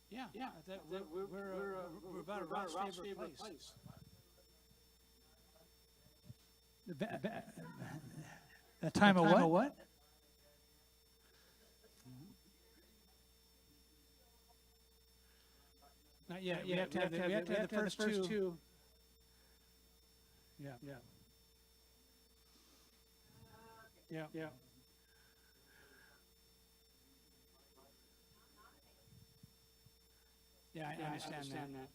Yeah. We're about Rob's favorite place. The time of what? Not yet. We have to have the first two. Yeah. Yeah, I understand that.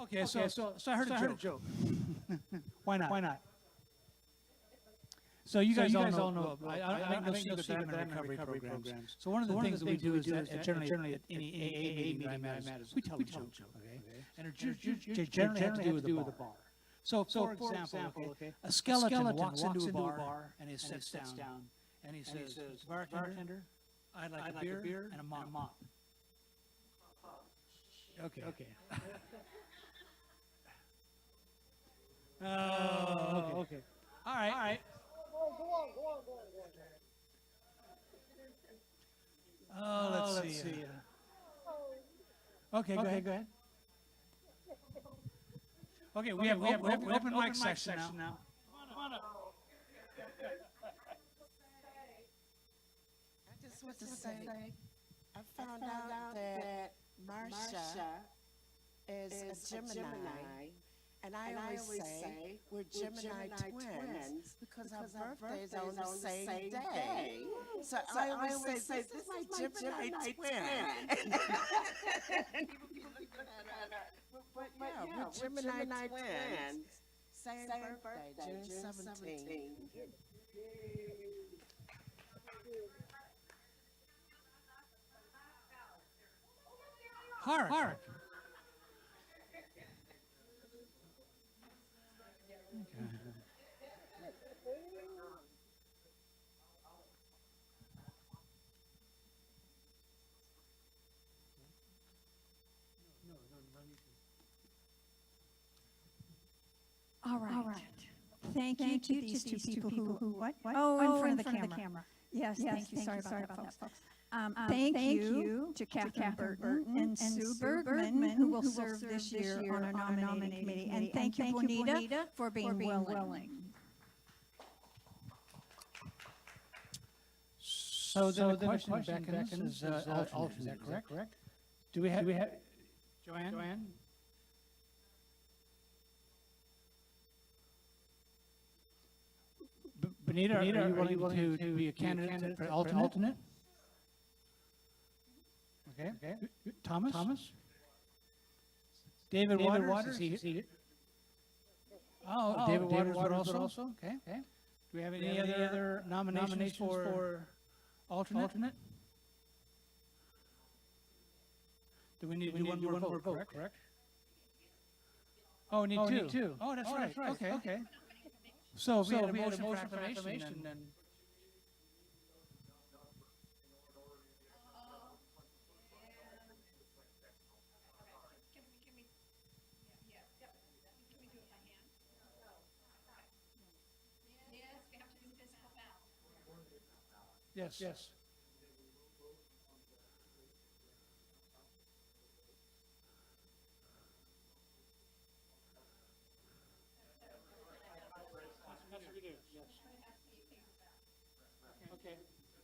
Okay, so I heard a joke. Why not? So you guys all know, I make no secret that I'm in recovery programs. So one of the things that we do is that generally at any AA meeting that matters, we tell a joke, okay? And it generally has to do with the bar. So for example, a skeleton walks into a bar and he sits down and he says, bartender, I'd like a beer and a mop. Okay. Okay. All right. Oh, let's see. Okay, go ahead. Okay, we have open mic session now. Come on up. I just want to say, I found out that Marsha is a Gemini, and I always say we're Gemini twins because our birthday's on the same day. So I always say, this is my Gemini twin. But yeah, we're Gemini twins. Same birthday, June 17th. Hark. All right. Thank you to these two people who what? Oh, in front of the camera. Yes, thank you. Sorry about that, folks. Thank you to Catherine Burton and Sue Bergman, who will serve this year on our nominating committee. And thank you, Bonita, for being willing. So the question beckons is alternate, is that correct? Do we have Joanne? Bonita, are you willing to be a candidate for alternate? Okay. Thomas? David Waters? David Waters also? Okay. Do we have any other nominations for alternate? Do we need to do one more vote, correct? Oh, we need two. Oh, that's right. Okay. So if we had a motion for affirmation, then... Yes.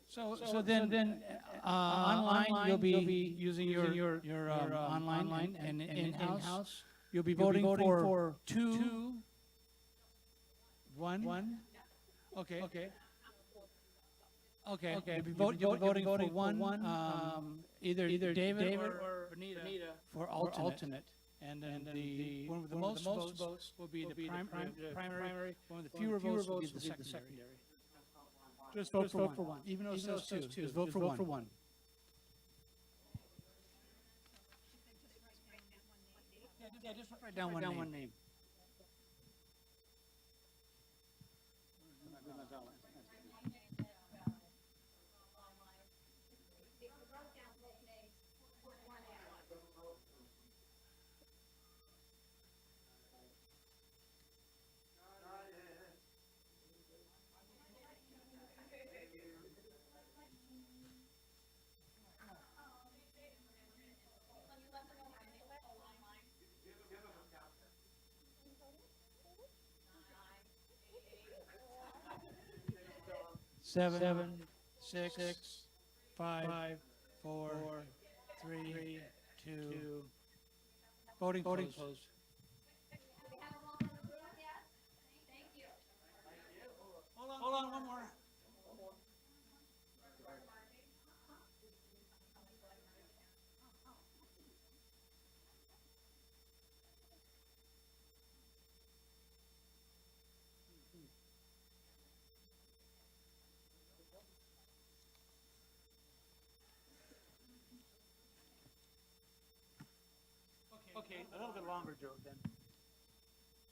So then, online, you'll be using your online and in-house. You'll be voting for two, one? Okay. Okay, you'll be voting for one, either David or Benita for alternate. And then the one with the most votes will be the primary, one with the fewer votes will be the secondary. Just vote for one. Even though it says two, just vote for one. Yeah, just write down one name. Seven, six, 5, 4, 3, 2. Voting closed. Hold on, one more. Okay, a little bit longer joke then.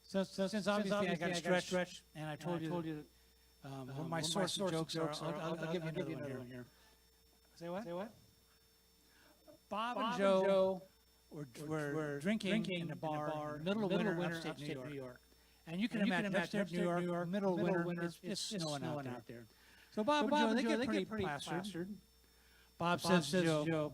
Since obviously I got to stretch, and I told you what my source of jokes are, I'll give you another one here. Say what? Bob and Joe were drinking in a bar in the middle of winter upstate New York. And you can imagine upstate New York, middle of winter, it's snowing out there. So Bob and Joe, they get pretty plastered. Bob says to Joe,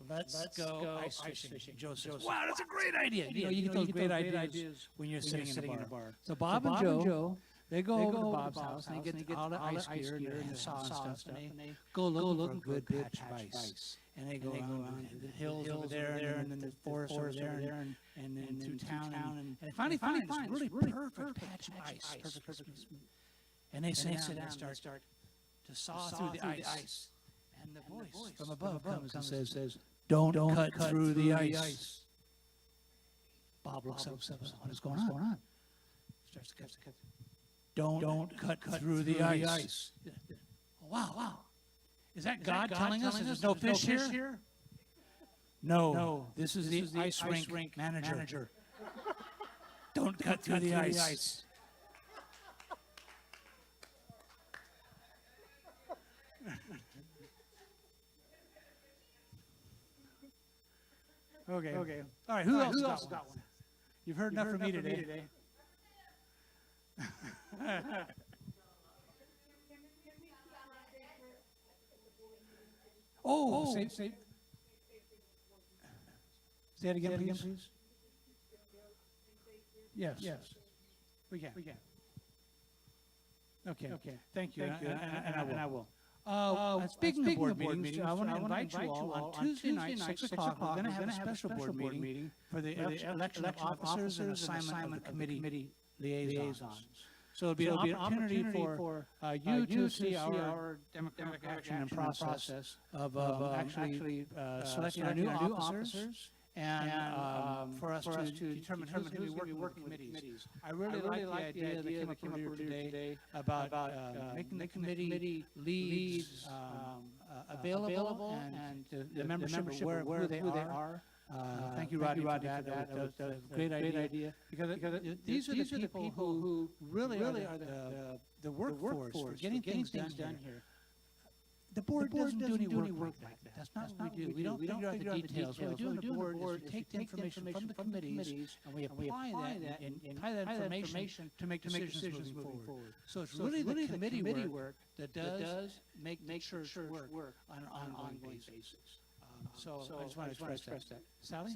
let's go ice fishing. Joe says, wow, that's a great idea. You get those great ideas when you're sitting in a bar. So Bob and Joe, they go over to Bob's house and they get all the ice gear and the saw and stuff, and they go looking for a good patch of ice. And they go around the hills over there, and then the forest over there, and then through town, and they finally find this really perfect patch of ice. Perfect. And they sit down and start to saw through the ice. And the voice from above comes and says, don't cut through the ice. Bob looks up, what is going on? Starts to cut. Don't cut through the ice. Oh, wow. Is that God telling us there's no fish here? No, this is the ice rink manager. Don't cut through the ice. Okay. All right, who else got one? You've heard enough from me today. Say it again, please. Yes. We can. Okay. Thank you. And I will. Speaking of board meetings, I want to invite you all on Tuesday night, 6 o'clock. We're going to have a special board meeting for the election of officers and assignment committee liaisons. So it'll be an opportunity for you to see our democratic action and process of actually selecting our new officers and for us to determine who's going to be working committees. I really like the idea that came up earlier today about making the committee leads available and the membership aware of who they are. Thank you, Rodney, for that. That was a great idea. Because these are the people who really are the workforce for getting things done here. The board doesn't do any work like that. That's not what we do. We don't figure out the details. What we do in the board is we take the information from the committees and we apply that information to make decisions moving forward. So it's really the committee work that does make church work on an ongoing basis. So I just want to express that. Sally?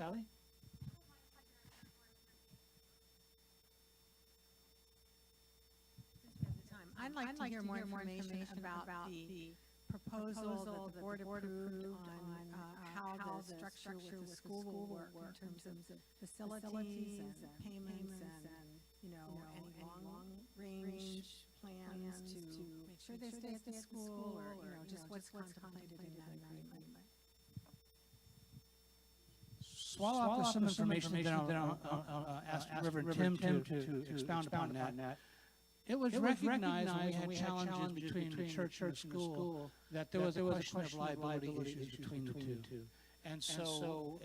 I'd like to hear more information about the proposal that the board approved on how the structure with the school will work in terms of facilities and payments and, you know, any long-range plans to make sure they stay at the school, or, you know, just what's contemplated in that agreement. So I'll offer some information, then I'll ask Reverend Tim to expound upon that. It was recognized when we had challenges between the church and the school that there was a question of liability issues between the two. And so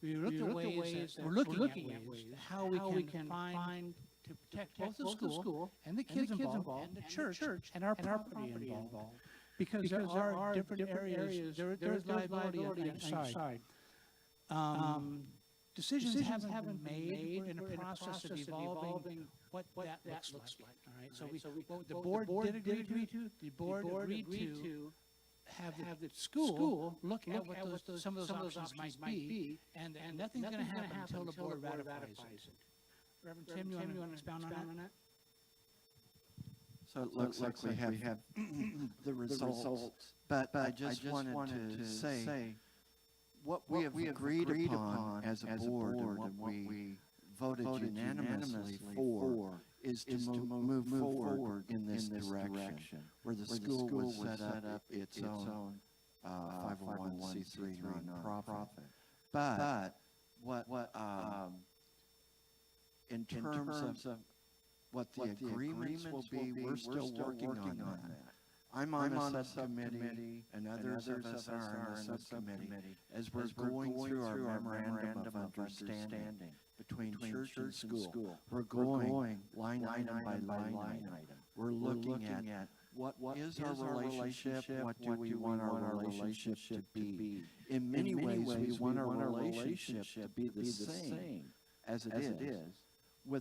we're looking at ways how we can find to protect both the school and the kids involved and the church and our property involved. Because there are different areas, there is liability on either side. Decisions haven't been made. We're in a process of evolving what that looks like. All right. So the board did agree to. The board agreed to have the school look at what some of those options might be, and nothing's going to happen until the board ratifies it. Reverend Tim, you want to expound on that? So it looks like we have the results, but I just wanted to say what we have agreed upon as a board and what we voted unanimously for is to move forward in this direction, where the school would set up its own 501c3 nonprofit. But what in terms of what the agreements will be, we're still working on that. I'm on a subcommittee, and others of us are on a subcommittee, as we're going through our memorandum of understanding between church and school. We're going line item by line item. We're looking at what is our relationship, what do we want our relationship to be. In many ways, we want our relationship to be the same as it is,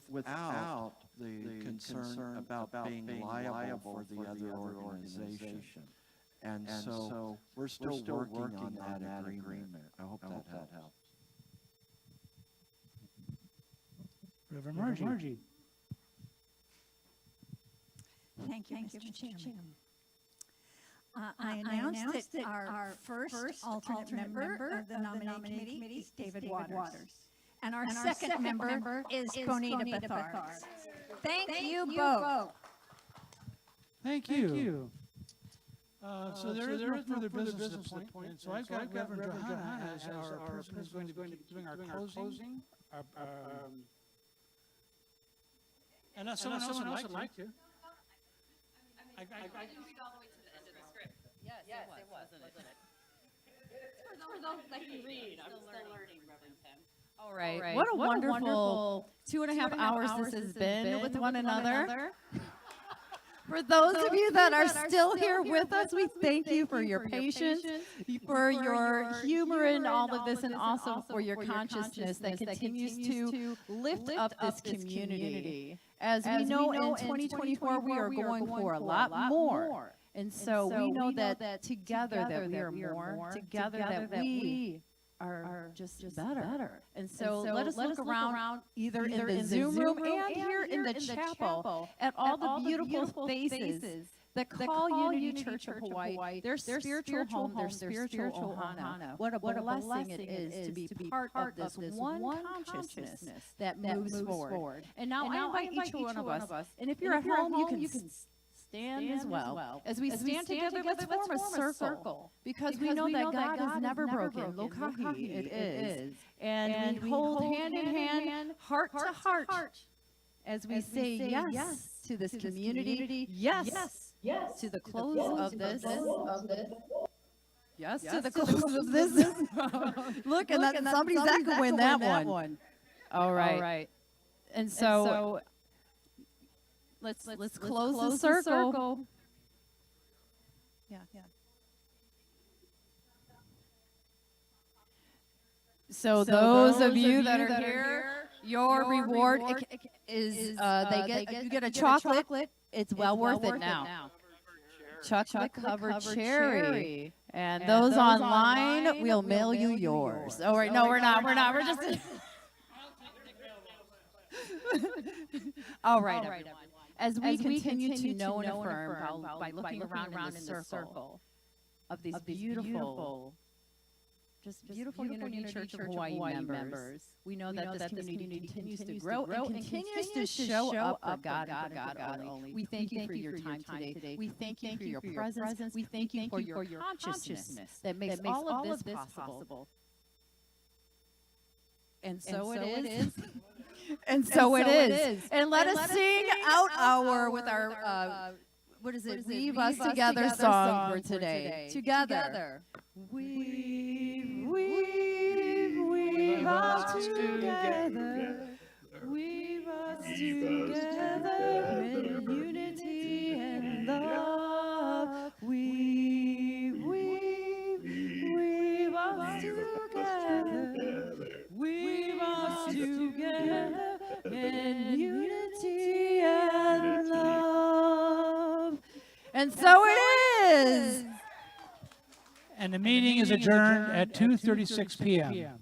without the concern about being liable for the other organization. And so we're still working on that agreement. I hope that helps. Reverend Margie. Thank you, Mr. Chairman. I announced that our first alternate member of the nominating committee is David Waters. And our second member is Bonita Bethard. Thank you both. Thank you. So there is no further business at this point. And so I've got Reverend Johanna as our person who's going to be doing our closing. Unless someone else would like to. I didn't read all the way to the end of the script. Yes, it was, wasn't it? For those that can read, I'm still learning, Reverend Tim. All right. What a wonderful 2.5 hours this has been with one another. For those of you that are still here with us, we thank you for your patience, for your humor in all of this, and also for your consciousness that continues to lift up this community. As we know, in 2024, we are going for a lot more. And so we know that together that we are more, together that we are just better. And so let us look around either in the Zoom room and here in the chapel at all the beautiful faces that call Unity Church of Hawaii their spiritual home, their spiritual ohana. What a blessing it is to be part of this one consciousness that moves forward. And now I invite each one of us, and if you're at home, you can stand as well. As we stand together, let's form a circle. Because we know that God is never broken. Lokahi, it is. And we hold hand in hand, heart to heart, as we say yes to this community, yes to the close of this. Yes to the close of this. Look, and somebody's echoing that one. All right. And so let's close the circle. Yeah. So those of you that are here, your reward is you get a chocolate. It's well worth it now. Chocolate covered cherry. And those online, we'll mail you yours. Oh, right. No, we're not. We're just. All right, everyone. As we continue to know and affirm by looking around in the circle of these beautiful, just beautiful Unity Church of Hawaii members, we know that this community continues to grow and continues to show up for God only. We thank you for your time today. We thank you for your presence. We thank you for your consciousness that makes all of this possible. And so it is. And so it is. And let us sing out with our, what is it? Weave Us Together song for today. Together. Weave us together. Weave us together in unity and love. Weave us together. Weave us together in unity and love. And so it is. And the meeting is adjourned at 2:36 p.m.